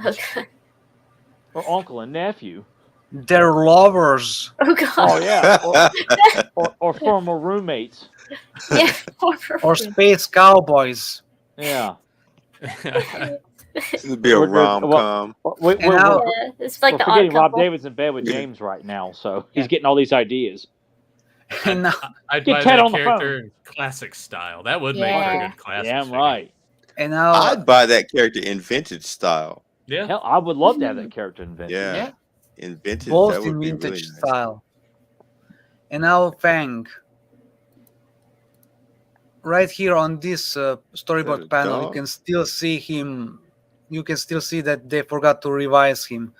Okay. or uncle and nephew. They're lovers. Oh god. Oh yeah, or former roommates. Yeah. Or space cowboys. Yeah. This would be a rom com. We're now- Yeah, it's like the odd forgetting Rob couple. David's in bed with James right now, so he's getting all these ideas. And now, I'd Get buy Ted that on the character in classic style. That would make for a Yeah. good classic. Damn figure. right. I'd buy that character in vintage style. Yeah. Hell, I would love to have that character invented. Yeah. Yeah. In vintage, both that would in be vintage really nice. style. And now Fang. Right here on this storyboard a panel, you dog? can still see him. You can still see that they forgot to revise him.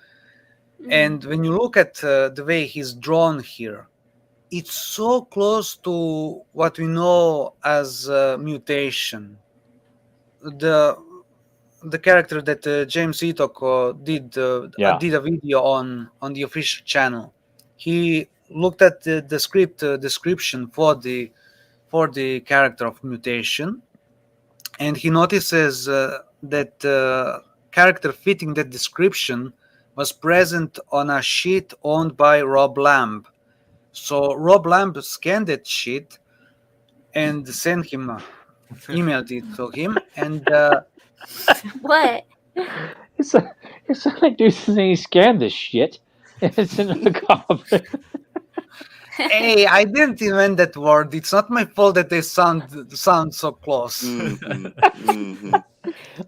And when you look at the way he's drawn here, it's so close to what we know as mutation. The character that James Itok did a video on the official channel. He looked at the script description for the character of mutation, and he notices that character fitting that description was present on a sheet owned by Rob Lamb. So Rob Lamb scanned that sheet and sent him, emailed it to him, and What? It's like dude saying he scanned this shit. It's in the comic. Hey, I didn't invent that word. It's not my fault that they sound so close. Mm-hmm. Mm-hmm.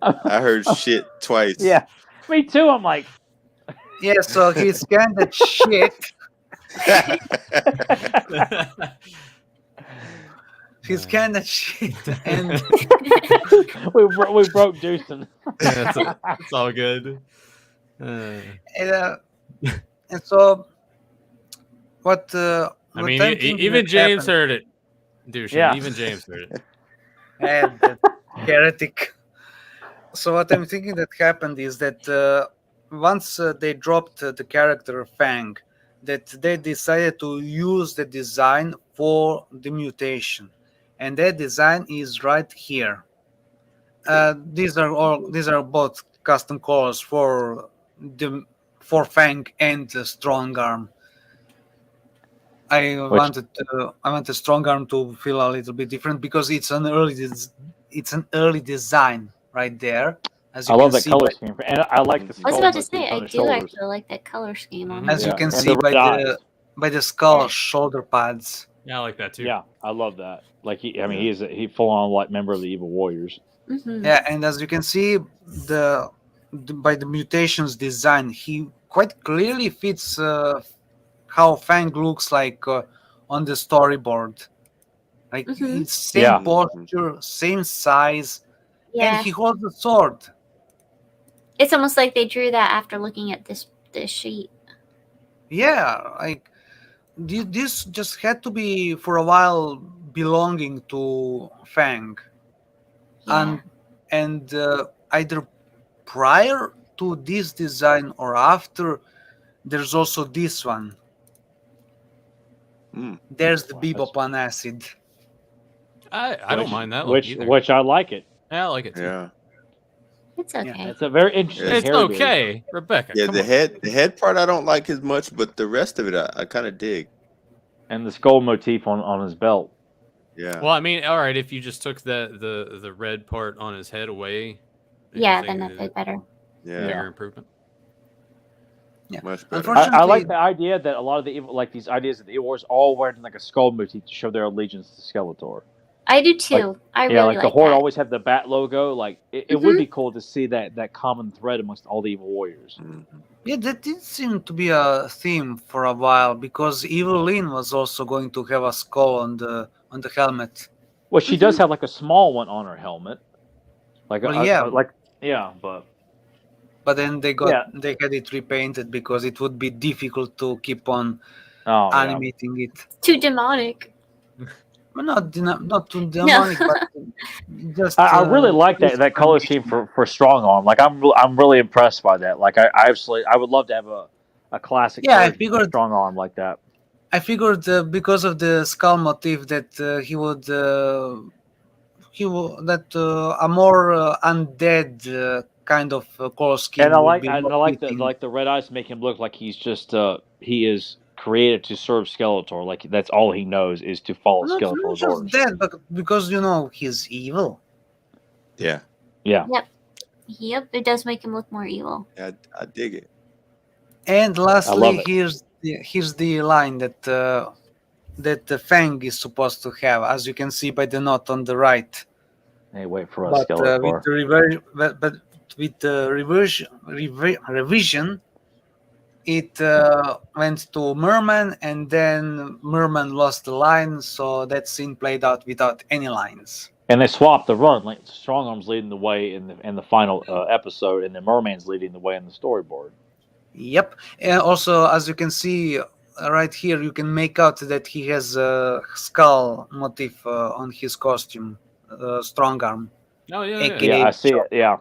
I heard shit twice. Yeah, me too. I'm like, Yeah, so he's kind of shit. He's kind of shit, and we broke Deucin. Yeah, it's all good. and, uh, and so what? I What mean, I'm thinking even that James happened- heard it. Douche. Yeah. Even James heard it. that heretic. So what I'm thinking that happened is that once they dropped the character Fang, that they decided to use the design for the mutation, and that design is right here. These are both custom colors the for Fang and the Strong Arm. I wanted Strong Arm to feel a little bit different because it's an early design right there. As I you love can that see color by, scheme, and I like the I I was skull about to motif say, on I the do shoulders. actually like that color scheme on Mhm. as you Yeah, can and see the red eyes. by the skull Yeah. shoulder pads. Yeah, I like that too. Yeah, I love that. Like I mean, Yeah. he full on like member of the Evil Warriors. Yeah, and as you can see, by the mutations design, he quite clearly fits how Fang looks like on the storyboard. Like Mhm. it's same Yeah. posture, same size, and Yeah, he holds the sword. it's almost like they drew that after looking at this sheet. Yeah, like this just had to be for a while belonging to Fang, Yeah. and either prior to this design or after, there's also this one. Mm. There's the Wow, Bebop on acid. I don't mind that look either. Which I like it. Yeah, I like it too. Yeah. It's okay. It's a very interesting It's hairdo. okay, Rebecca. Yeah, come the on. head part I don't like as much, but the rest of it I kind of dig. And the skull motif on his belt. Yeah. Well, I mean, all right, if you just took the red part on his head away, then you Yeah, think then that's that way better. Yeah. bigger improvement. Yeah. Much better. Unfortunately, I like the idea that a lot of the evil, like these ideas that the Evil Warriors all wearing like a skull motif to show their allegiance to Skeletor. I do too. I Yeah, really like the Horde that. always have the bat logo. Like it would be cool to see that common thread amongst all the Evil Warriors. Mhm. yeah, that did seem to be a theme for a while because Evelyn was also going to have a skull on the helmet. Well, she does have like a small one on her helmet. Like Well, yeah. But then they had it repainted because it would be difficult to keep on animating it. Too demonic. Well, not too demonic, but just. I really like that color scheme for Strong Arm. Like I'm really impressed by that. Like I would love to have a classic. Yeah, I version of figured- Strong Arm like that. I figured because of the skull motif that a more undead kind of color scheme. And I would be more like fitting. the red eyes make him look like he's just he is created to serve Skeletor. Like that's all he knows is to follow Not Skeletor's just orders. that, but because he's evil. Yeah. Yeah. Yep, it does make him look more evil. I dig it. And love lastly, it. here's the line that the Fang is supposed to have, as you can see by the note on the right. Hey, wait for us, But Skeletor. with the revision, it went to Merman, and then Merman lost the line, so that scene played out without any lines. And they swapped the run. Like Strong Arm's leading the way in the final episode, and then Merman's leading the way in the storyboard. Yep. And also, as you can see right here, you can make out that he has a skull motif on his costume, Strong Arm. Oh yeah, AKA yeah. Yeah, I see it. Yeah.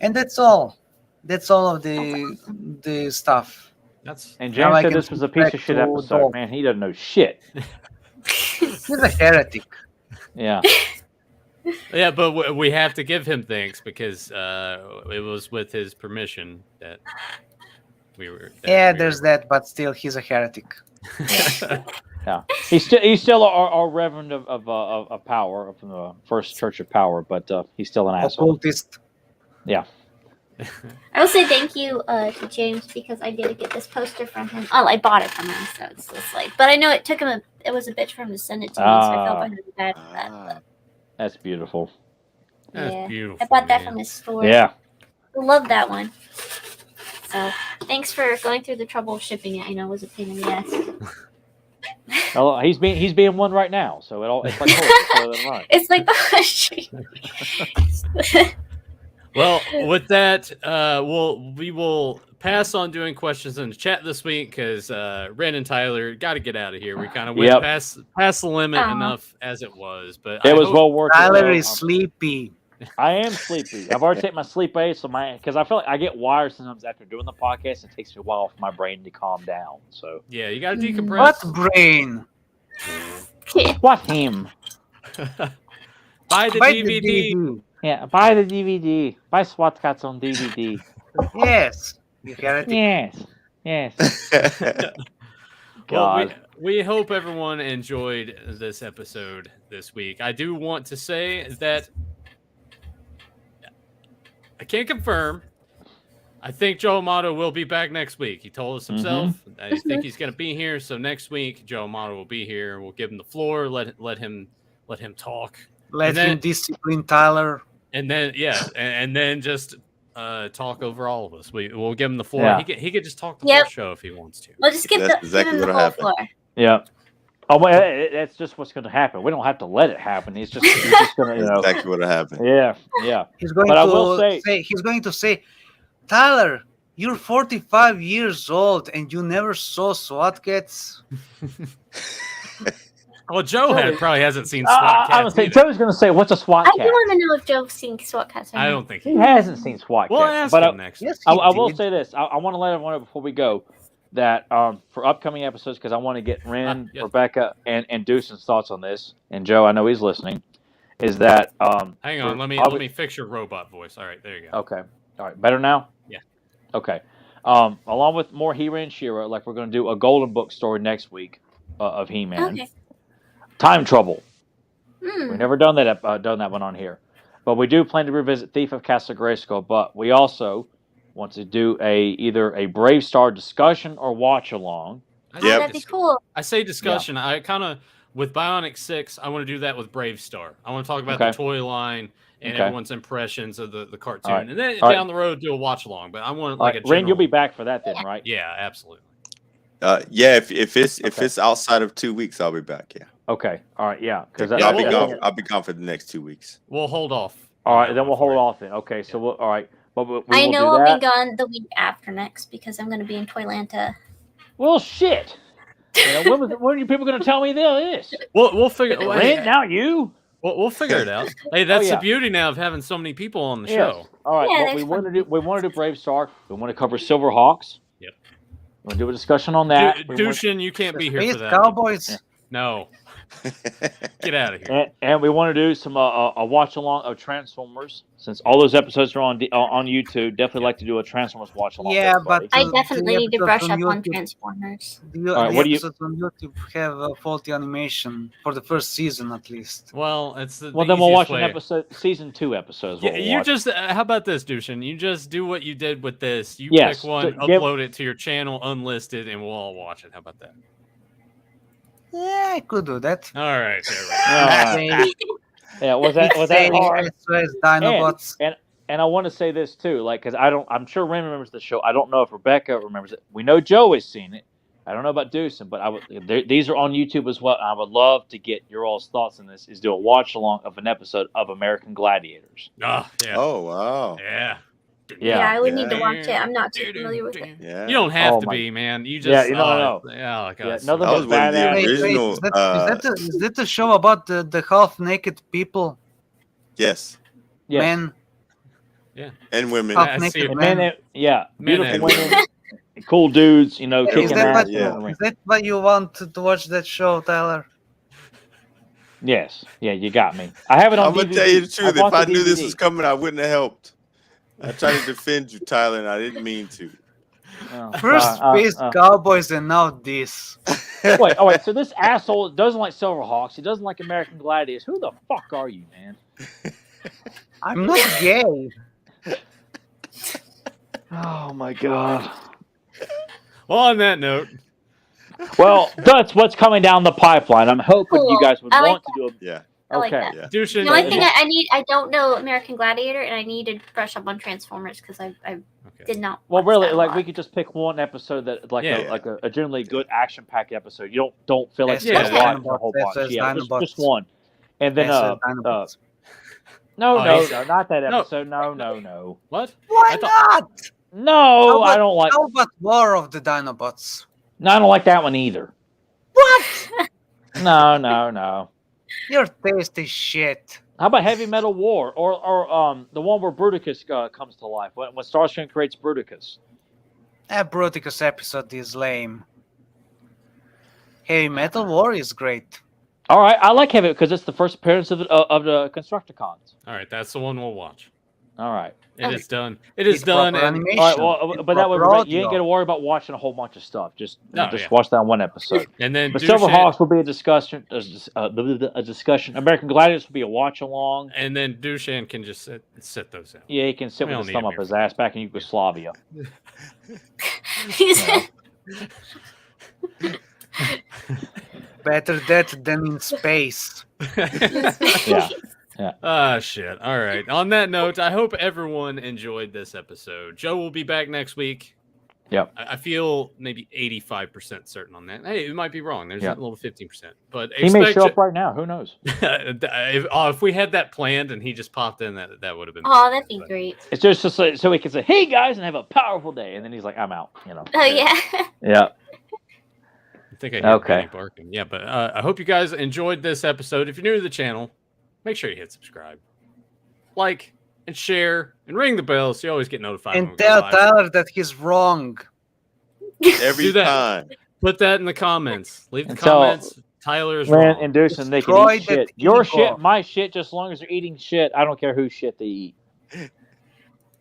And that's all. That's all of the stuff. That's And Now James I said can this was a switch piece back of shit to episode. Dolph. Man, he doesn't know shit. He's a heretic. Yeah. yeah, but we have to give him thanks because it was with his permission that we were. There's that, but still, he's a heretic. Yeah. He's still our reverend of power from the First Church of Power, but he's still an asshole. Occultist. Yeah. I will say thank you to James because I did get this poster from him. Oh, I bought it from him, so it's just like. But I know it took him. It was a bitch for him to send it to me, so I felt kind of bad for that. But, That's beautiful. That's yeah, beautiful. I bought that man. from his store. Yeah. I love that one. So thanks for going through the trouble of shipping it. I know it was a pain in the ass. Oh, he's being one right now, so it's like horse. It's like the Well, with that, we will pass on doing questions in the chat this week because Ren and Tyler got to get out of here. We kind of went past the limit enough as it was, but it was well worth it. Tyler is sleepy. I am sleepy. I've already taken my sleep aid, because I feel like I get wired sometimes after doing the podcast. It takes me a while for my brain to calm down. So yeah, you got to decompress. What brain? What him? Buy the DVD. Yeah, buy the DVD. Buy SWAT Cats on DVD. Yes. You heard it. Yes. Well, we hope everyone enjoyed this episode this week. I do want to say that I can't confirm. I think Joe Amato will be back next week. He told us himself. I think he's going to be here. So next week, Joe Amato will be here. We'll give him the floor. Let him talk. Let him discipline Tyler. And then and then just talk over all of us. We'll give him the floor. Yeah. He could just talk the whole show if he wants to. We'll just give him the whole floor. Yeah. Oh, well, that's just what's going to happen. We don't have to let it happen. He's just going to, That's exactly what'll happen. Yeah. He's going to say, Tyler, you're 45 years old and you never saw SWAT Cats. Well, Joe probably hasn't seen SWAT Cats. I would say Joe's going to say, "What's a SWAT Cat?" I do want to know if Joe's seen SWAT Cats. I don't think he hasn't seen SWAT Cats. We'll ask him next. Yes, I will say this. I want to let everyone know before we go that for upcoming episodes, because I want to get Ren, Rebecca, and Deuce's thoughts on this, and Joe, I know he's listening, is that... hang on, let me fix your robot voice. All right, there you go. Okay. All right, better now? Yeah. Okay. Along with more He-Man and She-Ra, we're going to do a Golden Book story next week of He-Man. Okay. Time Trouble. We've never done that one on here. But we do plan to revisit Thief of Castle Grayskull, but we also want to do either a Brave Star discussion or watch along. That'd be cool. I say discussion. Yeah. I kind of, with Bionic 6, I want to do that with Brave Star. I want to talk about the toy line and everyone's impressions of the cartoon. Right. And then down the road, do a watch along. But I want a general... Ren, you'll be back for that then, right? Yeah, absolutely. If it's outside of 2 weeks, I'll be back. Yeah. Okay. All right. Yeah. Because I'll be gone for the next 2 weeks. We'll hold off. All right. Then we'll hold off then. Okay. So we'll. All right. But I know I'll be gone the week after next because I'm going to be in Toylanta. Well, shit. When are you people going to tell me this? We'll figure. Ren, now you. We'll figure it out. Hey, that's the beauty now of having so many people on the show. All right. Yeah, what we want to do Brave Star. We want to cover Silver Hawks. Yep. We want to do a discussion on that. Dushin, you can't be here for that. Cowboys. Yeah. No. Get out of here. And we want to do some a watch along of Transformers, since all those episodes are on YouTube. Definitely like to do a Transformers watch along. Yeah, but I definitely need to brush up on Transformers. The episodes on YouTube have a faulty animation for the first season, at least. Well, it's the then we'll watch an episode, season 2 episodes. Yeah, you just how about this, Dushin? You just do what you did with this. You pick one, upload it to your channel unlisted, and we'll all watch it. How about that? Yeah, I could do that. All right, there we go. Yeah, was that hard? Dinobots. And I want to say this too, because I'm sure Ren remembers the show. I don't know if Rebecca remembers it. We know Joe has seen it. I don't know about Deucin, but these are on YouTube as well. I would love to get your all's thoughts on this. Is do a watch along of an episode of American Gladiators. Oh, yeah. Oh, wow. Yeah. Yeah, I would need to watch it. I'm not too familiar with it. Yeah. You don't have to be, man. You just no. Yeah, that was one of the original. Is that the show about the half-naked people? Yes. Men. Yeah. And women. Half-naked men. Beautiful women. Cool dudes, kicking ass. Is that why you want to watch that show, Tyler? Yes. Yeah, you got me. I have it on DVD. I'm going to tell you the truth. If I knew this was coming, I wouldn't have helped. I tried to defend you, Tyler, and I didn't mean to. First Space Cowboys and now this. Wait, so this asshole doesn't like Silverhawks. He doesn't like American Gladiators. Who the fuck are you, man? I'm not gay. Oh my god. Well, on that note, Well, that's what's coming down the pipeline. I'm hoping you Cool. guys would I like want to do a. Yeah. I like Okay. that. Yeah. Dushin, The only Yeah. thing I don't know American Gladiator, and I need to brush up on Transformers because I did not. Well, watch really, that a like lot. we could just pick one episode that, like Yeah. a generally good action-packed episode. You don't feel like SS you gotta Yeah. watch the whole bunch. SS Yeah, just Dinobots. one. And then SS Dinobots. no, Oh, no, he's- no, not that No. episode. No. what? Why I thought- not? No, I don't like. How about War of the Dinobots? No, I don't like that one either. What? No. Your taste is shit. How about Heavy Metal War or the one where Bruticus comes to life when Starscream creates Bruticus? That Bruticus episode is lame. Heavy Metal War is great. All right, I like Heavy because it's the first appearance of the Constructicons. All right, that's the one we'll watch. All right. It is done. It is It's done. proper And animation. All right, well, It's but that way proper you ain't audio. got to worry about watching a whole bunch of stuff. Just No, yeah. watch that one episode. and then But Silver Dushin, Hawks will be a discussion. A discussion. American Gladiators will be a watch along. and then Dushan can just sit those out. Yeah, he can sit We with don't his need thumb him up here his for ass back in Yugoslavia. Better that than in space. Yeah. Ah, shit. All right. On that note, I hope everyone enjoyed this episode. Joe will be back next week. Yep. I feel maybe 85% certain on that. Hey, it might be wrong. There's Yeah. a little 15%. But He may show Jo- up right now. Who knows? if we had that planned and he just popped in, that would have been. Oh, that'd be But- great. It's just so he can say, "Hey guys," and have a powerful day, and then he's like, "I'm out." You know. Oh yeah. Yeah. I think I hear Okay. Benny barking. Yeah, but I hope you guys enjoyed this episode. If you're new to the channel, make sure you hit subscribe, like, and share, and ring the bell so you always get notified. when we And go tell live. Tyler that he's wrong. Every Do that. time. Put that in the comments. Leave the And tell comments. Tyler is Ren wrong. and Deucin, they can Destroy eat shit. that Your ego. shit, my shit, just as long as they're eating shit, I don't care whose shit they eat.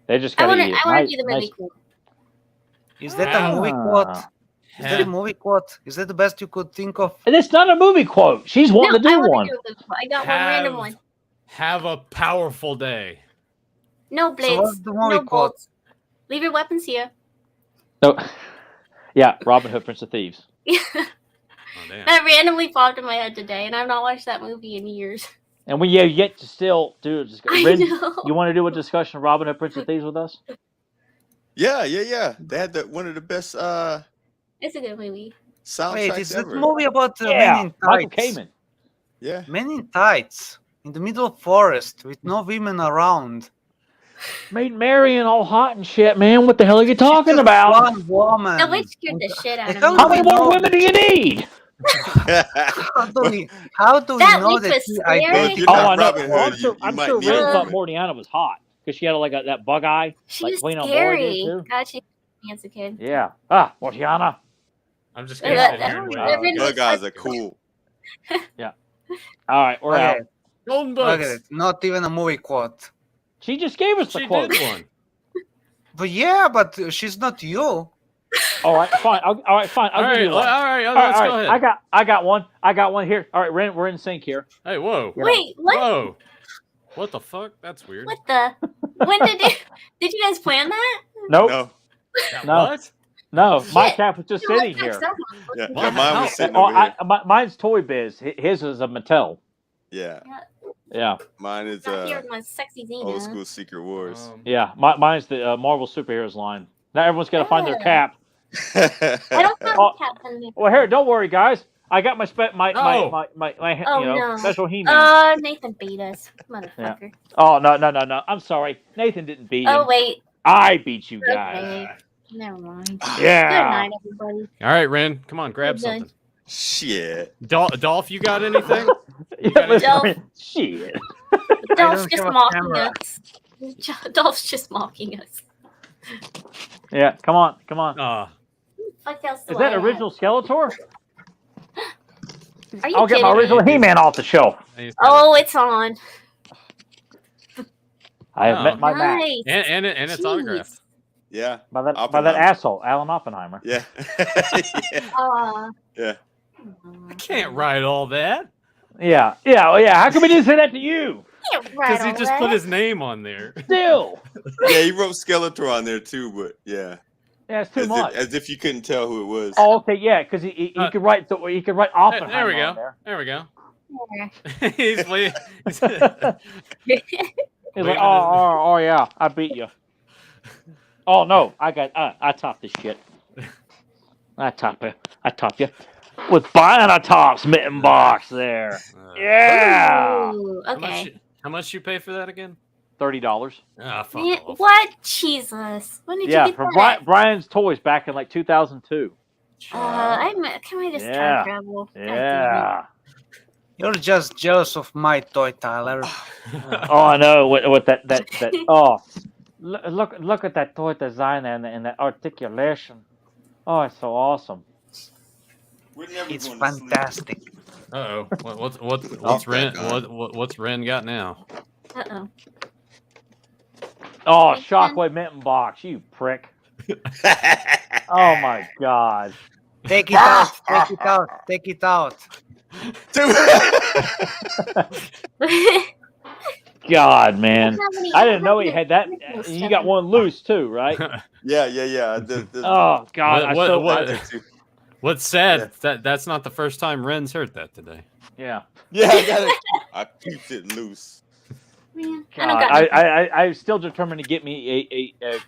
They just I gotta want to. eat it. I want to Nice- do the movie nice- quote. Is that a movie Ah. quote? Is that a Have- movie quote? Is that the best you could think of? And it's not a movie quote. She's No, wanting to I do want one. to do a movie quote. I got one random Have- one. Have a powerful day. No what's blades. the movie No quote? bolts. Leave your weapons here. So, yeah, Robin Hood, Prince of Thieves. Oh, damn. That randomly popped in my head today, and I've not watched that movie in years. And we have yet to still do it. I Ren, know. you want to do a discussion of Robin Hood, Prince of Thieves with us? Yeah. They had one of the best It's a good movie. soundtracks Wait, is that ever. movie about Men Yeah, in Michael Tights? Kamen. Yeah. Men in Tights in the middle of forest with no women around. Made Marion all hot and shit, man. What the hell are you talking Just about? One woman. The witch scared the shit out of How me. How many more women do you need? How do we That know witch that was he scary. identified? You're Oh, not I know. Robin Well, Hood. You I'm might sure need Ren a thought woman. Mortiana was hot because she had like that bug eye. She Like was Queen on Board did, scary. too. God, she as a kid. Yeah. Ah, Mortiana. I'm just Yeah, gonna sit that- here and that- wait. that really- Bug guys are cool. All right, we're out. Okay, Golden look at books. it. Not even a movie quote. She just gave us the She quote. did one. But yeah, but she's not you. All right, fine. All right, fine. I'll All give right, you one. all right. All Let's right, go ahead. I got one. I got one here. All right, Ren, we're in sync here. Hey, whoa. Wait, what? Whoa. What the fuck? That's weird. What the? When did you guys plan that? Nope. No. No. What? No, my Shit. cat was just You sitting like here. that stuff? Yeah, Wow. mine was sitting Oh, over here. mine's Toy Biz. His is a Mattel. Yeah. Yeah, Mine is Not here with my sexy Xena. old school Secret Wars. yeah. Mine's the Marvel superheroes line. Now everyone's got to find their Yeah. cap. I don't have Oh, a Captain. Well, here, don't worry, guys. I got my No. Oh, no. special He-Man. Nathan beat us, motherfucker. Oh no. I'm sorry. Nathan didn't beat him. Oh wait. I beat you guys. Okay. Never mind. Yeah. Good night, everybody. All right, Ren. Come on, grab We're done. something. Shit. Dolph, you got anything? Yeah, listen, Dolph. shit. Dolph's don't just have a mocking camera. us. Dolph's just mocking us. Yeah, come on. What else do Is that I have? original Skeletor? Are you I'll get kidding my me? original He-Man off the shelf. Oh, it's on. I have Oh. met my match Nice. and it's Jeez. autographed. Yeah. by that Oppenheimer. asshole, Alan Oppenheimer. Yeah. yeah. Aw. Yeah. I can't write all that Yeah. How come he didn't say that to you? Can't write because he all just that. put his name on there. Still. Yeah, he wrote Skeletor on there too, but yeah. Yeah, it's too As much. if you couldn't tell who it was. Oh, okay, yeah, because he could write Oppenheimer There we go. on there. There we go. Yeah. He's waiting. He's like, oh yeah, I beat you. Oh no, I topped this shit. I top you with Bionatops mitten box there. Yeah, Ooh, okay. How much you pay for that again? $30. Ah, fuck Man, off. what? Jesus. When did you Yeah, get for that? Brian's Toys back in like 2002. Can I just time travel? God damn it. Yeah. You're just jealous of my toy, Tyler. Oh, I know. With that. Oh, look at that toy design and that articulation. Oh, it's so awesome. It's fantastic. Uh-oh. What's Ren got now? Uh-oh. Oh, Shockwave mitten box, you prick. Oh my God. Take it out. Take it out. Take it out. God, man. I didn't know he he had that. You got one loose too, right? Yeah. Oh God. What's sad? That's not the first time Ren's heard that today. Yeah. Yeah, I kept it loose. Man, God, I'm still determined to get me a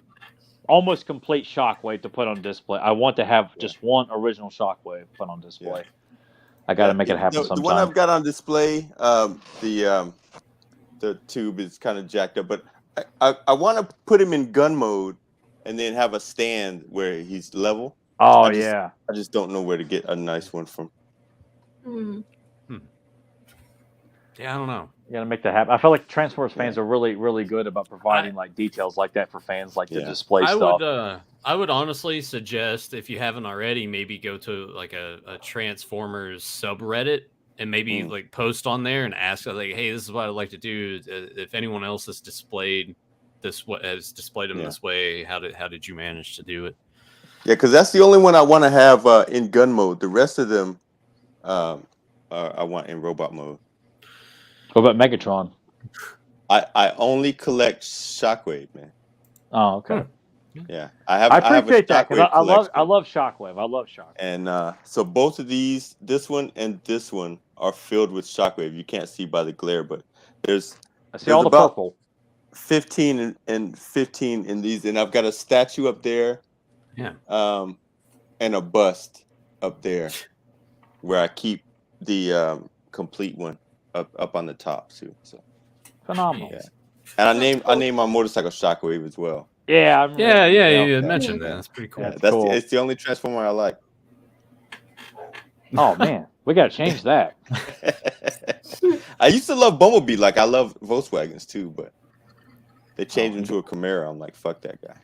almost complete Shockwave to put on display. I want to have just one original Shockwave put on display. Yeah. I got to make it happen sometime. The one I've got on display, the tube is kind of jacked up, but I want to put him in gun mode and then have a stand where he's level. Oh, I just don't know where to get a nice one from. Yeah, I don't know. You got to make that happen. I feel like Transformers fans are really, really good about providing like details like that for fans, like the display stuff. I would honestly suggest, if you haven't already, maybe go to like a Transformers subreddit and maybe like post on there and ask like, hey, this is what I'd like to do. If anyone else has displayed them this way, how did you manage to do it? Yeah, because that's the only one I want to have in gun mode. The rest of them, I want in robot mode. What about Megatron? I only collect Shockwave, man. Oh, okay. Yeah, I appreciate that because I love Shockwave. I love Shockwave. And so both of these, this one and this one, are filled with Shockwave. You can't see by the glare, but I see all the about purple. 15 and 15 in these, and I've got a statue up there. Yeah. And a bust up there, where I keep the complete one up on the top too. So phenomenal. Yeah. And I named my motorcycle Shockwave as well. Yeah. You had mentioned that. That's pretty cool. Yeah, cool. It's the only Transformer I like. Oh man, we gotta change that. I used to love Bumblebee, like I love Volkswagens too, but they changed him to a Camaro. I'm like, fuck that guy.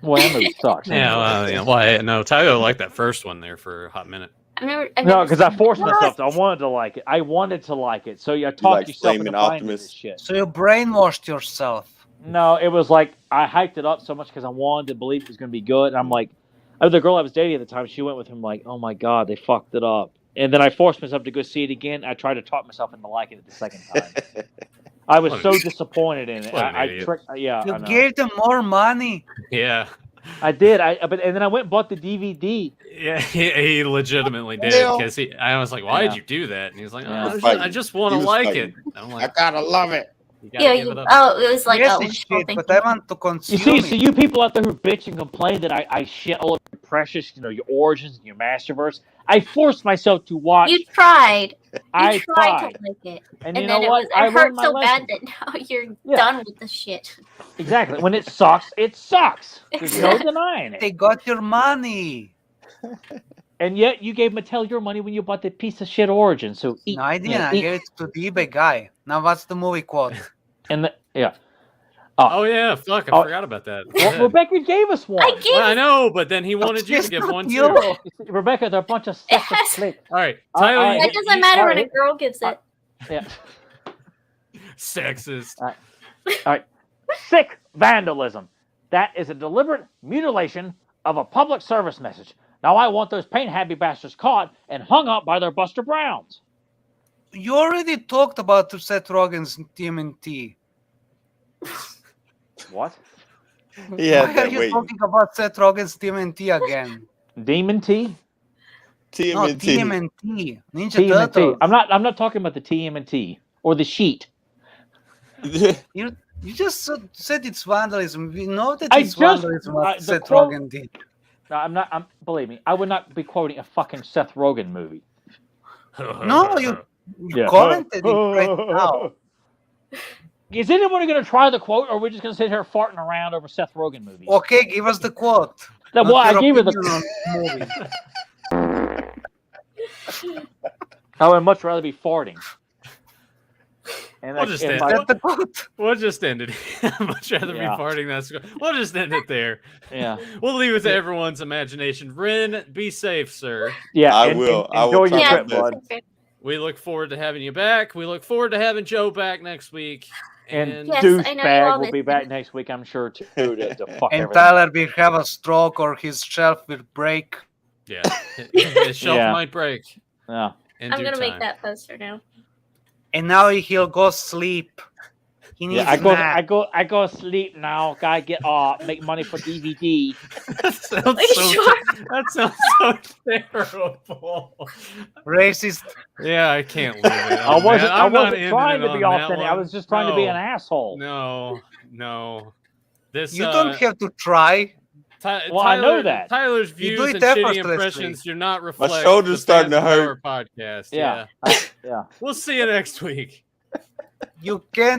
Well, that movie sucks. No, Tyler liked that first one there for a hot minute. No, because I forced myself. I wanted to like it. I wanted to like it. So you talked yourself into buying this shit. So you brainwashed yourself. No, it was like I hyped it up so much because I wanted to believe it was going to be good. And I'm like, the girl I was dating at the time, she went with him like, oh my God, they fucked it up. And then I forced myself to go see it again. I tried to talk myself into liking it the second time. I was so disappointed in it. I tricked. Yeah, you gave them more money. Yeah. I did. And then I went and bought the DVD. Yeah, he legitimately did because I was like, "Why did you do that?" And he was like, I just want to like it. I'm like, I gotta love it. It was like but I want to consume it. So you people out there who bitch and complain that I shit all over your Precious, your Origins and your Masterverse. I forced myself to watch. You tried. I tried to like it, and you know what? It hurt so bad that now you're done with the shit. Exactly. When it sucks, it sucks. There's no denying it. They got your money. And yet you gave Mattel your money when you bought the piece of shit Origin. So no, I didn't. I gave it to the eBay guy. Now what's the movie quote? And Oh yeah, fuck! I forgot about that. Well, Rebecca gave us one. I know, but then he wanted you to give one too. Rebecca, they're a bunch of sexist cliques. All right, Tyler. That doesn't matter when a girl gives it. Yeah. Sexist. All right. Sick vandalism. That is a deliberate mutilation of a public service message. Now I want those paint-happy bastards caught and hung up by their Buster Browns. You already talked about Seth Rogen's TMNT. What? He had Why are that you waiting. talking about Seth Rogen's TMNT again? Demon T. No, TMNT. TMNT. Ninja TMNT. Turtles. I'm not talking about the TMNT or the sheet. You just said it's vandalism. We know that I it's just- vandalism what the Seth quote- Rogen did. No, I'm not. Believe me, I would not be quoting a fucking Seth Rogen movie. No, you Yeah. commented it right now. Is anyone going to try the quote, or are we just going to sit here farting around over Seth Rogen movies? Okay, give us the quote. Well, Not I your gave her opinion the. on movie. I would much rather be farting. And We'll just and end my- That's the quote. We'll just end it. I'd much rather Yeah. be farting. We'll just end it there. yeah, We'll leave it to everyone's imagination. Ren, be safe, sir. yeah. I will Enjoy try your my trip, best. bud. We look forward to having you back. We look forward to having Joe back next week. And Yes, I know you all douchebag will miss be him. back next week, I'm sure, too, to fuck And everything. Tyler will have a stroke or his shelf will break. Yeah, his shelf Yeah. might break. Yeah. In I'm due gonna time. make that poster now. And now he'll go sleep. He needs Yeah, I a nap. go sleep now. Gotta get make money for DVD. that sounds Are you so. sure? That sounds so terrible. Racist. Yeah, I can't leave it. I wasn't ending trying it to be on that authentic. I one. was just trying to be No. an asshole. No. This You don't have to try. Well, I know that. Tyler's You views do and it shitty effortlessly. impressions do not reflect. shoulder's the starting to Phantom hurt. Hour podcast. Yeah. Yeah. Yeah. We'll see you next week. You can't